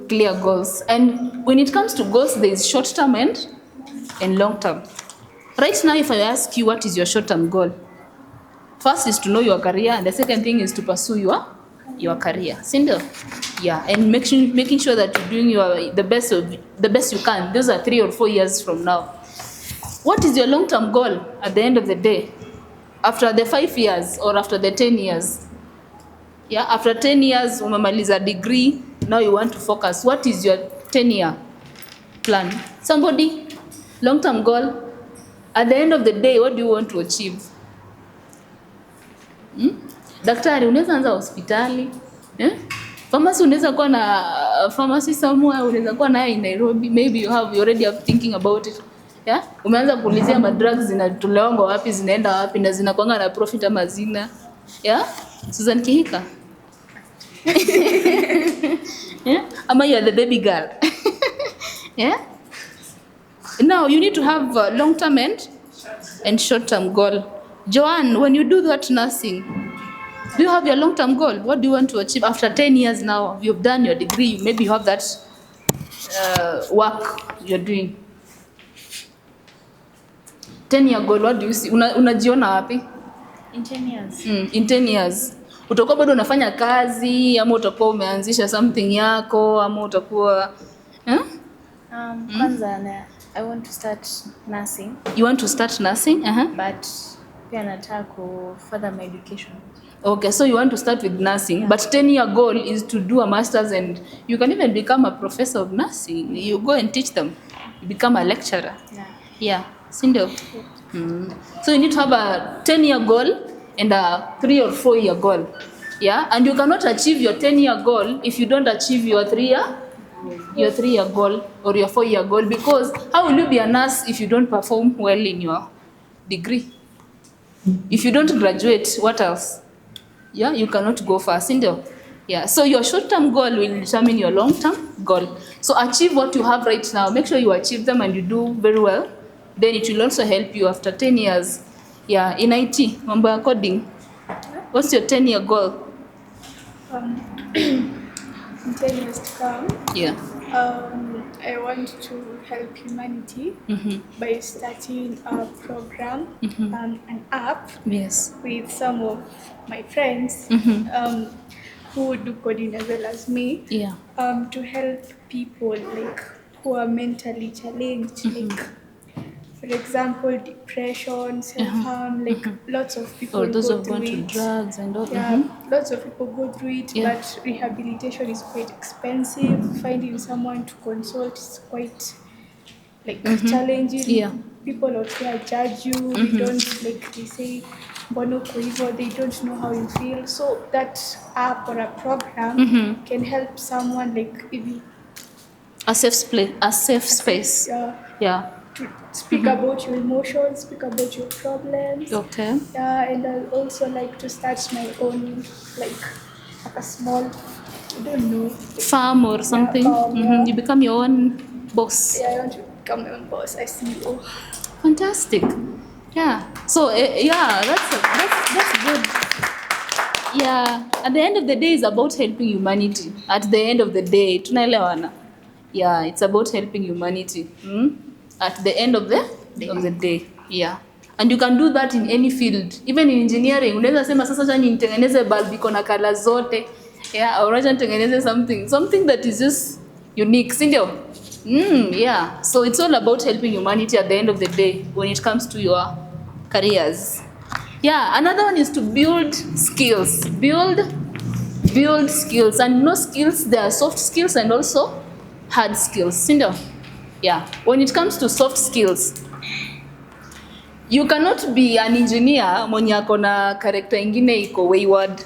S6: clear goals. And when it comes to goals, there is short-term and long-term. Right now, if I ask you what is your short-term goal, first is to know your career, and the second thing is to pursue your career. Sindio? Yeah, and making sure that you're doing the best you can. Those are 3 or 4 years from now. What is your long-term goal at the end of the day? After the 5 years or after the 10 years? Yeah, after 10 years, umemaliza degree, now you want to focus. What is your 10-year plan? Somebody, long-term goal. At the end of the day, what do you want to achieve? Daktari, unaweza anza hospitali. Pharmacy unaweza kuwa na pharmacy somewhere, unaweza kuwa nayo in Nairobi. Maybe you already have thinking about it. Yeah? Umeanza kuulizia madrugs zinatolewa wapi, zinaenda wapi na zinakuanga na profit ama zina. Yeah? Susan Kihika. Yeah? Ama you are the baby girl. Yeah? Now you need to have a long-term and short-term goal. Joanne, when you do that nursing, do you have your long-term goal? What do you want to achieve after 10 years now? You've done your degree, maybe you have that work you're doing. 10-year goal, what do you see? Unajiona wapi?
S3: In 10 years.
S6: In 10 years. Utakuwa bado unafanya kazi, ama utakuwa umeanzisha something yako, ama utakuwa...
S3: Kwanza I want to start nursing.
S6: You want to start nursing?
S3: But pia nataka ku further my education.
S6: Okay, so you want to start with nursing, yeah. But 10-year goal is to do a master's, and you can even become a professor of nursing. You go and teach them. You become a lecturer. Yeah. Sindio? So you need to have a 10-year goal and a 3 or 4 year goal. Yeah, and you cannot achieve your 10-year goal if you don't achieve your 3-year goal or your 4-year goal, because how will you be a nurse if you don't perform well in your degree? If you don't graduate, what else? Yeah, you cannot go far. Sindio? Yeah, so your short-term goal will determine your long-term goal. So achieve what you have right now. Make sure you achieve them and you do very well. Then it will also help you after 10 years. Yeah, in IT, mambo ya coding. What's your 10-year goal?
S9: In 10 years to come,
S6: Yeah.
S9: I want to help humanity by starting a program, an app
S6: Yes.
S9: with some of my friends who do coding as well as me,
S6: Yeah.
S9: to help people like who are mentally challenged, like for example depression, self-harm, like lots of people
S6: Or those
S9: go
S6: who have
S9: through
S6: gone to
S9: it.
S6: drugs and all.
S9: Yeah, lots of people go through it,
S6: Yeah.
S9: but rehabilitation is quite expensive. Finding someone to consult is quite like challenging.
S6: Yeah.
S9: People out here judge you. They don't like, they say, "Mbona uko hivyo?" They don't know how you feel. So that app or a program can help someone like if you
S6: A safe space. Yeah.
S9: to speak about your emotions, speak about your problems.
S6: Okay.
S9: Yeah, and I also like to start my own, like a small, I don't know.
S6: Farm or something.
S9: farm, yeah.
S6: You become your own boss.
S9: Yeah, I want to become my own boss. I see. Oh,
S6: Fantastic. Yeah. So yeah, that's good. Yeah. At the end of the day, it's about helping humanity. At the end of the day, tunaelewana. Yeah, it's about helping humanity. At the end of the day. Yeah. And you can do that in any field. Even in engineering, unaweza sema sasa acha nitengeneze bulb iko na color zote. Yeah, or acha nitengeneze something that is just unique, si ndio? Yeah. So it's all about helping humanity at the end of the day when it comes to your careers. Yeah, another one is to build skills. Build skills. And no skills, there are soft skills and also hard skills, sindio? Yeah. When it comes to soft skills, you cannot be an engineer mwenye ako na character ingine iko wayward.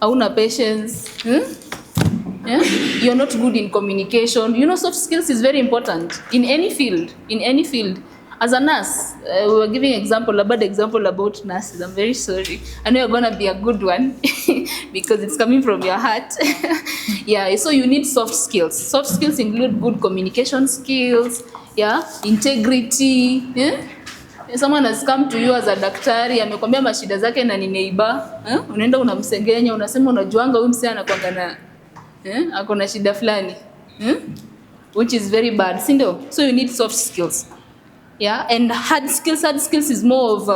S6: Hauna patience. Yeah? You're not good in communication. You know, soft skills is very important in any field. In any field. As a nurse, we were giving a bad example about nurses. I'm very sorry. I know you're gonna be a good one because it's coming from your heart. Yeah, so you need soft skills. Soft skills include good communication skills, yeah, integrity. Yeah? Someone has come to you as a daktari, amekwambia mashida zake na ni neighbor. Unaenda unamsengenya, unasema unajuanga huyu msee anakuanga na ako na shida fulani. Which is very bad, sindo? So you need soft skills. Yeah, and hard skills is more of,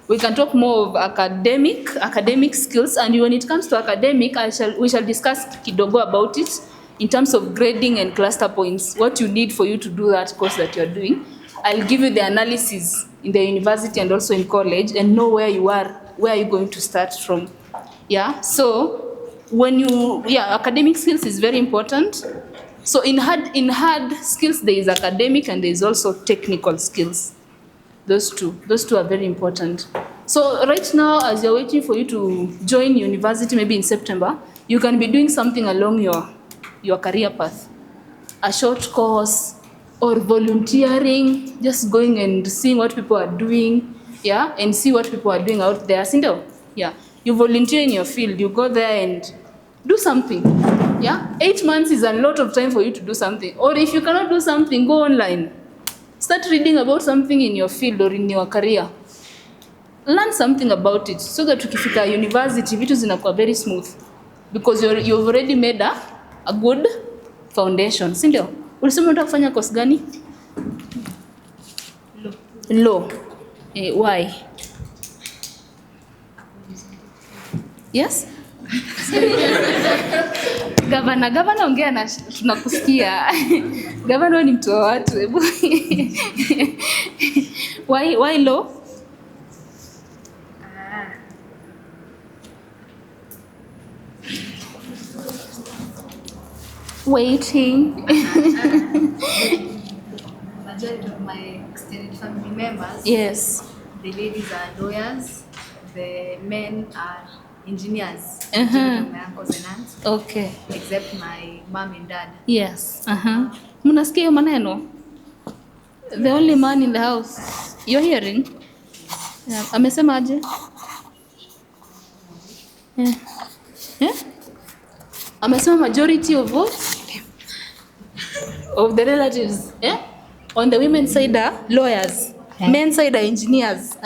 S6: we can talk more of academic skills, and when it comes to academic, we shall discuss kidogo about it in terms of grading and cluster points, what you need for you to do that course that you're doing. I'll give you the analysis in the university and also in college and know where you are going to start from. Yeah, so academic skills is very important. So in hard skills, there is academic and there is also technical skills. Those two are very important. So right now, as you're waiting for you to join university, maybe in September, you can be doing something along your career path. A short course or volunteering, just going and seeing what people are doing, yeah, and see what people are doing out there. Sindo? Yeah. You volunteer in your field, you go there and do something. Yeah, 8 months is a lot of time for you to do something. Or if you cannot do something, go online. Start reading about something in your field or in your career. Learn something about it so that ukifika university, vitu zinakuwa very smooth. Because you've already made a good foundation. Sindio? Ulisema unataka kufanya course gani? Law. Why? Yes? Gavana ongea na tunakusikia. Gavana ni mtu wa watu. Why law? Waiting.
S3: Majority of my extended family members,
S6: Yes.
S3: the ladies are lawyers, the men are engineers. Majority of my uncles and aunts,
S6: Okay.
S3: except my mom and dad.
S6: Yes. Mnasikia hiyo maneno? The only man in the house. You're hearing? Yeah. Amesema aje? Yeah. Amesema majority of what? Of the relatives. Yeah? On the women's side are lawyers. Yeah. Men's side are engineers.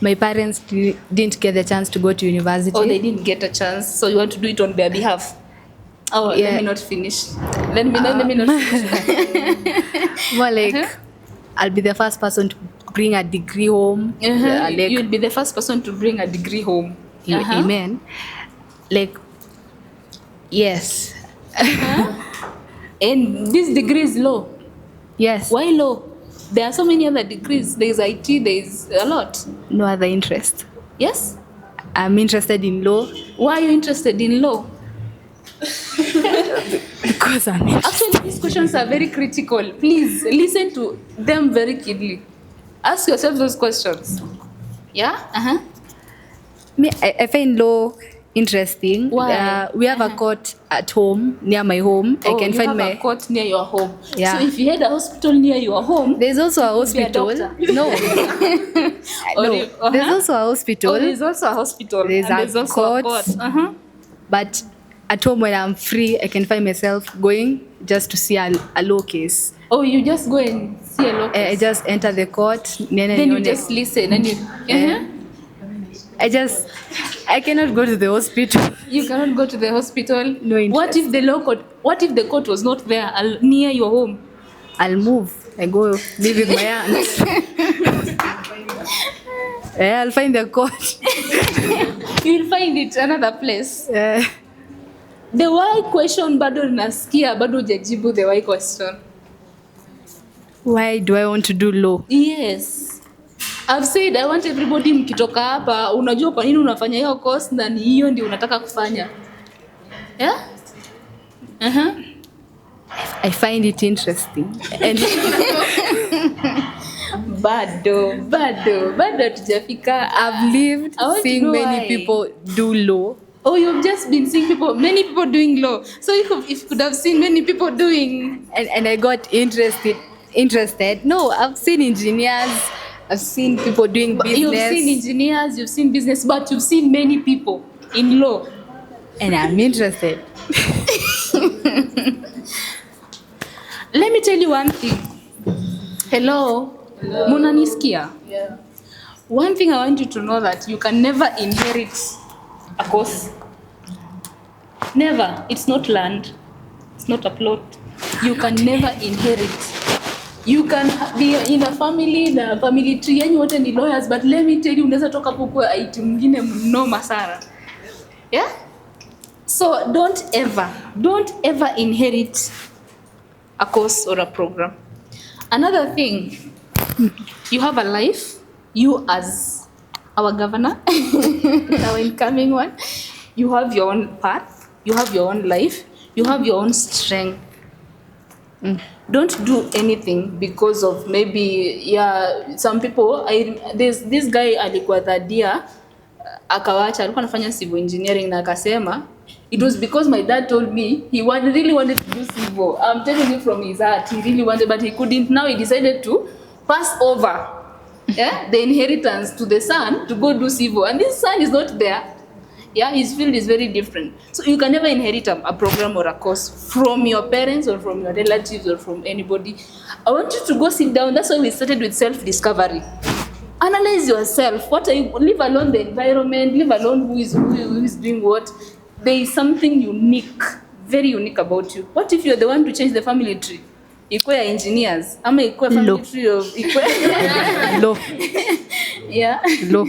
S10: My parents didn't get the chance to go to university.
S6: Oh, they didn't get a chance, so you want to do it on their behalf. Oh, yeah. Let me not finish. Let me not finish.
S10: More like, I'll be the first person to bring a degree home.
S6: Like, you'll be the first person to bring a degree home.
S10: Amen. Like, yes.
S6: And this degree is law.
S10: Yes.
S6: Why law? There are so many other degrees. There is IT, there is a lot.
S10: No other interest.
S6: Yes?
S10: I'm interested in law.
S6: Why are you interested in law?
S10: Because I'm interested.
S6: Actually, these questions are very critical. Please listen to them very keenly. Ask yourself those questions. Yeah?
S10: Me, I find law interesting.
S6: Why?
S10: We have a court at home, near my home. I can find
S6: a court near your home.
S10: Yeah.
S6: So if you had a hospital near your home,
S10: there's also a hospital. No. There's also a hospital.
S6: Oh, there's also a hospital.
S10: There's a court. But at home when I'm free, I can find myself going just to see a law case.
S6: Oh, you just go and see a law case?
S10: I just enter the court.
S6: Then you just listen and you...
S10: I cannot go to the hospital.
S6: You cannot go to the hospital?
S10: No interest.
S6: What if the court was not there near your home?
S10: I'll move. I go live with my aunt. I'll find the court.
S6: You'll find it another place. The why question bado nasikia, bado hujajibu the why question.
S10: Why do I want to do law?
S6: Yes. I've said I want everybody mkitoka hapa, unajua kwa nini unafanya hiyo course na ni hiyo ndio unataka kufanya. Yeah?
S10: I find it interesting. And
S6: bado tujafika.
S10: I've lived
S6: I want to
S10: seeing
S6: know
S10: many
S6: why.
S10: people do law.
S6: Oh, you've just been seeing many people doing law. So if you could have seen many people doing.
S10: And I got interested. No, I've seen engineers, I've seen people doing
S6: But
S10: business.
S6: you've seen engineers, you've seen business, but you've seen many people in law.
S10: And I'm interested.
S6: Let me tell you one thing. Hello. Munanisikia?
S3: Yeah.
S6: One thing I want you to know that you can never inherit a course. Never. It's not land. It's not a plot. You can never inherit. You can be in a family, the family tree, yani wote ni lawyers, but let me tell you, unaweza toka hapo kwa IT mwingine mnoma sana. Yeah? So don't ever inherit a course or a program. Another thing, you have a life, you as our governor, our incoming one, you have your own path, you have your own life, you have your own strength. Don't do anything because of maybe, some people, this guy alikuwa third year, akawacha, alikuwa anafanya civil engineering na akasema, it was because my dad told me he really wanted to do civil. I'm telling you from his heart, he really wanted, but he couldn't. Now he decided to pass over the inheritance to the son to go do civil. And this son is not there. Yeah, his field is very different. So you can never inherit a program or a course from your parents or from your relatives or from anybody. I want you to go sit down. That's why we started with self-discovery. Analyze yourself. Leave alone the environment, leave alone who is doing what. There is something unique, very unique about you. What if you're the one to change the family tree? Equal engineers. I'm equal family tree of equal.
S10: Law.
S6: Yeah.
S10: Law.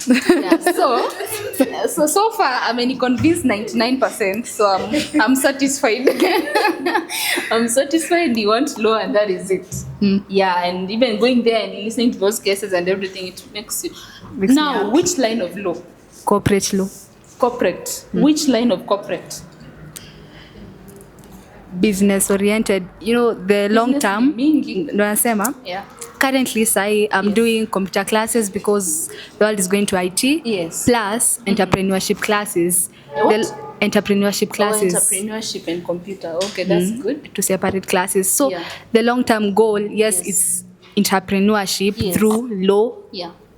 S6: Yeah, so far I'm convinced 99%, so I'm satisfied. I'm satisfied you want law and that is it. Yeah, and even going there and listening to those cases and everything, it makes you. Now, which line of law?
S10: Corporate law.
S6: Corporate. Which line of corporate?
S10: Business oriented. You know, the long term.
S6: Yeah.
S10: Currently, I'm doing computer classes because the world is going to IT.
S6: Yes.
S10: Plus entrepreneurship classes.
S6: What?
S10: Entrepreneurship classes.
S6: Entrepreneurship and computer. Okay, that's good.
S10: To separate classes. So the long-term goal, yes, is entrepreneurship through law,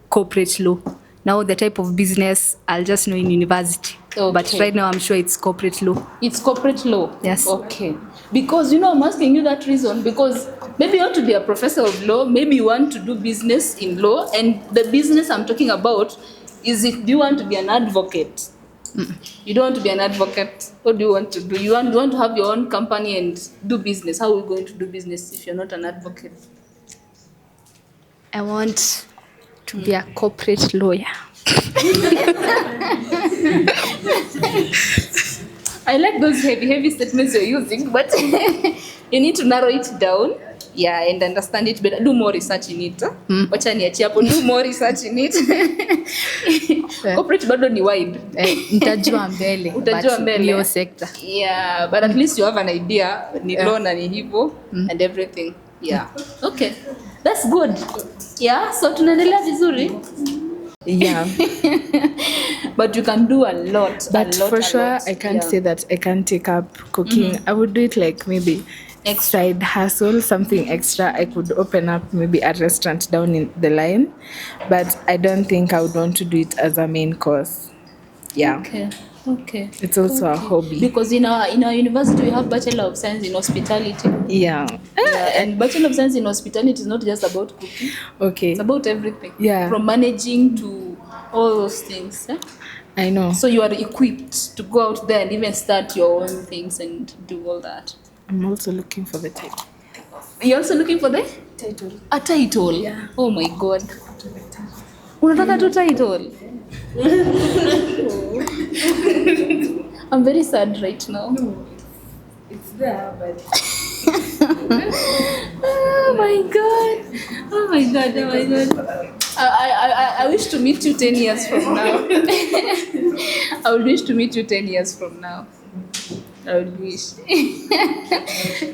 S10: corporate law. Now the type of business I'll just know in university. Okay. But right now I'm sure it's corporate law.
S6: It's corporate law?
S10: Yes.
S6: Okay. Because, I'm asking you that reason because maybe you want to be a professor of law, maybe you want to do business in law, and the business I'm talking about is do you want to be an advocate? You don't want to be an advocate. What do you want to do? You want to have your own company and do business. How are we going to do business if you're not an advocate?
S10: I want to be a corporate lawyer.
S6: I like those heavy statements you're using, but you need to narrow it down. Yeah, and understand it better. Do more research in it. Do more research in it. Corporate bado ni wide.
S10: Nitajua mbele.
S6: Utajua mbele.
S10: Hiyo sector.
S6: Yeah, but at least you have an idea. Ni law na ni hivyo and everything. Yeah. Okay. That's good. Yeah, so tunaendelea vizuri.
S5: Yeah.
S6: But you can do a lot.
S5: But for sure, I can't say that I can't take up cooking. I would do it like maybe side hustle, something extra. I could open up maybe a restaurant down in the line, but I don't think I would want to do it as a main course. Yeah.
S6: Okay.
S5: It's also a hobby.
S6: Because in our university we have Bachelor of Science in Hospitality.
S5: Yeah.
S6: And Bachelor of Science in Hospitality is not just about cooking.
S5: Okay.
S6: It's about everything.
S5: Yeah.
S6: From managing to all those things. Yeah?
S5: I know.
S6: So you are equipped to go out there and even start your own things and do all that.
S5: I'm also looking for the title.
S6: You're also looking for the
S5: Title.
S6: A title?
S5: Yeah.
S6: Oh my God. Unataka tu title? I'm very sad right now.
S5: No, it's there, but
S6: Oh my God. Oh my God. Oh my God. I wish to meet you 10 years from now. I would wish to meet you 10 years from now. I would wish.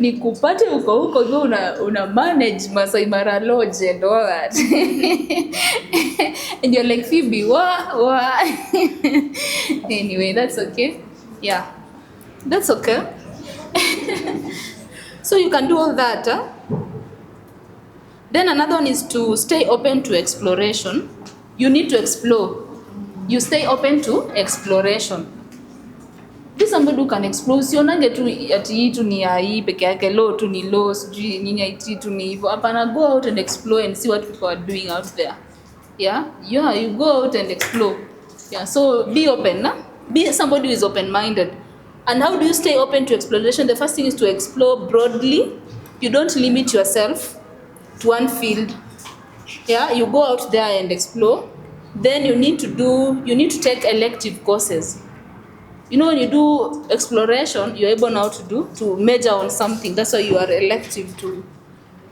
S6: Nikupate huko hivyo una manage Masai Mara Lodge and all that. And you're like, Phoebe, what? Anyway, that's okay. Yeah, that's okay. So you can do all that. Huh? Then another one is to stay open to exploration. You need to explore. You stay open to exploration. Be somebody who can explore. Usionange tu ati hii tu ni hii peke yake, low tu ni low, sijui nini ati tu ni hivyo. Hapana, go out and explore and see what people are doing out there. Yeah, you go out and explore. Yeah, so be open. Nah? Be somebody who is open-minded. And how do you stay open to exploration? The first thing is to explore broadly. You don't limit yourself to one field. Yeah, you go out there and explore. Then you need to take elective courses. You know, when you do exploration, you're able now to major on something. That's why you are elective to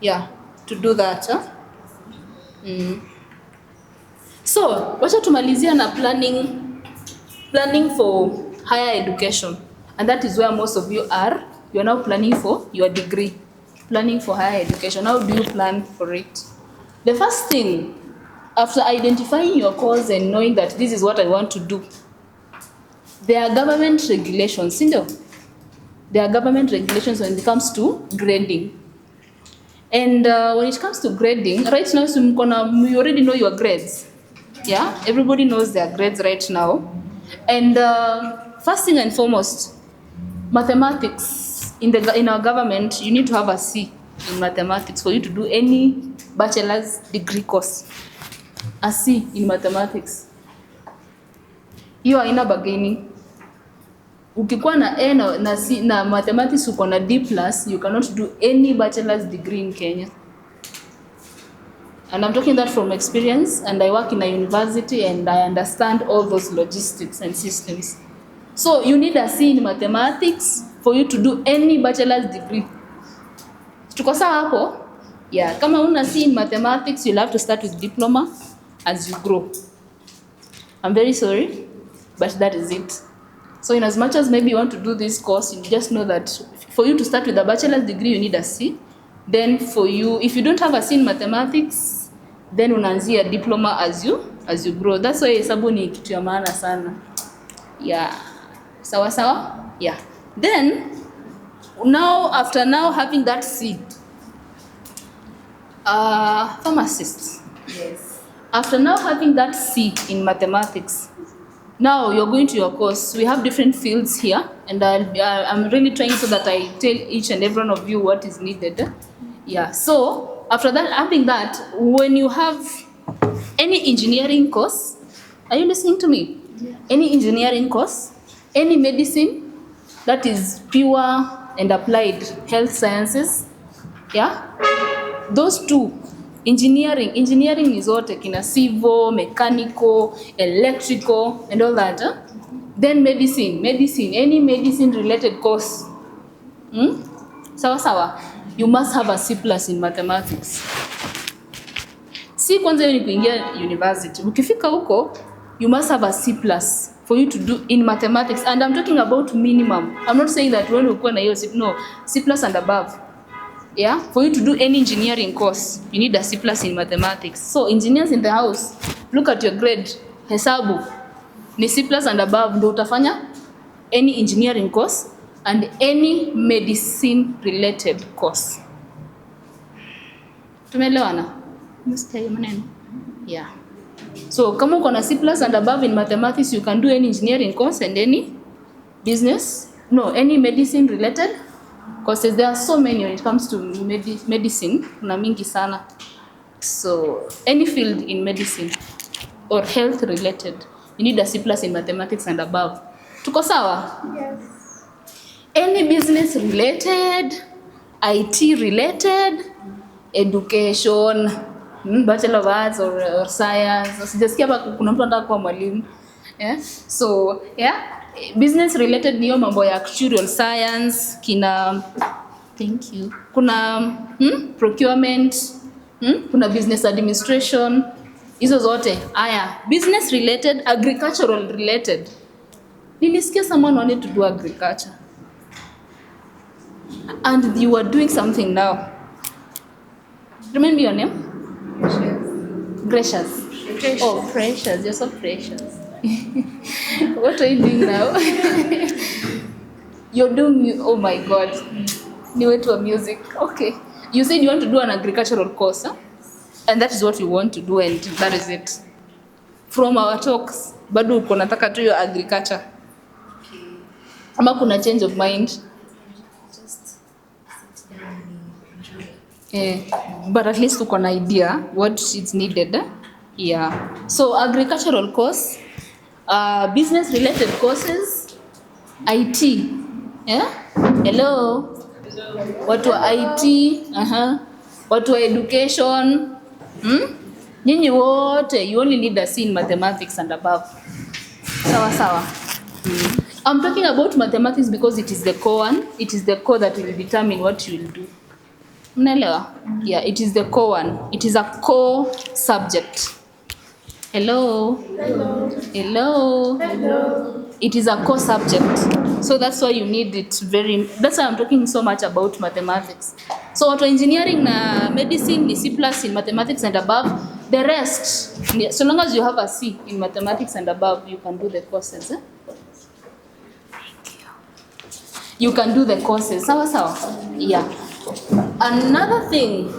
S6: do that. Huh? So, wacha tumalizia na planning for higher education. And that is where most of you are. You are now planning for your degree. Planning for higher education. How do you plan for it? The first thing, after identifying your course and knowing that this is what I want to do, there are government regulations. There are government regulations when it comes to grading. And when it comes to grading, right now, you already know your grades. Yeah, everybody knows their grades right now. And first thing and foremost, mathematics. In our government, you need to have a C in mathematics for you to do any bachelor's degree course. A C in mathematics. Hiyo haina bargaining. Ukikuwa na A na mathematics uko na D+, you cannot do any bachelor's degree in Kenya. And I'm talking that from experience, and I work in a university and I understand all those logistics and systems. So you need a C in mathematics for you to do any bachelor's degree. Tuko sawa hapo? Yeah, kama una C in mathematics, you'll have to start with diploma as you grow. I'm very sorry, but that is it. So in as much as maybe you want to do this course, you just know that for you to start with a bachelor's degree, you need a C. Then for you, if you don't have a C in mathematics, then unaanzia diploma as you grow. That's why hesabu ni kitu ya maana sana. Yeah. Sawa? Yeah. Then, after having that C, pharmacists.
S3: Yes.
S6: After now having that C in mathematics, now you're going to your course. We have different fields here, and I'm really trying so that I tell each and every one of you what is needed. Yeah. So after that, having that, when you have any engineering course, are you listening to me? Yeah. Any engineering course, any medicine that is pure and applied health sciences, yeah, those two. Engineering is what kina civil, mechanical, electrical, and all that. Huh? Then medicine, any medicine related course. Sawa. You must have a C+ in mathematics. Si kwanza ni kuingia university. Ukifika huko, you must have a C+ for you to do in mathematics. And I'm talking about minimum. I'm not saying that when uko na hiyo C+, no, C+ and above. Yeah, for you to do any engineering course, you need a C+ in mathematics. So engineers in the house, look at your grade. Hesabu ni C+ and above ndio utafanya any engineering course and any medicine related course. Tumeelewana? Mstari maneno. Yeah. So kama uko na C+ and above in mathematics, you can do any engineering course and any any medicine related courses. There are so many when it comes to medicine, kuna mingi sana. So any field in medicine or health related, you need a C+ in mathematics and above. Tuko sawa?
S9: Yes.
S6: Any business related, IT related, education, Bachelor of Arts or Science. Sijasikia kuna mtu anataka kuwa mwalimu. Yeah? So, yeah. Business related niyo mambo ya actuarial science, kuna procurement, kuna business administration, hizo zote. Business related, agricultural related. Nilisikia someone wanted to do agriculture. and you are doing something now. Remind me your name? Gracious. Oh, precious. You're so precious. What are you doing now? You're doing, oh my God. New way to a music. Okay. You said you want to do an agricultural course, huh? And that is what you want to do, and that is it. From our talks, bado uko nataka tu your agriculture. Ama kuna change of mind? But at least uko na idea what is needed. Yeah. So agricultural course, business related courses, IT. Yeah? Hello. Watu wa IT, watu wa education. Nyinyi wote, you only need a C in mathematics and above. Sawa sawa. I'm talking about mathematics because it is the core one. It is the core that will determine what you will do. Mnaelewa? Yeah, it is the core one. It is a core subject. Hello? Hello? Hello? Hello? It is a core subject. So that's why you need it that's why I'm talking so much about mathematics. So auto engineering na medicine ni C+ in mathematics and above. The rest, so long as you have a C in mathematics and above, you can do the courses. You can do the courses. Sawa sawa? Yeah. Another thing.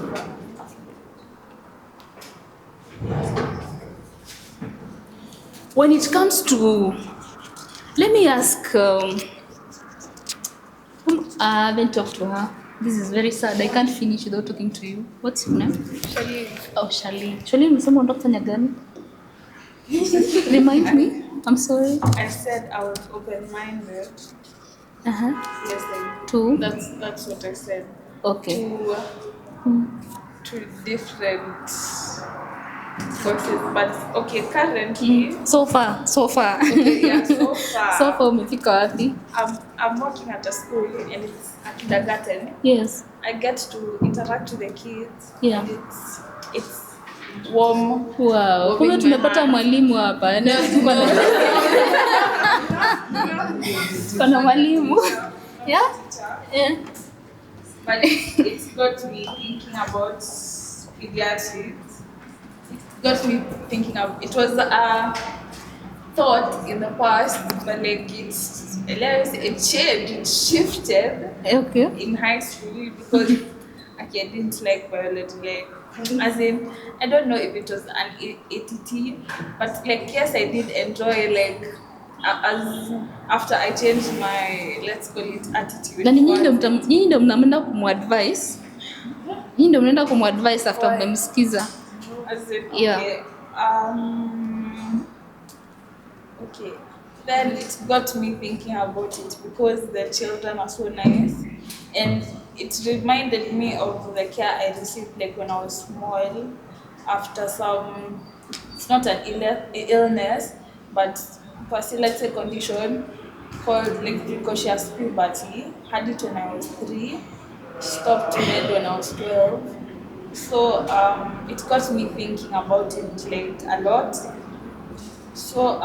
S6: When it comes to, let me ask, I haven't talked to her. This is very sad. I can't finish without talking to you. What's your name?
S9: Charlene.
S6: Oh, Charlene. Charlene, umesema unataka kufanya gani? Remind me. I'm sorry.
S11: I said I was open-minded. Yes, I
S6: Two.
S11: That's what I said.
S6: Okay.
S11: To different courses, but okay, currently.
S6: So far.
S11: Okay, yeah, so far.
S6: So far umefika wapi?
S11: I'm working at a school and it's a kindergarten.
S6: Yes.
S11: I get to interact with the kids.
S6: Yeah.
S11: And it's warm.
S6: Wow. Kumbe tumepata mwalimu hapa. Kuna mwalimu. Yeah? Yeah.
S11: But it's got me thinking about pediatrics. It got me thinking of, it was a thought in the past, but like it changed, it shifted.
S6: Okay.
S11: In high school because I didn't like biology. Like, as in, I don't know if it was an ATT, but like yes, I did enjoy like as after I changed my, let's call it, attitude.
S6: Na nyinyi ndio mnaenda kumadvise. Nyinyi ndio mnaenda kumadvise after mmemsikiza.
S11: As in, okay.
S6: Yeah.
S11: Okay. Then it got me thinking about it because the children are so nice, and it reminded me of the care I received like when I was small after some, it's not an illness, but let's say condition called like precocious puberty. Had it when I was 3, stopped med when I was 12. So it got me thinking about it like a lot. So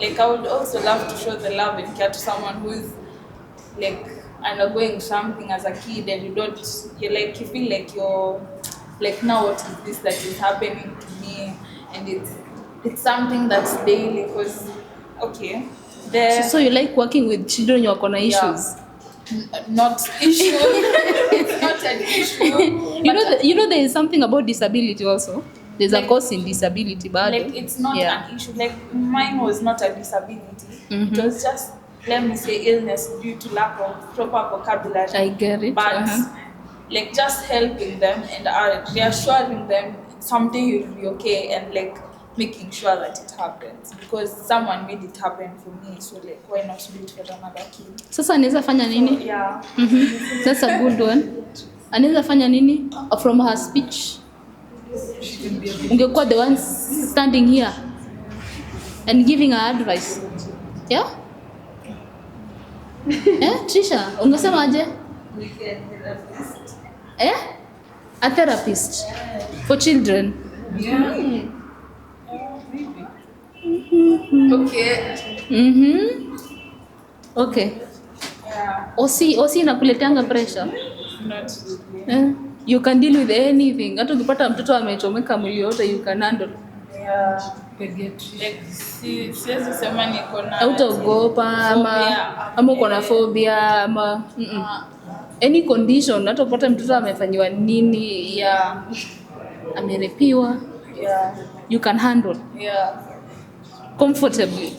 S11: like I would also love to show the love and care to someone who is like undergoing something as a kid, and you feel like you're like, now what is this that is happening to me, and it's something that's daily because okay.
S6: So you like working with children who have issues?
S11: Not issue. It's not an issue.
S6: You know there is something about disability also. There's a course in disability, but
S11: like it's not an issue. Like mine was not a disability. It was just, let me say, illness due to lack of proper vocabulary.
S6: I get it.
S11: But like just helping them and reassuring them someday you'll be okay, and like making sure that it happens because someone made it happen for me. So like, why not do it for another kid?
S6: Sasa anaweza fanya nini?
S11: Yeah.
S6: That's a good one. Anaweza fanya nini? From her speech. Ungekuwa the one standing here and giving her advice. Yeah? Trisha, ungesema aje? A therapist for children.
S11: Yeah. Okay.
S6: Okay.
S11: Yeah.
S6: Osi inakuleteanga pressure?
S11: Not really.
S6: You can deal with anything. Hata ukipata mtoto amechomeka mwili yote, you can handle.
S11: Yeah. Like, siwezi sema niko na
S6: Hautaogopa ama uko na phobia ama any condition. Hata ukipata mtoto amefanyiwa nini,
S11: yeah,
S6: amerepiwa,
S11: yeah,
S6: you can handle.
S11: Yeah.
S6: Comfortably.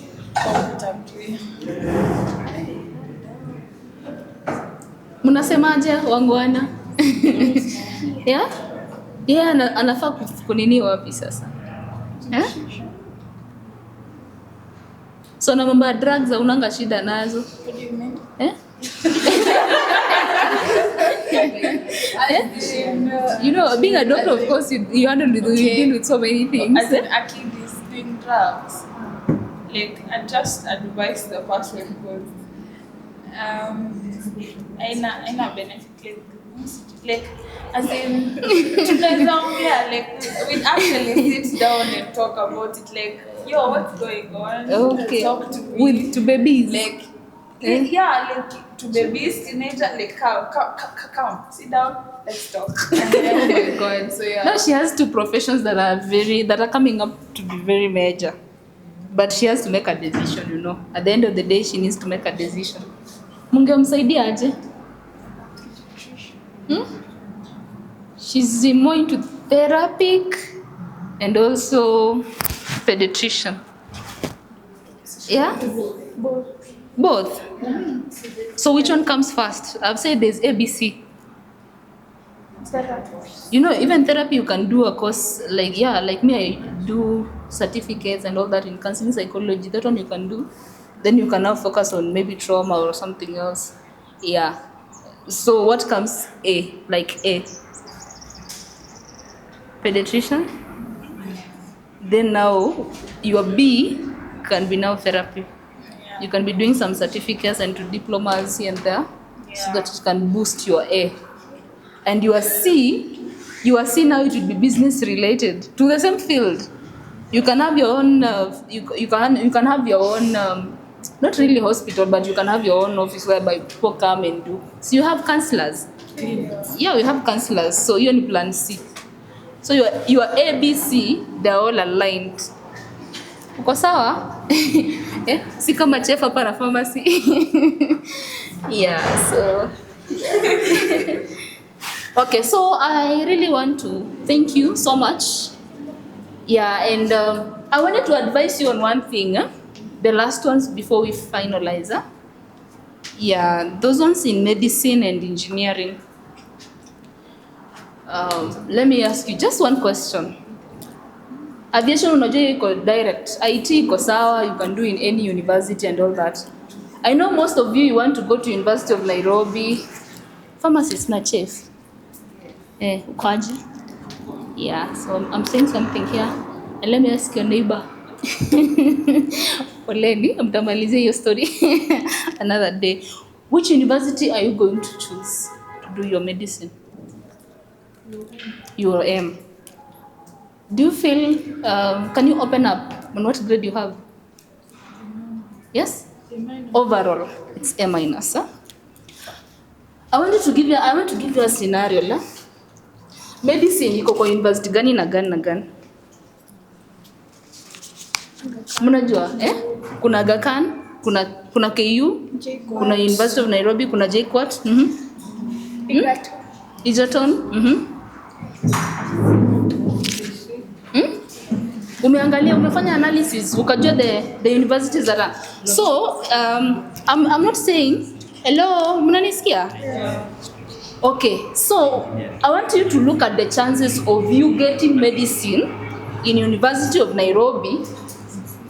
S6: Mnasemaje wangwana? Yeah, anafaa kunini wapi sasa? So na mambo ya drugs haunanga shida nazo?
S11: What do you mean?
S6: You know, being a doctor, of course, you deal with so many things.
S11: As an Akid is doing drugs, like, I just advise the person because aina benefit, like as in tunaweza ongea, like we actually sit down and talk about it, like, yo, what's going on?
S6: Okay.
S11: Talk to me.
S6: To babies.
S11: Like, yeah, like to babies, teenager, like come, sit down, let's talk. And then, oh my God, so yeah.
S6: Now she has two professions that are coming up to be very major, but she has to make a decision. You know, at the end of the day, she needs to make a decision. Mungemsaidia aje? She's more into therapeutic and also pediatrician. Yeah? Both. So which one comes first? I've said there's ABC. You know, even therapy you can do a course, like me, I do certificates and all that in counseling psychology. That one you can do. Then you can now focus on maybe trauma or something else. Yeah. So what comes A? Like A. Pediatrician. Then now your B can be now therapy. You can be doing some certificates and diplomas here and there, so that it can boost your A. And your C now it will be business related to the same field. You can have your own. You can have your own. Not really hospital, but you can have your own office whereby people come and do. So you have counselors. Yeah, we have counselors. So you're in plan C. So your A, B, C, they're all aligned. Uko sawa? Si kama chef hapa na pharmacy. Yeah, so okay, so I really want to thank you so much. Yeah, and I wanted to advise you on one thing. The last ones before we finalize. Yeah, those ones in medicine and engineering. Let me ask you just one question. Aviation unajua iko direct. IT iko sawa, you can do in any university and all that. I know most of you want to go to University of Nairobi. Pharmacist na chief. Ukaji. Yeah, so I'm saying something here. And let me ask your neighbor. Poleni, mtamalizia hiyo story another day. Which university are you going to choose to do your medicine? Your aim. Do you feel, can you open up on what grade you have? Yes? Overall, it's A minus. Huh? I want to give you a scenario. La? Medicine iko kwa university gani na gani na gani? Mnajua, Kuna Aga Khan, kuna KU, kuna University of Nairobi, kuna JKUAT, Egerton, Umeangalia, umefanya analysis, ukajua the universities that are. So, I'm not saying, hello, mnanisikia? Yeah. Okay, so I want you to look at the chances of you getting medicine in University of Nairobi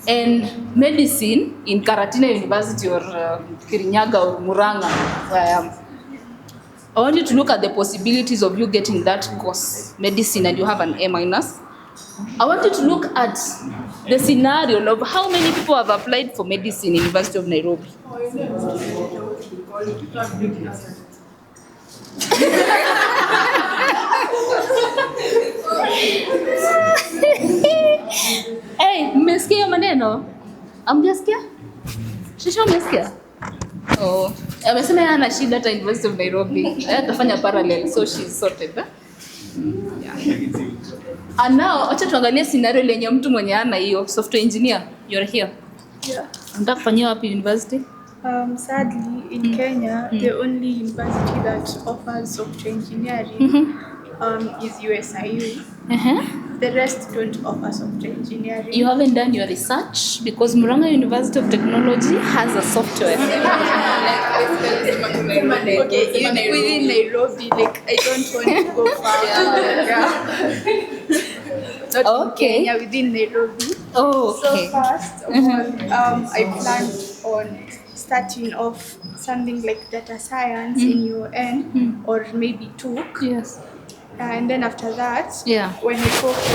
S6: and medicine in Karatina University or Kirinyaga or Murang'a, where I am. I want you to look at the possibilities of you getting that course, medicine, and you have an A minus. I want you to look at the scenario of how many people have applied for medicine in University of Nairobi. Hey, mmesikia maneno? Amjasikia? Shisha mmesikia? Oh, amesema yeye ana shida hata University of Nairobi. Atafanya parallel, so she's sorted. And now, acha tuangalie scenario lenye mtu mwenye ana hiyo software engineer. You're here.
S9: Yeah.
S6: Unataka kufanyia wapi university?
S9: Sadly, in Kenya, the only university that offers software engineering is USIU. The rest don't offer software engineering.
S6: You haven't done your research because Murang'a University of Technology has a software.
S9: Okay, within Nairobi, like I don't want to go far. Not
S6: Okay.
S9: in Kenya, within Nairobi.
S6: Oh, okay.
S9: So first of all, I plan on starting off something like data science in UN or maybe TUK.
S6: Yes.
S9: And then after that,
S6: Yeah.
S9: when I go for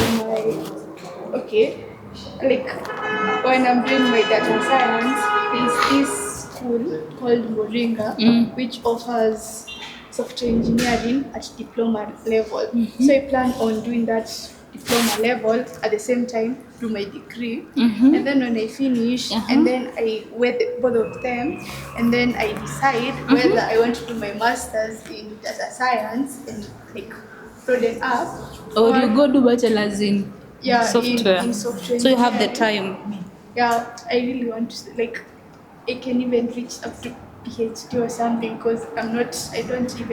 S9: when I'm doing my data science, there's this school called Moringa, which offers software engineering at diploma level. So I plan on doing that diploma level at the same time do my degree, and then when I finish, and then I weigh both of them, and then I decide whether I want to do my master's in data science and like broaden up.
S6: Or you go do bachelor's in software.
S9: In software.
S6: So you have the time.
S9: Yeah, I really want to I can even reach up to PhD or something because I don't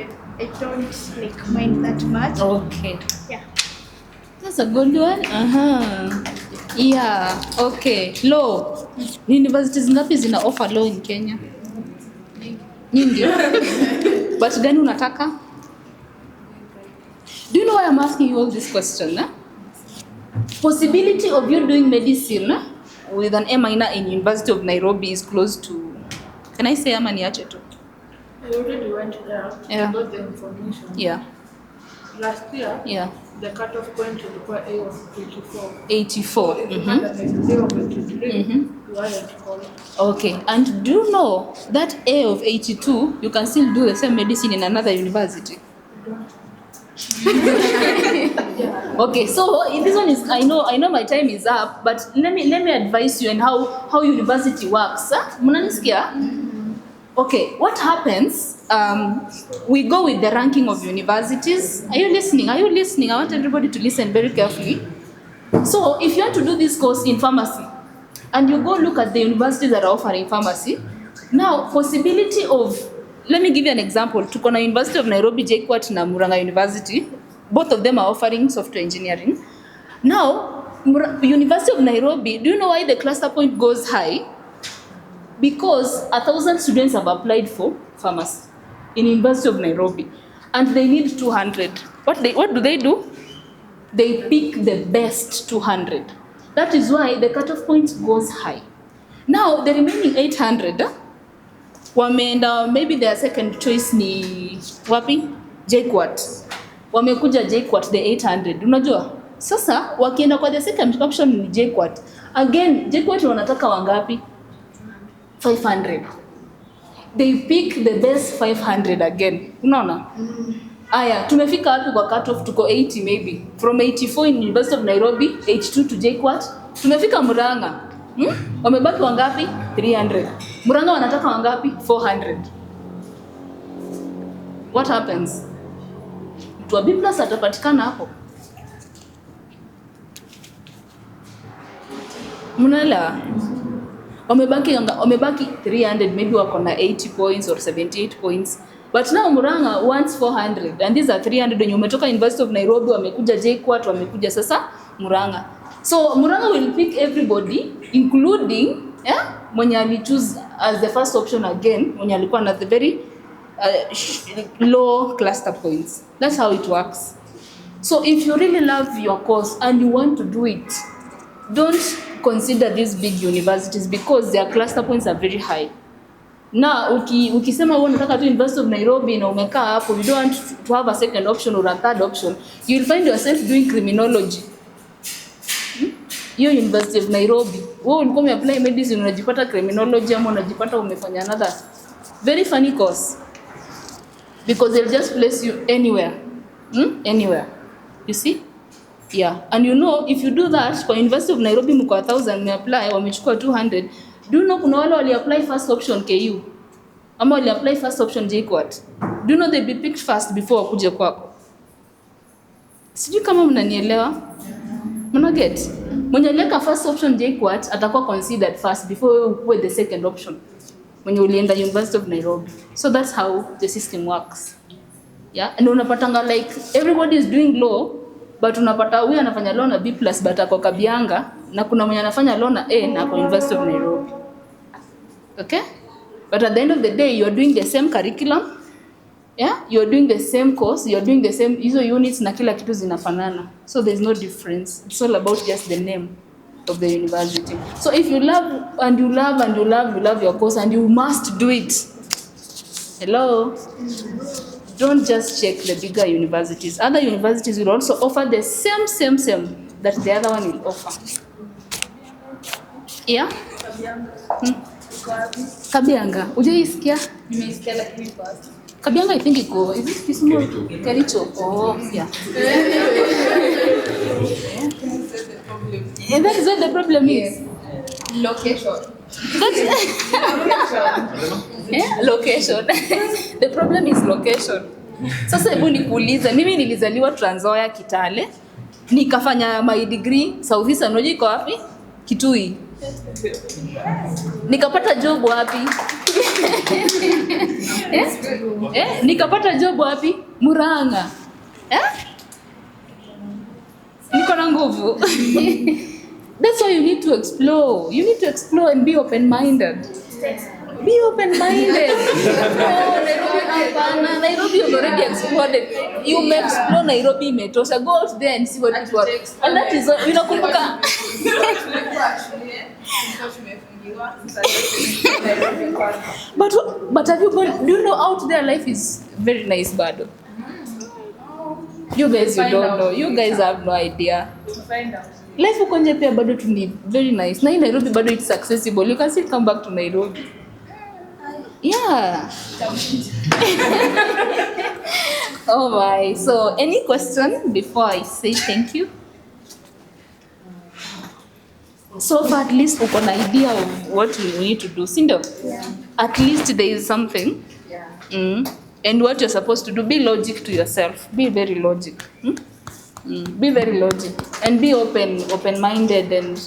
S9: like mind that much.
S6: Okay.
S9: Yeah.
S6: That's a good one. Yeah. Okay. Law. Universities ngapi zina offer law in Kenya? Nyingi. But gani unataka? Do you know why I'm asking you all this question? Possibility of you doing medicine with an A minor in University of Nairobi is close to, can I say ama niache tu?
S11: I already went there.
S6: Yeah.
S11: Got the information.
S6: Yeah.
S11: Last year,
S6: Yeah.
S11: the cutoff point ilikuwa A of 84.
S6: 84.
S11: If you had an A of 83, you weren't called.
S6: Okay. And do you know that A of 82, you can still do the same medicine in another university? Okay, so in this one is I know my time is up, but let me advise you on how university works. Mnanisikia? Okay, what happens? We go with the ranking of universities. Are you listening? I want everybody to listen very carefully. So if you want to do this course in pharmacy, and you go look at the universities that are offering pharmacy, now possibility of, let me give you an example. Tuko na University of Nairobi, JKUAT na Murang'a University. Both of them are offering software engineering. Now, University of Nairobi, do you know why the cluster point goes high? Because 1,000 students have applied for pharmacy in University of Nairobi, and they need 200. What do? They pick the best 200. That is why the cutoff point goes high. Now, the remaining 800, wameenda, maybe their second choice ni wapi? JKUAT. Wamekuja JKUAT the 800. Unajua? Sasa wakienda kwa the second option ni JKUAT. Again, JKUAT wanataka wangapi? 500. They pick the best 500 again. Unaona? Aya, tumefika wapi kwa cutoff? Tuko 80 maybe. From 84 in University of Nairobi, 82 to JKUAT. Tumefika Murang'a. Wamebaki wangapi? 300. Murang'a wanataka wangapi? 400. What happens? Mtu wa B+ atapatikana hapo. Mnaelewa? Wamebaki 300, maybe wako na 80 points or 78 points. But now Murang'a wants 400, and these are 300 wenye umetoka University of Nairobi, wamekuja JKUAT, wamekuja sasa Murang'a. So Murang'a will pick everybody, including mwenye ali choose as the first option again, mwenye alikuwa na the very low cluster points. That's how it works. So if you really love your course and you want to do it, don't consider these big universities because their cluster points are very high. Na ukisema wewe unataka tu University of Nairobi na umekaa hapo, you don't want to have a second option or a third option, you will find yourself doing criminology. Hiyo University of Nairobi, wewe ulikuwa umeapply medicine, unajipata criminology, ama unajipata umefanya another very funny course, because they'll just place you anywhere. Anywhere. You see? Yeah. And you know, if you do that kwa University of Nairobi mko 1000 umeapply, wamechukua 200, do you know kuna wale wali apply first option KU ama wali apply first option JKUAT, do you know they'll be picked first before wakuje kwako? Sijui kama mnanielewa. Mna get? Mwenye aliweka first option JKUAT atakuwa considered first before wewe ukuwe the second option. When you ulienda University of Nairobi. So that's how the system works. Yeah, and unapatanga like everybody is doing law, but unapata huyu anafanya law na B+ but ako Kabianga, na kuna mwenye anafanya law na A na ako University of Nairobi. Okay? But at the end of the day, you are doing the same curriculum. Yeah, you are doing the same course, you are doing the same hizo units na kila kitu zinafanana. So there's no difference. It's all about just the name of the university. So if you love and you love and you love, you love your course and you must do it. Hello? Don't just check the bigger universities. Other universities will also offer the same that the other one will offer. Yeah? Kabianga. Ujaisikia?
S3: Nimeisikia lakini kwa
S6: Kabianga I think iko. Is it Kisumu? Kericho. Oh, yeah. And that is what the problem is.
S3: location.
S6: Location. The problem is location. Sasa hebu nikuulize, mimi nilizaliwa Trans Nzoia Kitale, nikafanya my degree South East, unajua iko wapi? Kitui. Nikapata job wapi? Nikapata job wapi? Murang'a. Niko na nguvu. That's why you need to explore. You need to explore and be open-minded. Be open-minded. No, Nairobi is already explored. You may explore Nairobi imetosha. Go out there and see what people are. And that is what, unakumbuka. But have you got, do you know out there life is very nice, bado? You guys, you don't know. You guys have no idea. Life uko nje pia bado tu ni very nice. Na in Nairobi bado it's accessible. You can still come back to Nairobi. Yeah. Oh my. So any question before I say thank you? So far at least uko na idea of what we need to do. Sindo? Yeah. At least there is something. Yeah. And what you're supposed to do, be logic to yourself. Be very logic. Be very logic and be open-minded and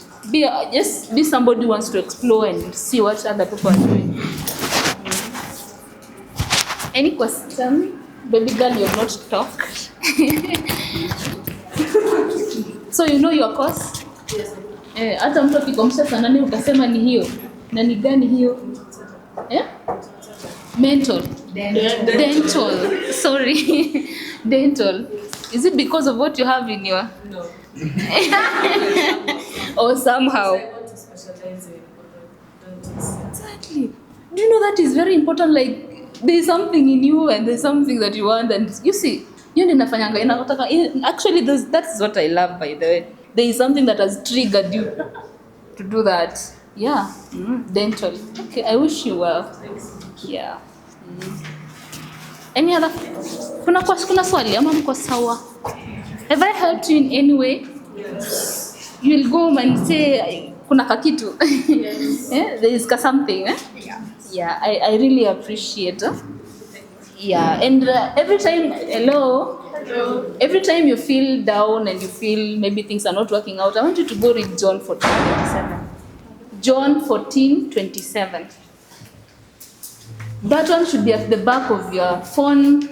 S6: just be somebody who wants to explore and see what other people are doing. Any question? Baby girl, you have not talked. So you know your course? Yes. Hata mtu akikomsha sana nani ukasema ni hiyo. Na ni gani hiyo? Mental. Dental. Sorry. Dental. Is it because of what you have in your... No. Or somehow? I want to specialize in orthodontics. Exactly. Do you know that is very important? Like, there is something in you and there's something that you want. And you see, actually, that is what I love, by the way. There is something that has triggered you to do that. Yeah. Dental. Okay, I wish you well. Thanks. Yeah. Any other? Kuna swali ama mko sawa? Have I helped you in any way? Yes. You will go home and say kuna kakitu. Yes. There is something. Yeah. Yeah, I really appreciate. Yeah, and every time, hello. Every time you feel down and you feel maybe things are not working out, I want you to go read John 14:27. John 14:27. That one should be at the back of your phone.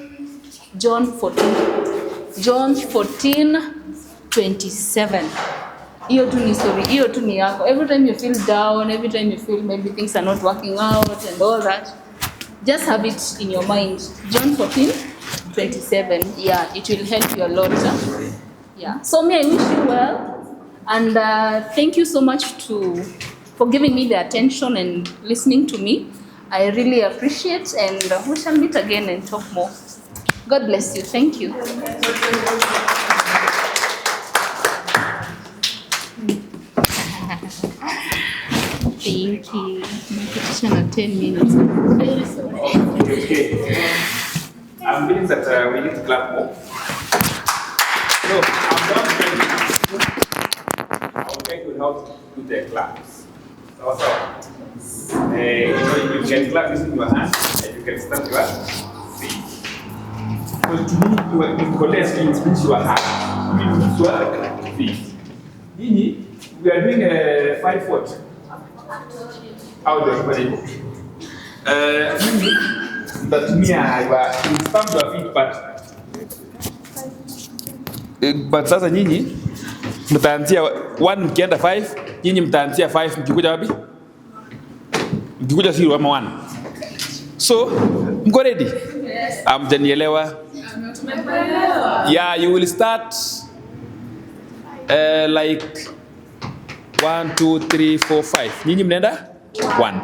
S6: John 14:27. Hiyo tu ni story, hiyo tu ni yako. Every time you feel down, every time you feel maybe things are not working out and all that, just have it in your mind. John 14:27. Yeah, it will help you a lot. Yeah. So I wish you well, and thank you so much for giving me the attention and listening to me. I really appreciate, and we shall meet again and talk more. God bless you. Thank you. Thank you. My petition at 10 minutes. Very sorry.
S4: Okay. I'm feeling that we need to clap more. No, I'm going to help do the claps. So, you can clap using your hands and you you can stamp your feet. Because to me, you collect means you are hard. Means you are feet. Nini, we are doing a 5 foot. How do everybody go? That to me, you stamp your feet, but sasa nyinyi mtaanzia 1 mkienda 5, nyinyi mtaanzia 5 mkikuja wapi? Mkikuja 0 ama 1. So, mko ready? Yes. Amjanielewa? Yeah, you will start like 1, 2, 3, 4, 5. Nyinyi mnaenda 1.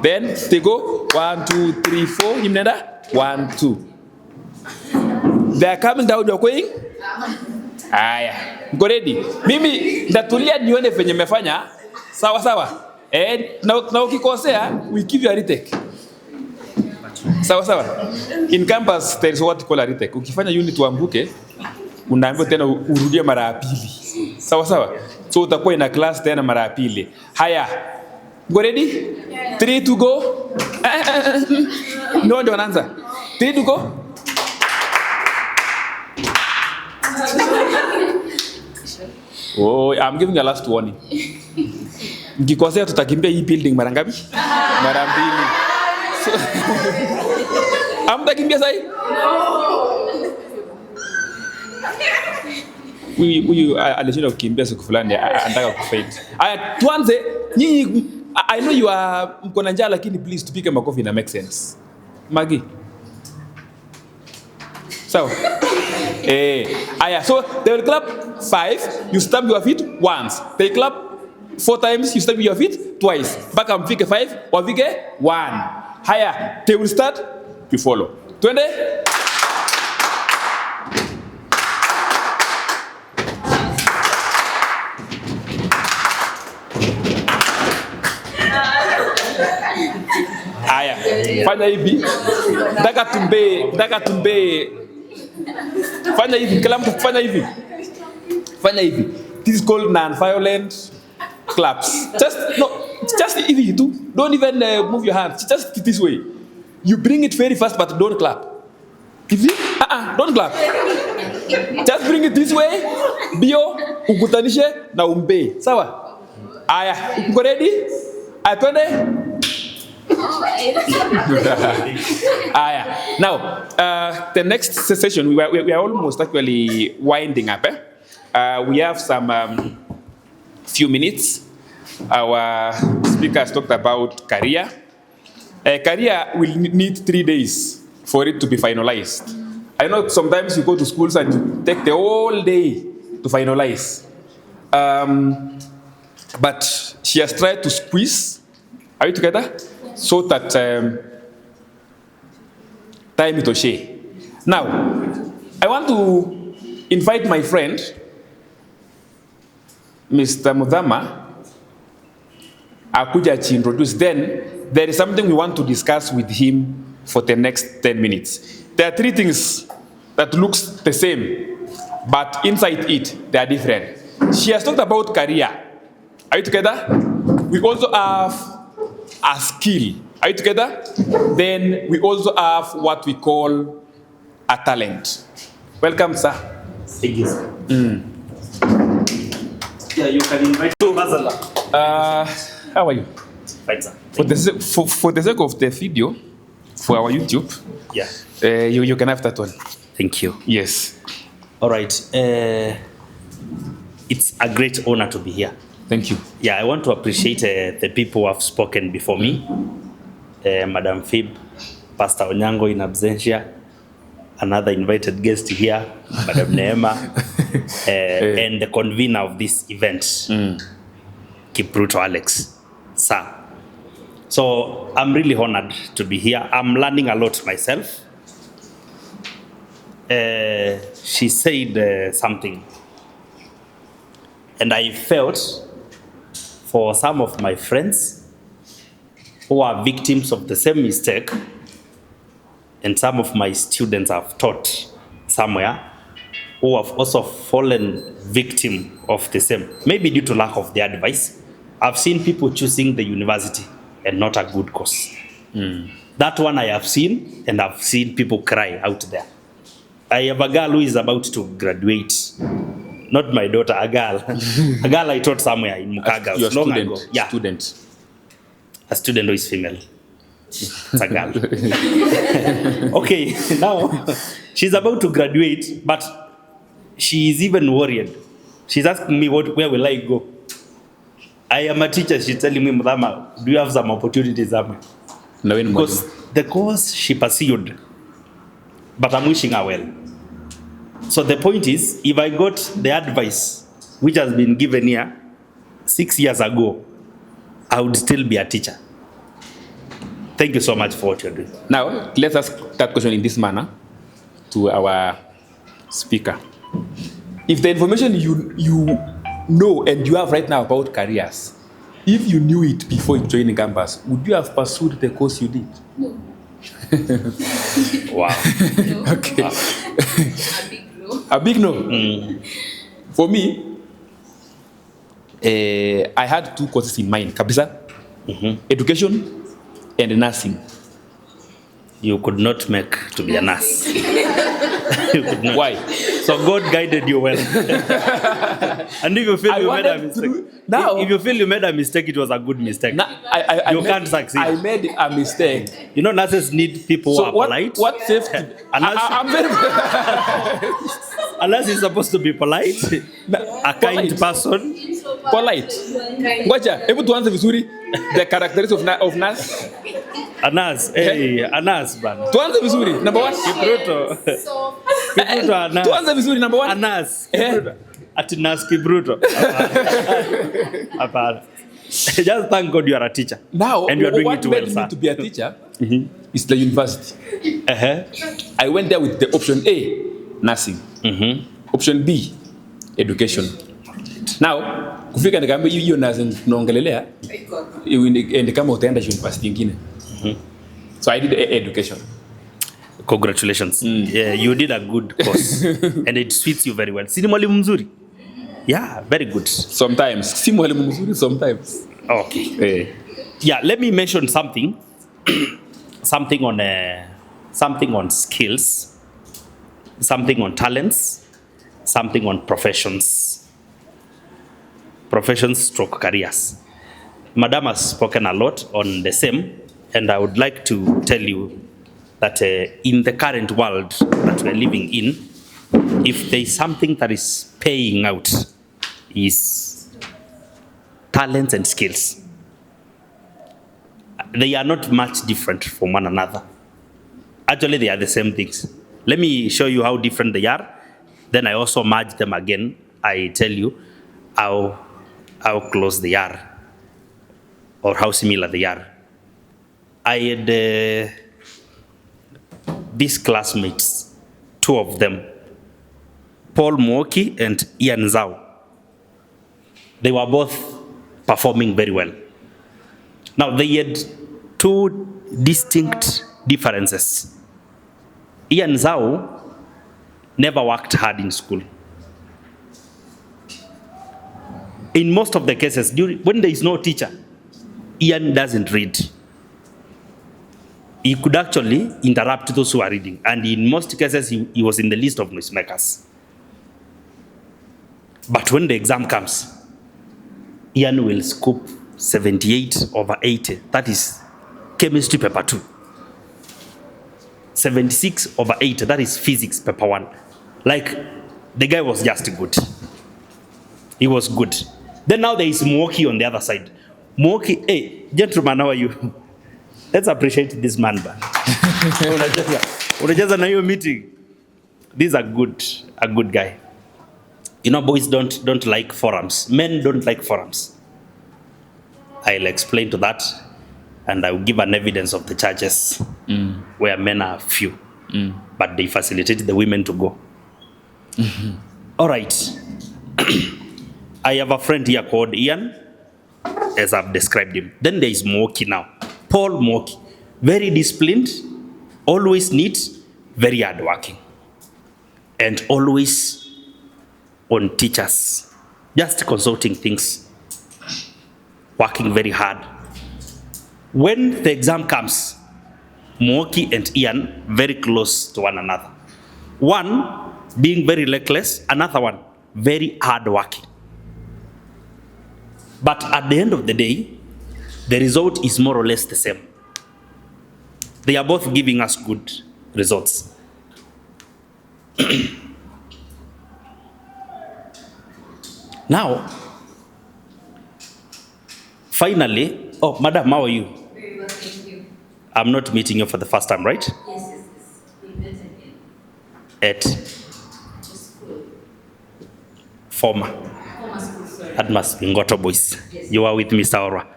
S4: Then they go 1, 2, 3, 4. Nyinyi mnaenda 1, 2. They are coming down, you're going? Aya, mko ready? Mimi ndatulia nione venye mmefanya. Sawa sawa. Na ukikosea, we give you a retake. Sawa sawa. In campus there is what we call a retake. Ukifanya unit uambuke, unaambiwa tena urudie mara ya pili. Sawa sawa. So utakuwa ina class tena mara ya pili. Haya. Mko ready? 3 to go. No ndio wanaanza. 3 to go. Oh, I'm giving a last warning. Mkikosea tutakimbia hii building mara ngapi? Mara 2. So, amtakimbia sahi? Huyu alishinda kukimbia siku fulani anataka kufaint. Aya, tuanze. Nyinyi I know you are mko na njaa lakini please tupike makofi na make sense. Magi. So, aya, so they will clap 5, you stamp your feet once. They clap 4 times, you stamp your feet twice. Baka mfike 5, wafike 1. Haya, they will start, you follow. Twende. Haya, fanya hivi. Nataka tumbe. Fanya hivi, kila mtu fanya hivi. Fanya hivi. This is called non-violent claps. Just hivi tu. Don't even move your hands. Just this way. You bring it very fast but don't clap. Hivi? Don't clap. Just bring it this way. Bio, ukutanishe na umbe. Sawa? Aya, uko ready? Atwende. Now, the next session, we are almost actually winding up. We have some few minutes. Our speakers talked about career. Career will need 3 days for it to be finalized. I know sometimes you go to schools and you take the whole day to finalize. But she has tried to squeeze. Are you together? So that time it will share. Now, I want to invite my friend, Mr. Mudhama, akuja to introduce. Then there is something we want to discuss with him for the next 10 minutes. There are 3 things that looks the same, but inside it, they are different. She has talked about career. Are you together? We also have a skill. Are you together? Then we also have what we call a talent. Welcome, sir.
S12: Thank you, sir. Yeah, you can invite Bazala.
S4: How are you?
S12: Fine, sir.
S4: For the sake of the video, for our YouTube,
S12: yeah,
S4: you can have that one.
S12: Thank you.
S4: Yes.
S12: All right. It's a great honor to be here.
S4: Thank you.
S12: Yeah, I want to appreciate the people who have spoken before me. Madam Phoebe, Pastor Onyango in absentia, another invited guest here, Madam Neema, and the convener of this event, Kipruto Alex, sir. So I'm really honored to be here. I'm learning a lot myself. She said something, and I felt for some of my friends who are victims of the same mistake, and some of my students I've taught somewhere who have also fallen victim of the same, maybe due to lack of the advice. I've seen people choosing the university and not a good course. That one I have seen, and I've seen people cry out there. I have a girl who is about to graduate. Not my daughter, a girl. A girl I taught somewhere in Mukaga.
S4: Your
S12: long
S4: student.
S12: ago. Yeah.
S4: Student.
S12: A student who is female. It's a girl. Okay, now she's about to graduate, but she is even worried. She's asking me, where will I go? I am a teacher. She's telling me, Mama, do you have some opportunities? Because the course she pursued, but I'm wishing her well. So the point is, if I got the advice which has been given here 6 years ago, I would still be a teacher. Thank you so much for what you're doing.
S4: Now, let's ask that question in this manner to our speaker. If the information you know and you have right now about careers, if you knew it before joining campus, would you have pursued the course you did?
S3: No.
S12: Wow.
S3: No.
S4: Okay.
S12: Wow.
S3: A big no.
S4: A big no. For me, I had 2 courses in mind. Kabisa, education and nursing.
S12: You could not make to be a nurse. You could not.
S4: Why?
S12: So God guided you well. And if you feel you made a mistake, if you feel you made a mistake, it was a good mistake. You can't succeed.
S4: I made a mistake.
S12: You know, nurses need people who are polite.
S4: What safety? I'm very
S12: a nurse is supposed to be polite, a kind person.
S4: Polite. Ngoja, hebu tuanze vizuri. The characteristics of nurse.
S12: A nurse, hey, a nurse, man.
S4: Tuanze vizuri. Number 1.
S12: Kibruto. Kibruto, a nurse.
S4: Tuanze vizuri. Number 1.
S12: A nurse. Kibruto. Ati nurse Kibruto. Apart. Just thank God you are a teacher.
S4: Now,
S12: and you are doing
S4: what
S12: it well,
S4: made
S12: sir.
S4: me to be a teacher is the university. I went there with the option A, nursing. Option B, education. Now, kufika nikambe hiyo nursing tunaongelelea and kama utaenda university nyingine. So I did education.
S12: Congratulations. Yeah, you did a good course. And it suits you very well. Si ni mwalimu mzuri? Yeah, very good.
S4: Sometimes. Si mwalimu mzuri, sometimes.
S12: Okay. Yeah, let me mention something. something on skills, something on talents, something on professions stroke careers. Madam has spoken a lot on the same, and I would like to tell you that in the current world that we're living in, if there is something that is paying out, is talents and skills. They are not much different from one another. Actually, they are the same things. Let me show you how different they are. Then I also merge them again. I tell you how close they are or how similar they are. I had these classmates, 2 of them, Paul Mwoki and Ian Zhao. They were both performing very well. Now, they had 2 distinct differences. Ian Zhao never worked hard in school. In most of the cases, when there is no teacher, Ian doesn't read. He could actually interrupt those who are reading. And in most cases, he was in the list of noisemakers. But when the exam comes, Ian will scoop 78 over 80. That is chemistry paper 2. 76 over 80. That is physics paper 1. Like, the guy was just good. He was good. Then now there is Mwoki on the other side. Mwoki, hey, gentlemen, how are you? Let's appreciate this man, man. Unacheza na hiyo meeting. This is a good guy. You know, boys don't like forums. Men don't like forums. I'll explain to that, and I will give an evidence of the churches where men are few, but they facilitate the women to go. All right. I have a friend here called Ian, as I've described him. Then there is Mwoki now. Paul Mwoki. Very disciplined, always neat, very hardworking, and always on teachers. Just consulting things. Working very hard. When the exam comes, Mwoki and Ian very close to one another. One being very reckless, another one very hardworking. But at the end of the day, the result is more or less the same. They are both giving us good results. Now, finally, oh, madam, how are you?
S1: Very well, thank you.
S12: I'm not meeting you for the first time, right?
S1: Yes. We met again.
S12: At
S1: School.
S12: former.
S1: Former school, sorry.
S12: That must be Ngoto Boys.
S1: Yes.
S12: You are with Mr. Ora.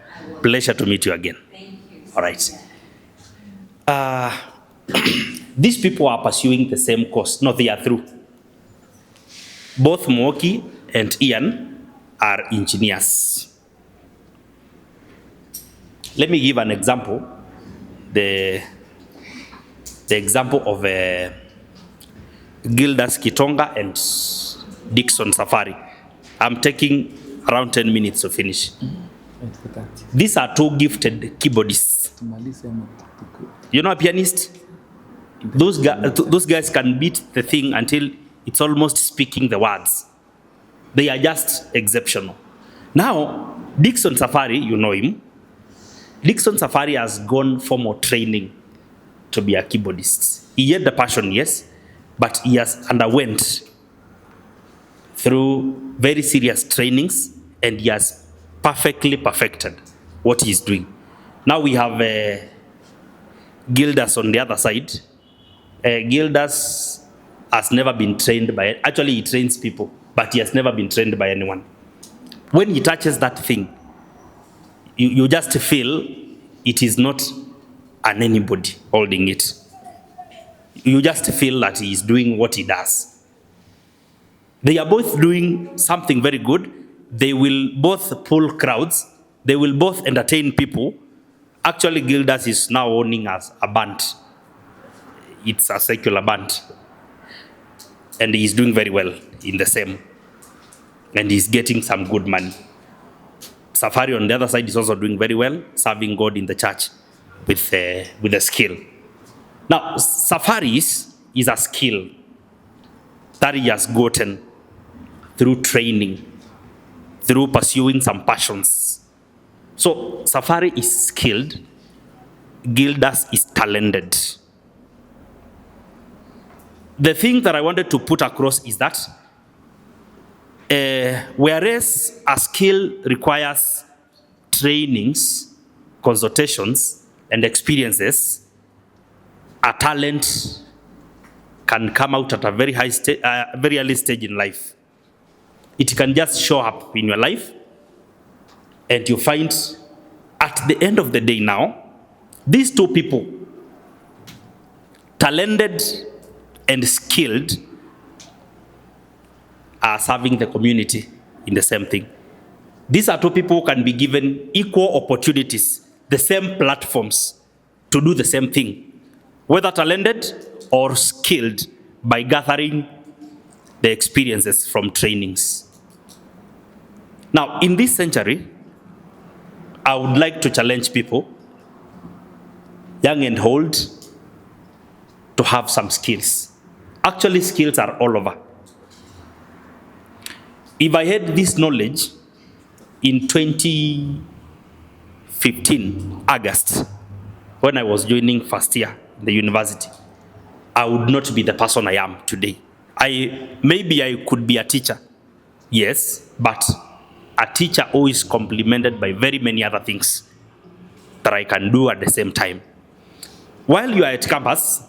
S12: Pleasure to meet you again.
S1: Thank you.
S12: All right. These people are pursuing the same course. No, they are through. Both Mwoki and Ian are engineers. Let me give an example. The example of Gildas Kitonga and Dixon Safari. I'm taking around 10 minutes to finish. These are two gifted keyboardists. You know a pianist? Those guys can beat the thing until it's almost speaking the words. They are just exceptional. Now, Dixon Safari, you know him. Dixon Safari has gone for more training to be a keyboardist. He had the passion, yes, but he has underwent through very serious trainings and he has perfectly perfected what he's doing. Now we have Gildas on the other side. Gildas has never been trained by, actually he trains people, but he has never been trained by anyone. When he touches that thing, you just feel it is not an anybody holding it. You just feel that he is doing what he does. They are both doing something very good. They will both pull crowds. They will both entertain people. Actually, Gildas is now owning as a band. It's a secular band. And he's doing very well in the same. And he's getting some good money. Safari on the other side is also doing very well, serving God in the church with a skill. Now, Safari is a skill that he has gotten through training, through pursuing some passions. So Safari is skilled, Gildas is talented. The thing that I wanted to put across is that whereas a skill requires trainings, consultations, and experiences, a talent can come out at a very very early stage in life. It can just show up in your life, and you find at the end of the day now, these two people, talented and skilled, are serving the community in the same thing. These are two people who can be given equal opportunities, the same platforms to do the same thing, whether talented or skilled, by gathering the experiences from trainings. Now, in this century, I would like to challenge people, young and old, to have some skills. Actually, skills are all over. If I had this knowledge in 2015, August, when I was joining first year in the university, I would not be the person I am today. Maybe I could be a teacher, yes, but a teacher always complemented by very many other things that I can do at the same time. While you are at campus,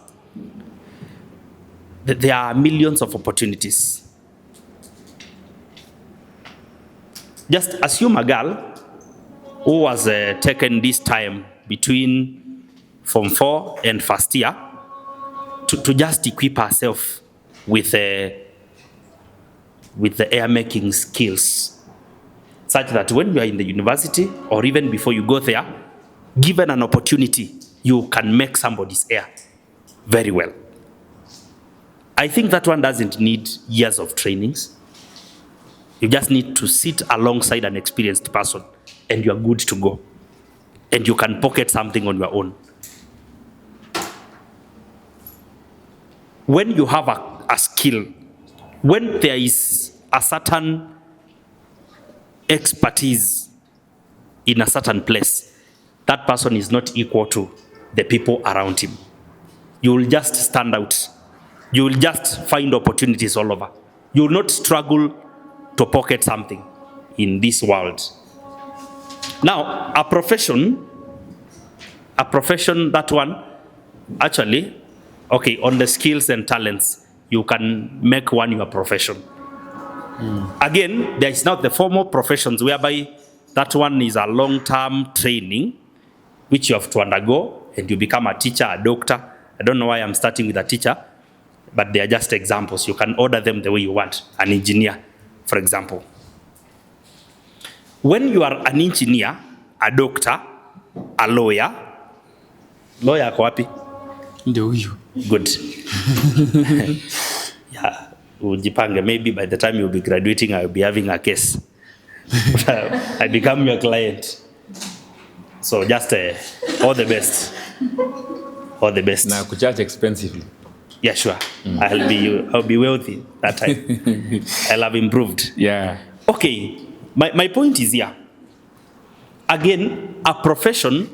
S12: there are millions of opportunities. Just assume a girl who was taken this time between Form 4 and first year to just equip herself with the air making skills, such that when you are in the university or even before you go there, given an opportunity, you can make somebody's air very well. I think that one doesn't need years of trainings. You just need to sit alongside an experienced person and you're good to go. And you can pocket something on your own. when you have a skill, when there is a certain expertise in a certain place, that person is not equal to the people around him. You will just stand out. You will just find opportunities all over. You will not struggle to pocket something in this world. Now, a profession, that one, actually, okay, on the skills and talents, you can make one your profession. Again, there is now the formal professions whereby that one is a long-term training which you have to undergo and you become a teacher, a doctor. I don't know why I'm starting with a teacher, but they are just examples. You can order them the way you want. An engineer, for example. When you are an engineer, a doctor, a lawyer ako wapi?
S13: Ndio huyu.
S12: Good. Yeah. Ujipange, maybe by the time you'll be graduating, I'll be having a case. I become your client. So just all the best. All the best.
S13: Na kucharge expensively.
S12: Yeah, sure. I'll be wealthy that time. I'll have improved.
S13: Yeah.
S12: Okay. My point is here. Again, a professional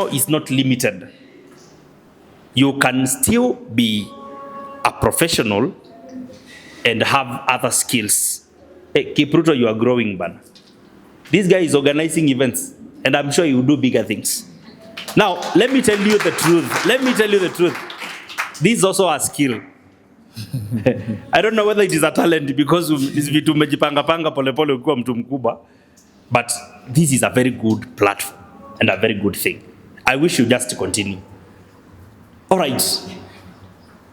S12: is not limited. You can still be a professional and have other skills. Hey, Kipruto, you are growing, man. This guy is organizing events, and I'm sure he will do bigger things. Now, let me tell you the truth. This is also a skill. I don't know whether it is a talent because vitu umejipanga polepole ukiwa mtu mkubwa, but this is a very good platform and a very good thing. I wish you just continue. All right.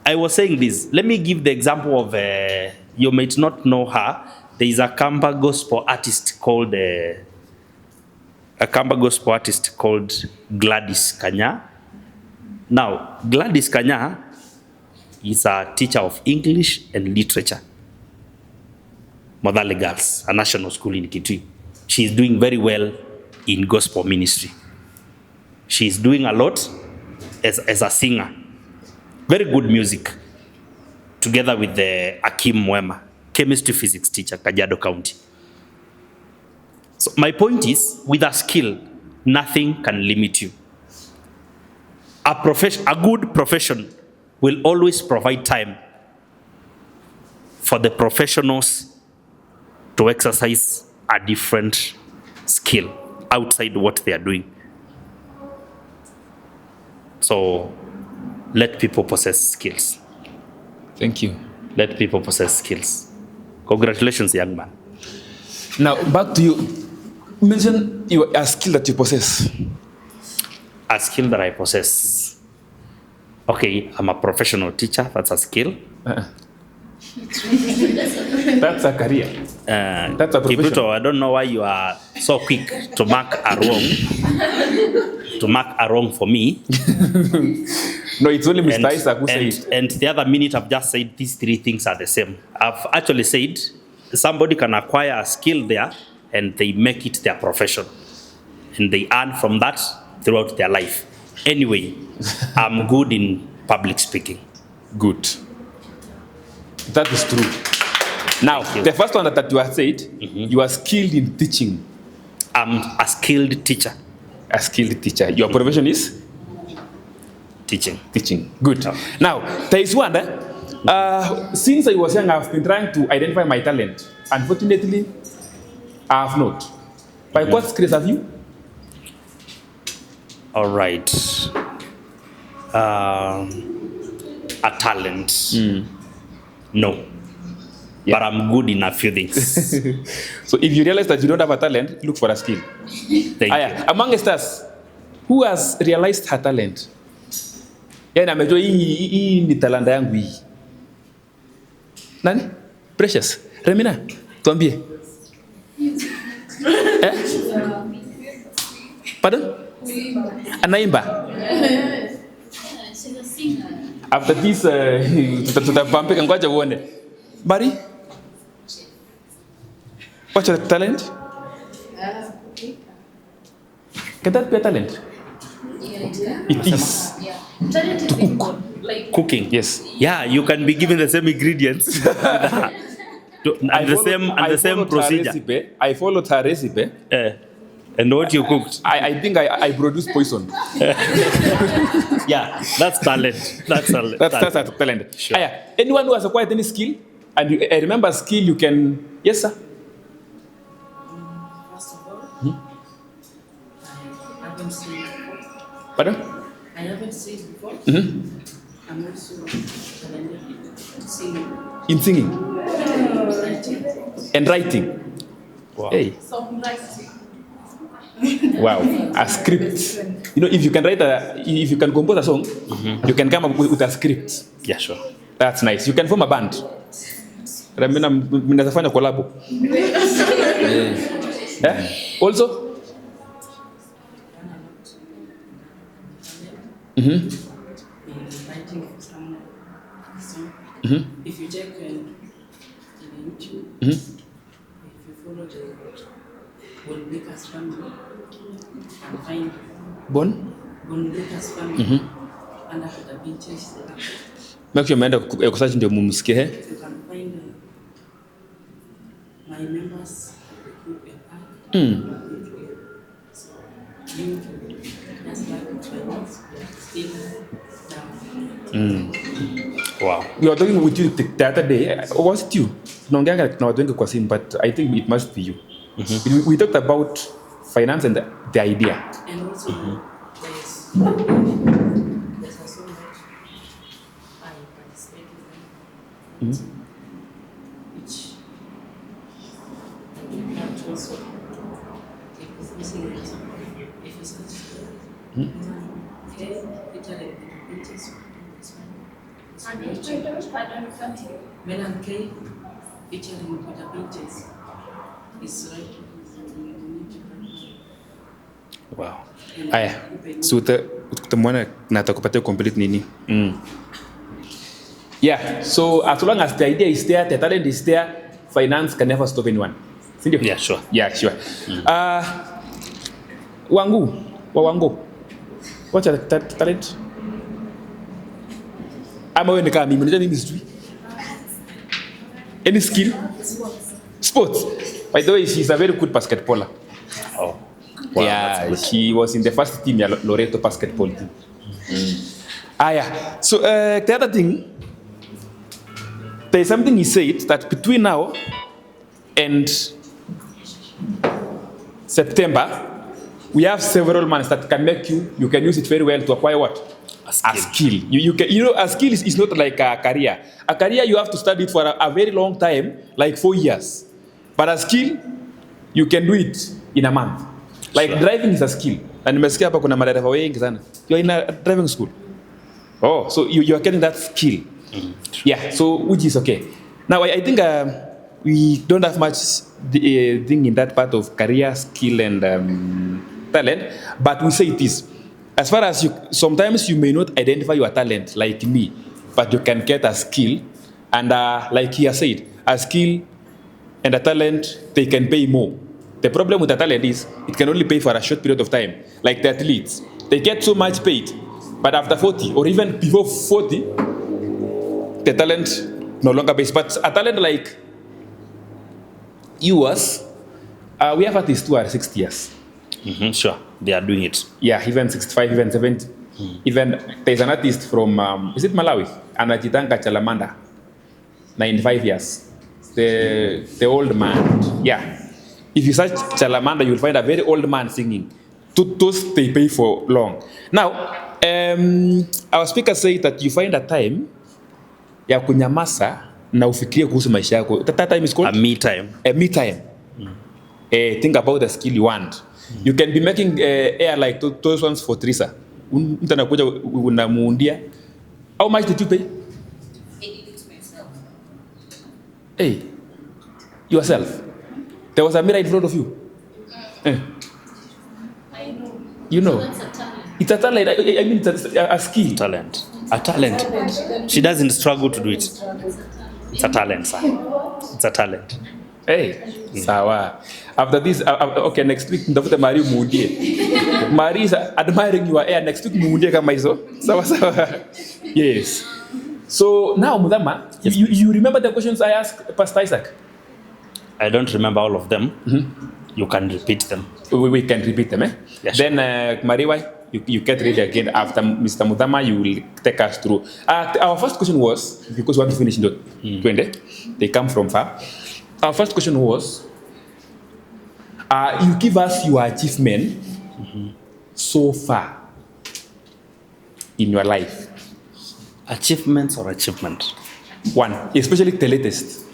S12: I was saying this. Let me give the example of, you might not know her. There is a Kamba gospel artist called Gladys Kanya. Now, Gladys Kanya is a teacher of English and literature. Modale Girls, a national school in Kitui. She is doing very well in gospel ministry. She is doing a lot as a singer. Very good music. Together with the Akim Mwema, chemistry physics teacher, Kajiado County. So my point is, with a skill, nothing can limit you. A good profession will always provide time for the professionals to exercise a different skill outside what they are doing. So let people possess skills.
S13: Thank you.
S12: Let people possess skills. Congratulations, young man.
S13: Now, back to you. Mention a skill that you possess.
S12: A skill that I possess. Okay, I'm a professional teacher. That's a skill.
S13: That's a career. That's a profession.
S12: Kibuto, I don't know why you are so quick to mark a wrong for me.
S13: No, it's only Mr. Isaac who said it.
S12: And the other minute I've just said these three things are the same. I've actually said somebody can acquire a skill there and they make it their profession. And they earn from that throughout their life. Anyway, I'm good in public speaking.
S13: Good. That is true. Now, the first one that you have said, you are skilled in teaching.
S12: I'm a skilled teacher.
S13: A skilled teacher. Your profession is?
S12: Teaching.
S13: Teaching. Good. Oh. Now, there is one. Since I was young, I've been trying to identify my talent. Unfortunately, I have not. By what skills have you?
S12: All right. A talent. No. Yeah. But I'm good in a few things.
S13: So if you realize that you don't have a talent, look for a skill.
S12: Thank you.
S13: Amongst us, who has realized her talent? Yani amejua hii ni talanta yangu hii. Nani? Precious. Remina, tuambie. Pardon? Anaimba. After this, tutapampika ngoja uone. Bari? What's your talent? Can that be a talent?
S3: Yeah,
S13: It is.
S3: Yeah. Talent is inborn. Like
S12: Cooking.
S13: Yes.
S12: Yeah, you can be given the same ingredients and the same procedure.
S13: I followed her recipe.
S12: And what you cooked?
S13: I think I produced poison.
S12: Yeah, that's talent. That's talent.
S13: That's a talent.
S12: Sure.
S13: Anyone who has acquired any skill, and I remember skill, you can. Yes, sir.
S14: First of all, I haven't seen before.
S13: Pardon?
S14: I haven't seen before. I'm also talented in singing.
S13: In singing
S14: Writing.
S13: and writing.
S12: Wow.
S13: Hey.
S3: Songwriting.
S13: Wow, a script. You know, if you can compose a song, you can come up with a script.
S12: Yeah, sure.
S13: That's nice. You can form a band. Mnaweza fanya collab. Also?
S14: Writing for some song. If you check in YouTube, if you follow the Bonbreakers family and find Bonbreakers family under the benches,
S13: Make sure umeenda kusearch ndio mumsikie.
S14: you can find my members of the group and I. So you just like finance, still down.
S13: Wow. We were talking with you the other day. Was it you? Tunaongeanga na watu wengi kwa simu, but I think it must be you. We talked about finance and the idea.
S14: And also, there's a song that I participated in, which that also, if you sing it, if you search featuring the Princess Melan K featuring the Princess is right.
S13: Wow. Aya, so utamwona na atakupatia complete nini. Yeah, so as long as the idea is there, the talent is there, finance can never stop anyone. Sindio?
S12: Yeah, sure.
S13: Yeah, sure. Wangu, what's your talent? Ama wewe kama mimi, unajua mimi sijui. Any skill? Sports. By the way, she's a very good basketballer.
S12: Oh. Wow,
S13: Yeah, she was in the first team, Loreto basketball team. So the other thing, there's something he said that between now and September, we have several months that can make you can use it very well to acquire what? A skill. You know, a skill is not like a career. A career, you have to study it for a very long time, like 4 years. But a skill, you can do it in a month. Like driving is a skill. And nimesikia hapa kuna madereva wengi sana. You are in a driving school. Oh, so you are getting that skill. Yeah, so which is okay. Now I think we don't have much thing in that part of career, skill and talent, but we say this. As far as sometimes you may not identify your talent like me, but you can get a skill, and like he has said, a skill and a talent, they can pay more. The problem with a talent is it can only pay for a short period of time. Like the athletes, they get so much paid, but after 40 or even before 40, the talent no longer pays. But a talent like yours, we have artists who are 60 years.
S12: Sure, they are doing it.
S13: Yeah, even 65, even 70. Even there's an artist from, is it Malawi? Anajitanga Chalamanda, 95 years. The old man. Yeah. If you search Chalamanda, you'll find a very old man singing. Those they pay for long. Now, our speaker said that you find a time ya kunyamaza na ufikirie kuhusu maisha yako. That time is called?
S12: A me time.
S13: A me time. Think about the skill you want. You can be making air like those ones for Teresa. Mtu anakuja unamuundia. How much did you pay?
S3: I did it myself.
S13: Hey, yourself. There was a mirror in front of you.
S3: I know.
S13: You know.
S3: So that's a talent.
S13: It's a talent. I mean, it's a skill.
S12: Talent. A talent. She doesn't struggle to do it. It's a talent, sir. It's a talent.
S13: Hey, sawa. After this, okay, next week, ndafute Mario Mudie. Marie is admiring your hair next week muundie kama hizo. Sawa sawa. Yes. So now Mudhama, you remember the questions I asked Pastor Isaac?
S12: I don't remember all of them. You can repeat them.
S13: We can repeat them, eh?
S12: Yeah, sure.
S13: Then Mariwa, you get ready again after Mr. Mudhama, you will take us through. Our first question was, because we want to finish in the 20, they come from far. Our first question was, you give us your achievement so far in your life.
S12: Achievements or achievement?
S13: One, especially the latest.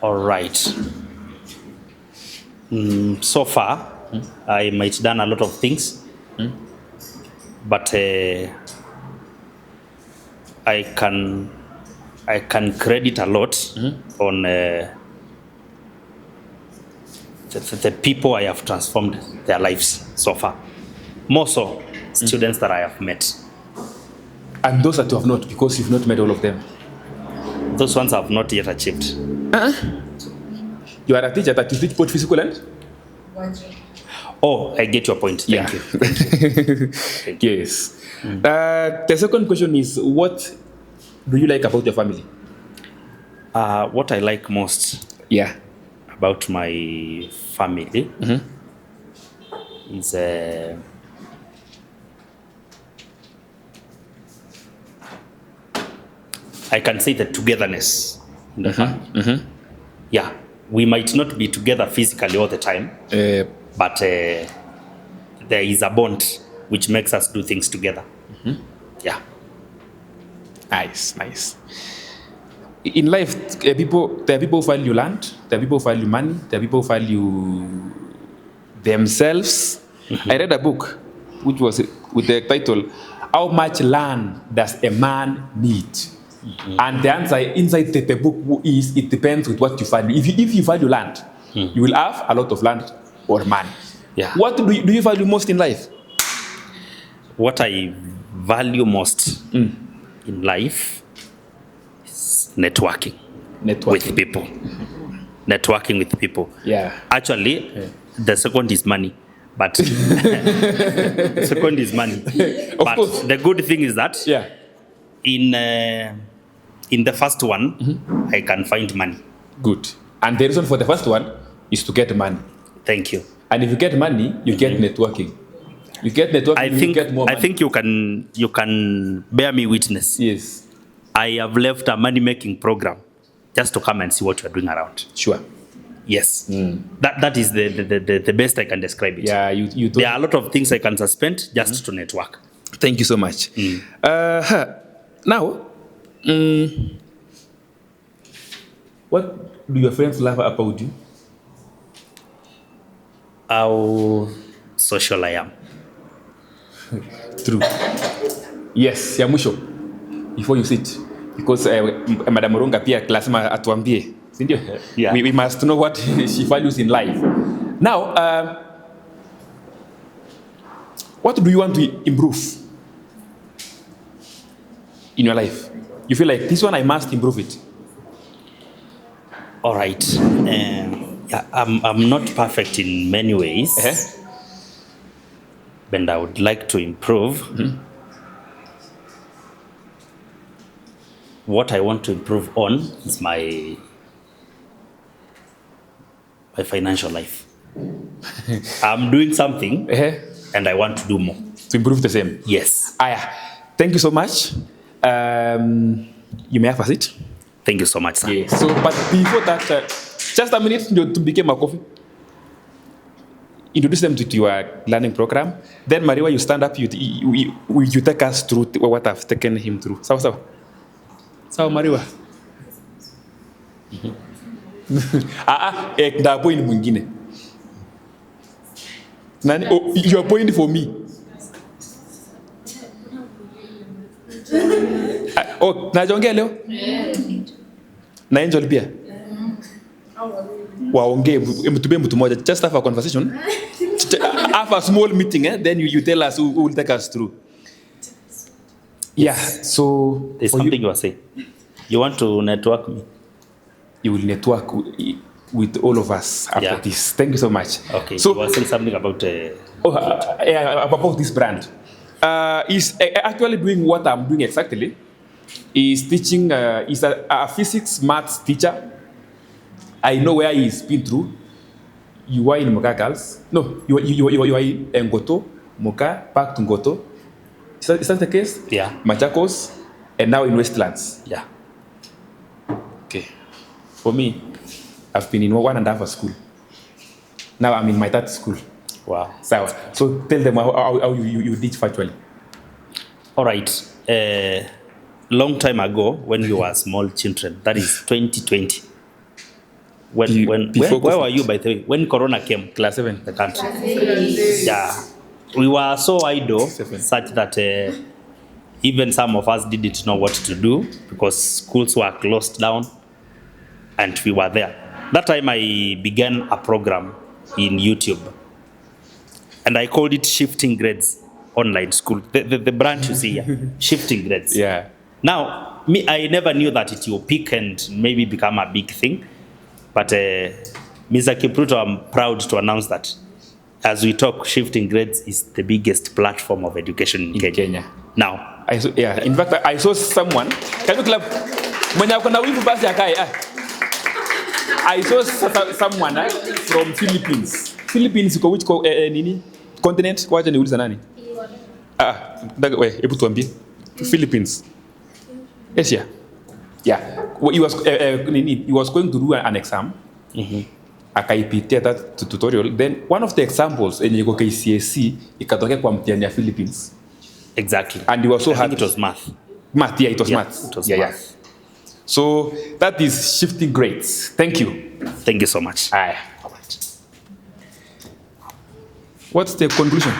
S12: All right. So far, I might done a lot of things, but I can credit a lot on the people I have transformed their lives so far. More so, students that I have met.
S13: And those that you have not, because you've not met all of them.
S12: Those ones have not yet achieved.
S13: You are a teacher that you teach both physical and?
S12: Oh, I get your point. Thank you. Thank you.
S13: Yes. The second question is, what do you like about your family?
S12: What I like most about my family is I can say the togetherness in the family. Yeah, we might not be together physically all the time, but there is a bond which makes us do things together. Yeah.
S13: Nice. In life, there are people who value land, there are people who value money, there are people who value themselves. I read a book which was with the title, How Much Land Does a Man Need? And the answer inside the book is, it depends with what you value. If you value land, you will have a lot of land or money.
S12: Yeah.
S13: What do you value most in life?
S12: What I value most in life is networking with people. Networking with people.
S13: Yeah.
S12: Actually, the second is money. But second is money. But
S13: course.
S12: The good thing is that in the first one, I can find money.
S13: Good. And the reason for the first one is to get money.
S12: Thank you.
S13: And if you get money, you get networking. You get networking, you get more money.
S12: I think you can bear me witness.
S13: Yes.
S12: I have left a money-making program just to come and see what you are doing around.
S13: Sure.
S12: Yes. That is the best I can describe it.
S13: Yeah, you
S12: there are a lot of things I can suspend just to network.
S13: Thank you so much. Now, what do your friends love about you?
S12: How social I am.
S13: True. Yes, ya mwisho. Before you sit. Because Madam Moronga pia lazima atuambie. Sindio?
S12: Yeah.
S13: We must know what she values in life. Now, what do you want to improve in your life? You feel like this one I must improve it.
S12: All right. I'm not perfect in many ways, but I would like to improve. What I want to improve on is my financial life. I'm doing something, and I want to do more.
S13: To improve the same?
S12: Yes.
S13: Thank you so much. You may have a seat.
S12: Thank you so much, sir.
S13: Yes. So, but before that, just a minute to become a coffee. Introduce them to your learning program. Then, Mariwa, you stand up. You take us through what I've taken him through. Sawa. Mariwa. Da point mwingine. Nani? Oh, you are pointing for me. Oh, naongea leo? Na Angel pia? Waongee, mtubie mtu moja. Just have a conversation. Have a small meeting, then you tell us who will take us through. Yeah, so...
S12: There's something you are saying. You want to network me?
S13: You will network. with all of us after this. Thank you so much.
S12: Okay,
S13: so
S12: you were saying something about
S13: about this brand. He's actually doing what I'm doing exactly. He's teaching, he's a physics maths teacher. I know where he's been through. You were in Moka Girls. No, you were in Ngoto, Moka, back to Ngoto. Is that the case?
S12: Yeah.
S13: Machakos, and now in Westlands.
S12: Yeah.
S13: Okay. For me, I've been in 1.5 school. Now I'm in my third school.
S12: Wow.
S13: So tell them how you teach virtually.
S12: All right. Long time ago, when we were small children, that is 2020. Where were you, by the way? When Corona came,
S13: class 7,
S12: the country. Yeah, we were so idle, such that even some of us didn't know what to do because schools were closed down, and we were there. That time, I began a program in YouTube, and I called it Shifting Grades Online School. The branch you see here, Shifting Grades.
S13: Yeah.
S12: Now, I never knew that it will peak and maybe become a big thing. But Mr. Kipruto, I'm proud to announce that as we talk, Shifting Grades is the biggest platform of education in Kenya. Now,
S13: in fact, I saw someone. Can you clap? I saw someone from Philippines. Philippines, which continent? Wacha niuliza nani? Hebu tuambie. Philippines. Asia. Yeah. He was going to do an exam. Akaipitia that tutorial. Then one of the examples in KCSE ikatokea kwa mtihani ya Philippines.
S12: Exactly.
S13: And he was so happy.
S12: It was math.
S13: Math, yeah, it was math.
S12: It was
S13: math.
S12: Yeah.
S13: So that is Shifting Grades. Thank you.
S12: Thank you so much.
S13: Aye. What's the conclusion?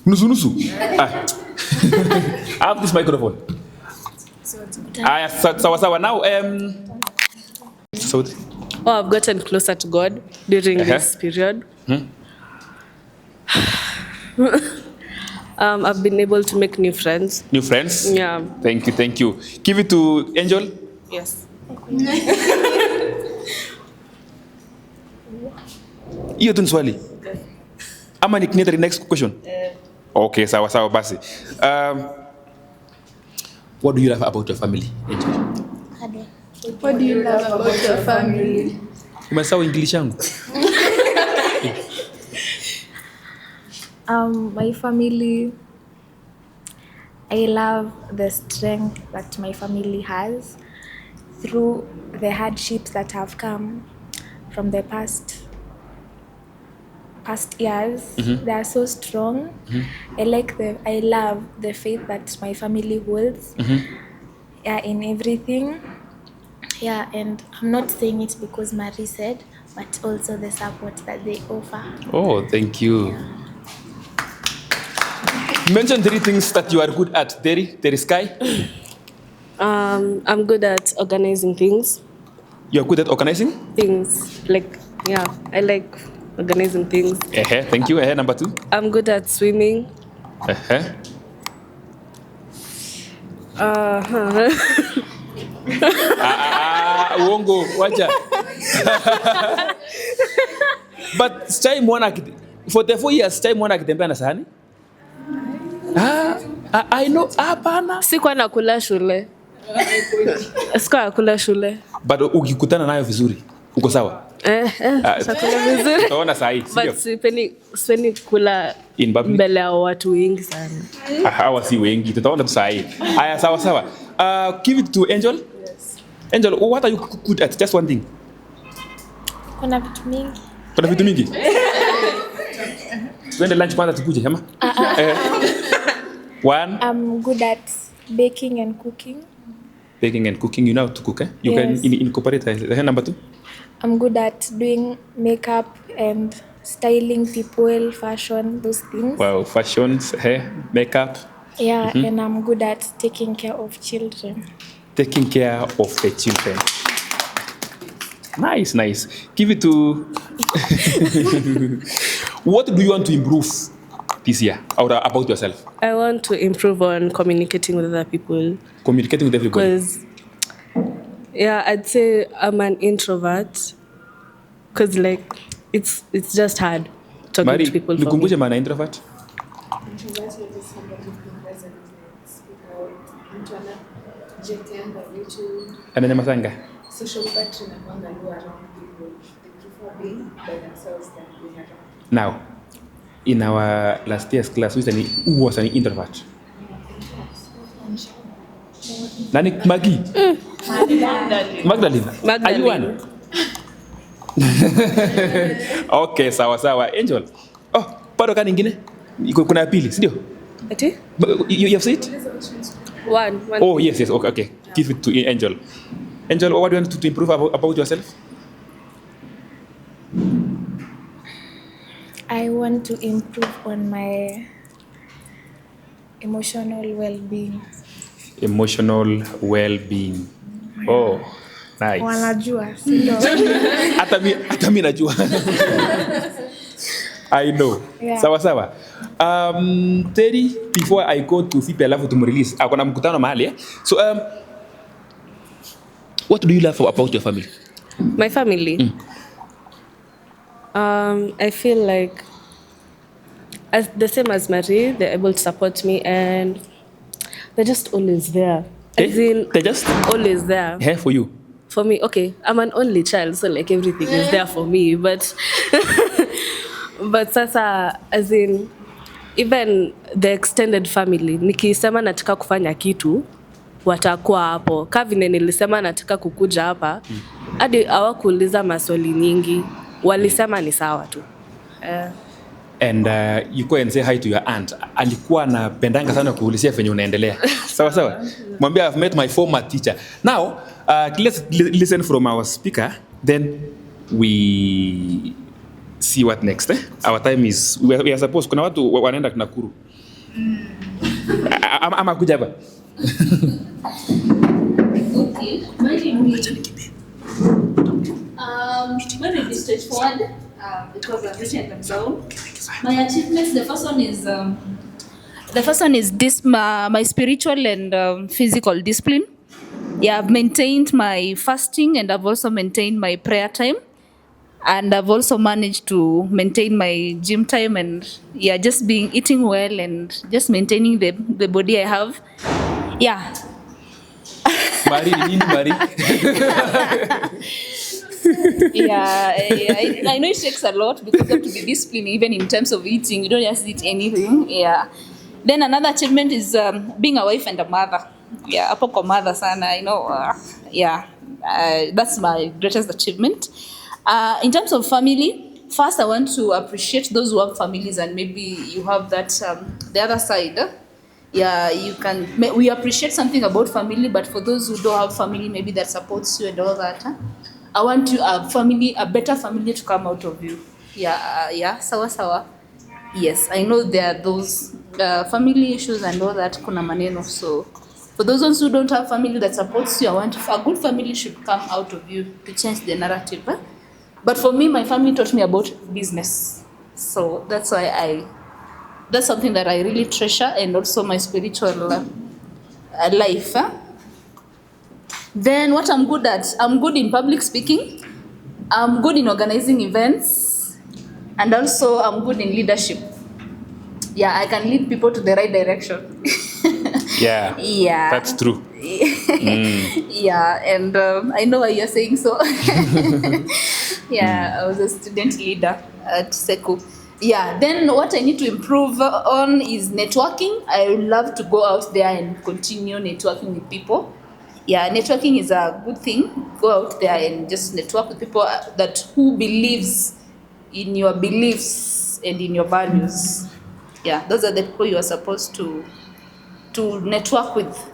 S13: Nusu. I have this microphone. Sawa. Now,
S15: I've gotten closer to God during this period. I've been able to make new friends.
S13: New friends?
S15: Yeah.
S13: Thank you. Give it to Angel.
S15: Yes.
S13: Hiyo tu swali. Ama nikienda the next question. Okay, sawa basi. What do you love about your family, Angel?
S9: What do you love about your family?
S13: Umesahau English yangu.
S16: My family, I love the strength that my family has through the hardships that have come from the past years. They are so strong. I love the faith that my family holds. In everything. Yeah, and I'm not saying it because Marie said, but also the support that they offer.
S13: Oh, thank you. Mention 3 things that you are good at. There is Sky.
S15: I'm good at organizing things.
S13: You're good at organizing?
S15: Things. I like organizing things.
S13: Thank you. Number 2.
S15: I'm good at swimming.
S13: Uongo, wacha. But stai mwana for the 4 years stai mwana akitembea na sahani? I know, hapana.
S15: Sikuwa nakula shule. Sikuwa nakula shule.
S13: But ukikutana nayo vizuri, uko sawa?
S15: Chakula vizuri.
S13: Utaona sahi.
S15: But sipendi kula mbele ya watu wengi sana.
S13: Hawa si wengi, tutaona tu sahi. Haya, sawa. Give it to Angel.
S16: Yes.
S13: Angel, what are you good at? Just one thing.
S16: Kuna vitu mingi.
S13: Twende lunch kwanza tukuje, ama? One.
S16: I'm good at baking and cooking.
S13: Baking and cooking, you know how to cook, eh? You
S16: Yes.
S13: can incorporate. Number 2.
S16: I'm good at doing makeup and styling people, fashion, those things.
S13: Wow, fashions, hair, makeup.
S16: Yeah, and I'm good at taking care of children.
S13: Taking care of the children. Nice. Give it to... What do you want to improve this year about yourself?
S15: I want to improve on communicating with other people.
S13: Communicating with everybody?
S15: Because Yeah, I'd say I'm an introvert because like it's just hard talking
S13: Mari,
S15: to people for
S13: nikumbushe
S15: me.
S13: maana introvert.
S9: Introverted is somebody who doesn't speak out. Mtu anajeteanga vitu.
S13: Ananyamasanga.
S9: Social battery na kwanga low around people. They prefer being by themselves than being around.
S13: Now, in our last year's class, who was an introvert? Nani? Maggie? Magdalene. Are you one? Okay, sawa. Angel. Oh, bado kani ingine? Kuna ya pili, si ndio?
S15: Ati?
S13: You have said?
S15: One.
S13: Oh, yes. Okay. Give it to Angel. Angel, what do you want to improve about yourself?
S16: I want to improve on my emotional well-being.
S13: Emotional well-being. Oh, nice.
S16: Wanajua, si ndio?
S13: Hata mi najua. I know.
S16: Yeah.
S13: Sawa. Teddy, before I go to FIPE alafu tumrelease, akona mkutano mahali eh? So what do you love about your family?
S15: My family. I feel like as the same as Marie, they're able to support me and they're just always there. As in,
S13: they're just
S15: always there.
S13: Here for you.
S15: For me, okay, I'm an only child, so like everything is there for me. But sasa, as in, even the extended family, nikisema nataka kufanya kitu, watakuwa hapo. Kavine nilisema nataka kukuja hapa, hadi hawakuuliza maswali nyingi, walisema ni sawa tu.
S13: And you go and say hi to your aunt. Alikuwa anapendanga sana kuulizia venye unaendelea. Sawa. Mwambie I've met my former teacher. Now, let's listen from our speaker, then we see what next. Our time is, we are supposed, kuna watu wanaenda Nakuru. Ama kuja hapa.
S6: Okay. When we be straightforward, because I've written them down. My achievements, the first one is this, my spiritual and physical discipline. Yeah, I've maintained my fasting and I've also maintained my prayer time. And I've also managed to maintain my gym time and just eating well and just maintaining the body I have. Yeah.
S13: Mari.
S6: I know it takes a lot because you have to be disciplined even in terms of eating. You don't just eat anything. Yeah. Then another achievement is being a wife and a mother. Yeah, hapo kwa mother sana, you know. That's my greatest achievement. In terms of family, first I want to appreciate those who have families and maybe you have that the other side. Yeah, we appreciate something about family, but for those who don't have family, maybe that supports you and all that. I want a better family to come out of you. Yeah, sawa. Yes, I know there are those family issues and all that, kuna maneno. So for those ones who don't have family that supports you, I want a good family should come out of you to change the narrative. But for me, my family taught me about business. So that's why that's something that I really treasure, and also my spiritual life. Then what I'm good at, I'm good in public speaking, I'm good in organizing events, and also I'm good in leadership. Yeah, I can lead people to the right direction. Yeah.
S13: That's true.
S6: Yeah, and I know why you're saying so. Yeah, I was a student leader at Seku. Yeah, then what I need to improve on is networking. I would love to go out there and continue networking with people. Yeah, networking is a good thing. Go out there and just network with people who believes in your beliefs and in your values. Yeah, those are the people you are supposed to network with.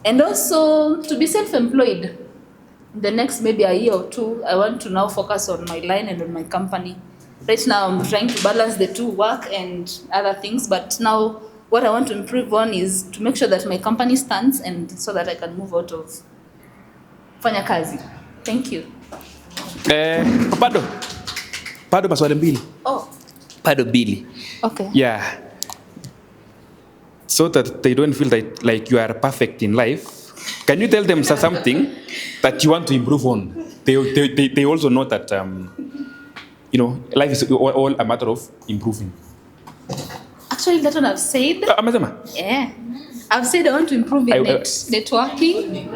S6: And also to be self-employed. The next maybe a year or two, I want to now focus on my line and on my company. Right now I'm trying to balance the two, work and other things, but now what I want to improve on is to make sure that my company stands and so that I can move out of fanya kazi. Thank you.
S13: Bado maswali mbili.
S6: Oh.
S13: Bado mbili.
S6: Okay.
S13: Yeah. So that they don't feel like you are perfect in life. Can you tell them something that you want to improve on? They also know that, life is all a matter of improving.
S6: Actually, that's what I've said. Yeah. I've said I want to improve in networking.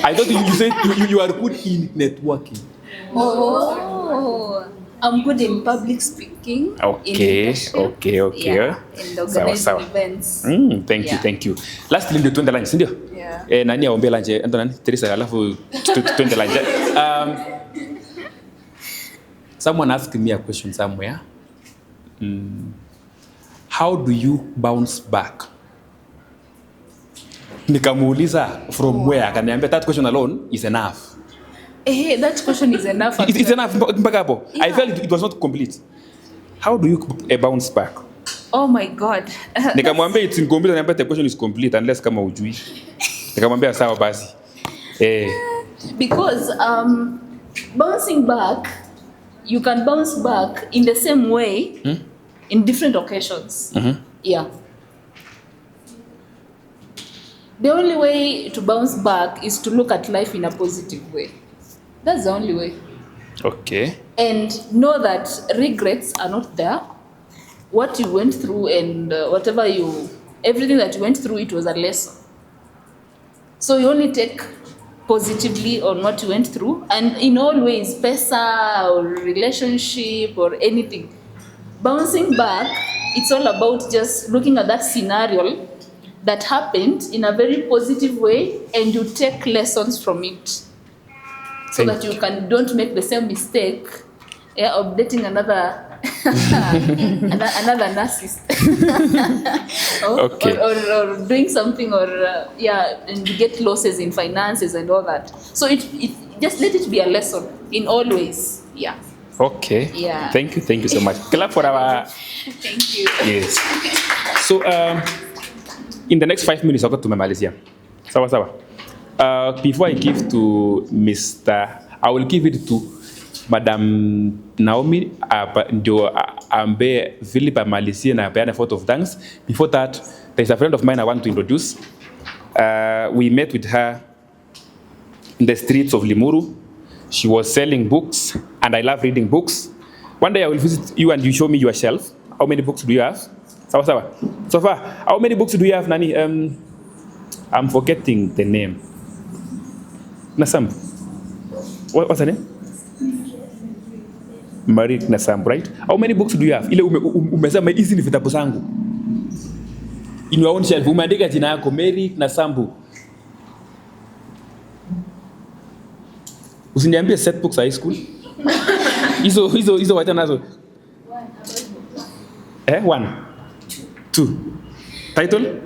S13: I thought you said you are good in networking.
S6: Oh, I'm good in public speaking.
S13: Okay.
S6: Yeah, and organizing events.
S13: Thank you. Lastly, ndio tuende lunch, ndio?
S6: Yeah.
S13: Nani aombe lunch? Ndo nani? Teresa, alafu tuende lunch. Someone asked me a question somewhere. How do you bounce back? Nikamuuliza from where? Akaniambia that question alone is enough.
S6: That question is enough.
S13: It's enough. Mpaka hapo. I felt it was not complete. How do you bounce back?
S6: Oh my God.
S13: Nikamwambia it's incomplete, and the question is complete unless kama ujui. Nikamwambia sawa basi.
S6: Because bouncing back, you can bounce back in the same way in different occasions. Yeah. The only way to bounce back is to look at life in a positive way. That's the only way.
S13: Okay.
S6: And know that regrets are not there. What you went through and everything that you went through, it was a lesson. So you only take positively on what you went through, and in all ways, pesa or relationship or anything. Bouncing back, it's all about just looking at that scenario that happened in a very positive way, and you take lessons from it, so that you don't make the same mistake of dating another narcissist or doing something and you get losses in finances and all that. So it just let it be a lesson in all ways. Yeah.
S13: Okay.
S6: Yeah.
S13: Thank you so much. Clap for our.
S6: Thank you.
S13: Yes. So in the next 5 minutes, I'll go to Malaysia. Sawa. Before I give to I will give it to Madam Naomi ndio ambaye Philip amalizie na apeane vote of thanks. Before that, there's a friend of mine I want to introduce. We met with her in the streets of Limuru. She was selling books, and I love reading books. One day I will visit you and you show me your shelf. How many books do you have? Sawa. So far, how many books do you have, Nani? I'm forgetting the name. Nasambu. What's her name? Marie Nasambu, right? How many books do you have? Ile umesema hizi ni vitabu zangu. In your own shelf, umeandika jina yako Mary Nasambu. Usiniambie set books high school. Hizo wacha nazo. 1, 2. Title?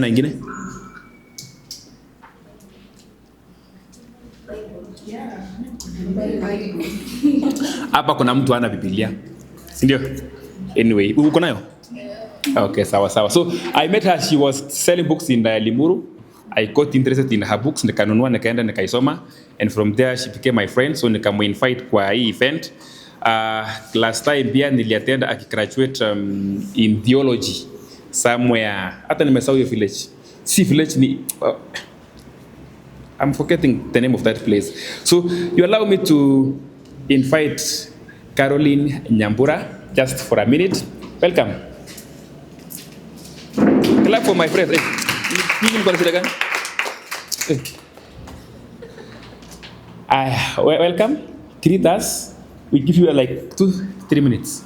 S13: Na ingine? Hapa kuna mtu ana Biblia. Si ndio? Anyway, uko nayo? Okay, sawa. So I met her, she was selling books in Limuru. I got interested in her books, nikanunua, nikaenda nikaisoma, and from there she became my friend, so nikamuinvite kwa hii event. Last time pia niliattend akigraduate in theology somewhere. Hata nimesahau hiyo village. Si village ni I'm forgetting the name of that place. So you allow me to invite Caroline Nyambura just for a minute. Welcome. Clap for my friend. Welcome. Greet us. We give you like 2-3 minutes.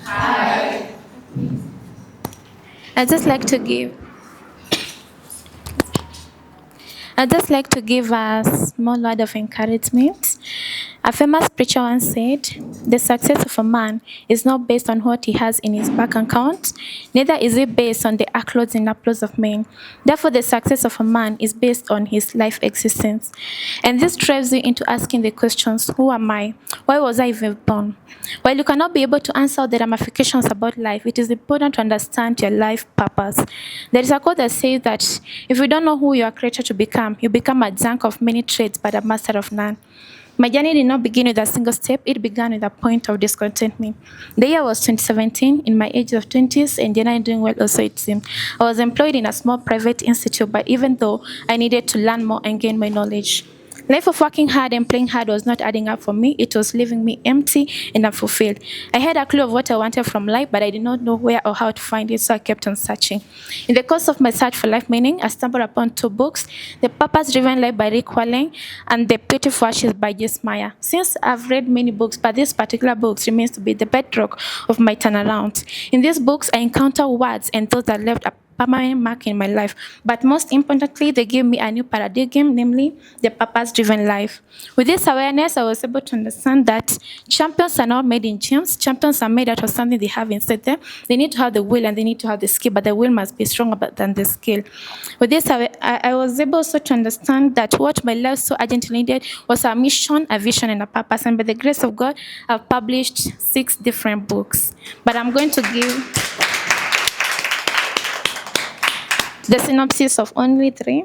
S16: Hi. I'd just like to give a small word of encouragement. A famous preacher once said, "The success of a man is not based on what he has in his bank account, neither is it based on the accolades and applause of men. Therefore, the success of a man is based on his life existence." And this drives you into asking the questions, who am I? Why was I even born? While you cannot be able to answer the ramifications about life, it is important to understand your life purpose. There is a quote that says that if you don't know who you are created to become, you become a junk of many trades but a master of none. My journey did not begin with a single step, it began with a point of discontentment. The year was 2017, in my age of 20s, and generally doing well also it seemed. I was employed in a small private institute, but even though I needed to learn more and gain my knowledge. Life of working hard and playing hard was not adding up for me. It was leaving me empty and unfulfilled. I had a clue of what I wanted from life, but I did not know where or how to find it, so I kept on searching. In the course of my search for life meaning, I stumbled upon 2 books, The Purpose-Driven Life by Rick Warren and The Beautiful Ashes by Jess Meyer. Since I've read many books, but this particular book remains to be the bedrock of my turnaround. In these books, I encounter words and thoughts that left a permanent mark in my life. But most importantly, they gave me a new paradigm, namely the purpose-driven life. With this awareness, I was able to understand that champions are not made in gyms. Champions are made out of something they have inside them. They need to have the will and they need to have the skill, but the will must be stronger than the skill. With this, I was able also to understand that what my life so urgently needed was a mission, a vision, and a purpose. And by the grace of God, I've published 6 different books. But I'm going to give the synopsis of only 3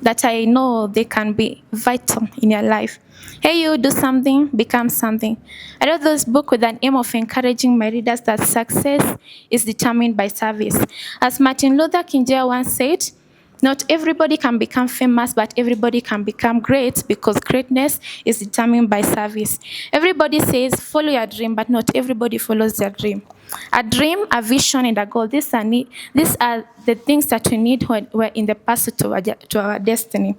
S16: that I know they can be vital in your life. Hey, you do something, become something. I wrote this book with an aim of encouraging my readers that success is determined by service. As Martin Luther King Jr. once said, not everybody can become famous, but everybody can become great because greatness is determined by service. Everybody says, follow your dream, but not everybody follows their dream. A dream, a vision, and a goal, these are the things that we need when we're in the pursuit to our destiny.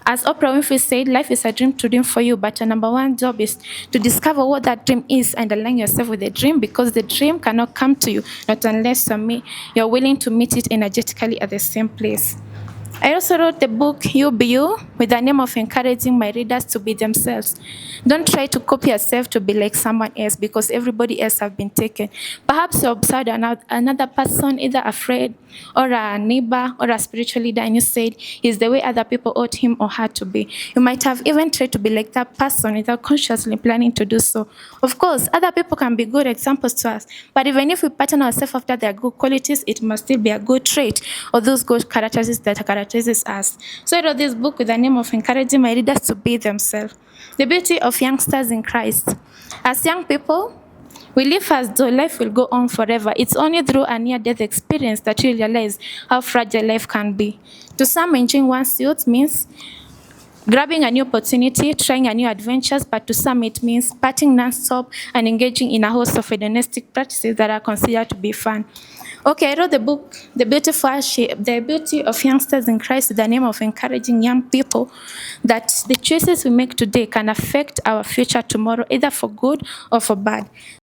S16: As Oprah Winfrey said, life is a dream to dream for you, but your number 1 job is to discover what that dream is and align yourself with the dream, because the dream cannot come to you, not unless you're willing to meet it energetically at the same place. I also wrote the book, You Be You, with the name of encouraging my readers to be themselves. Don't try to copy yourself to be like someone else, because everybody else have been taken. Perhaps you observed another person, either a friend or a neighbor or a spiritual leader, and you said he's the way other people ought him or her to be. You might have even tried to be like that person without consciously planning to do so. Of course, other people can be good examples to us, but even if we pattern ourselves after their good qualities, it must still be a good trait or those good characteristics that characterizes us. So I wrote this book with the name of encouraging my readers to be themselves. The beauty of youngsters in Christ. As young people, we live as though life will go on forever. It's only through a near-death experience that you realize how fragile life can be. To some, enjoying one's youth means grabbing a new opportunity, trying a new adventures, but to some it means partying non-stop and engaging in a host of hedonistic practices that are considered to be fun. Okay, I wrote the book, The Beauty of Youngsters in Christ, with the name of encouraging young people that the choices we make today can affect our future tomorrow, either for good or for bad.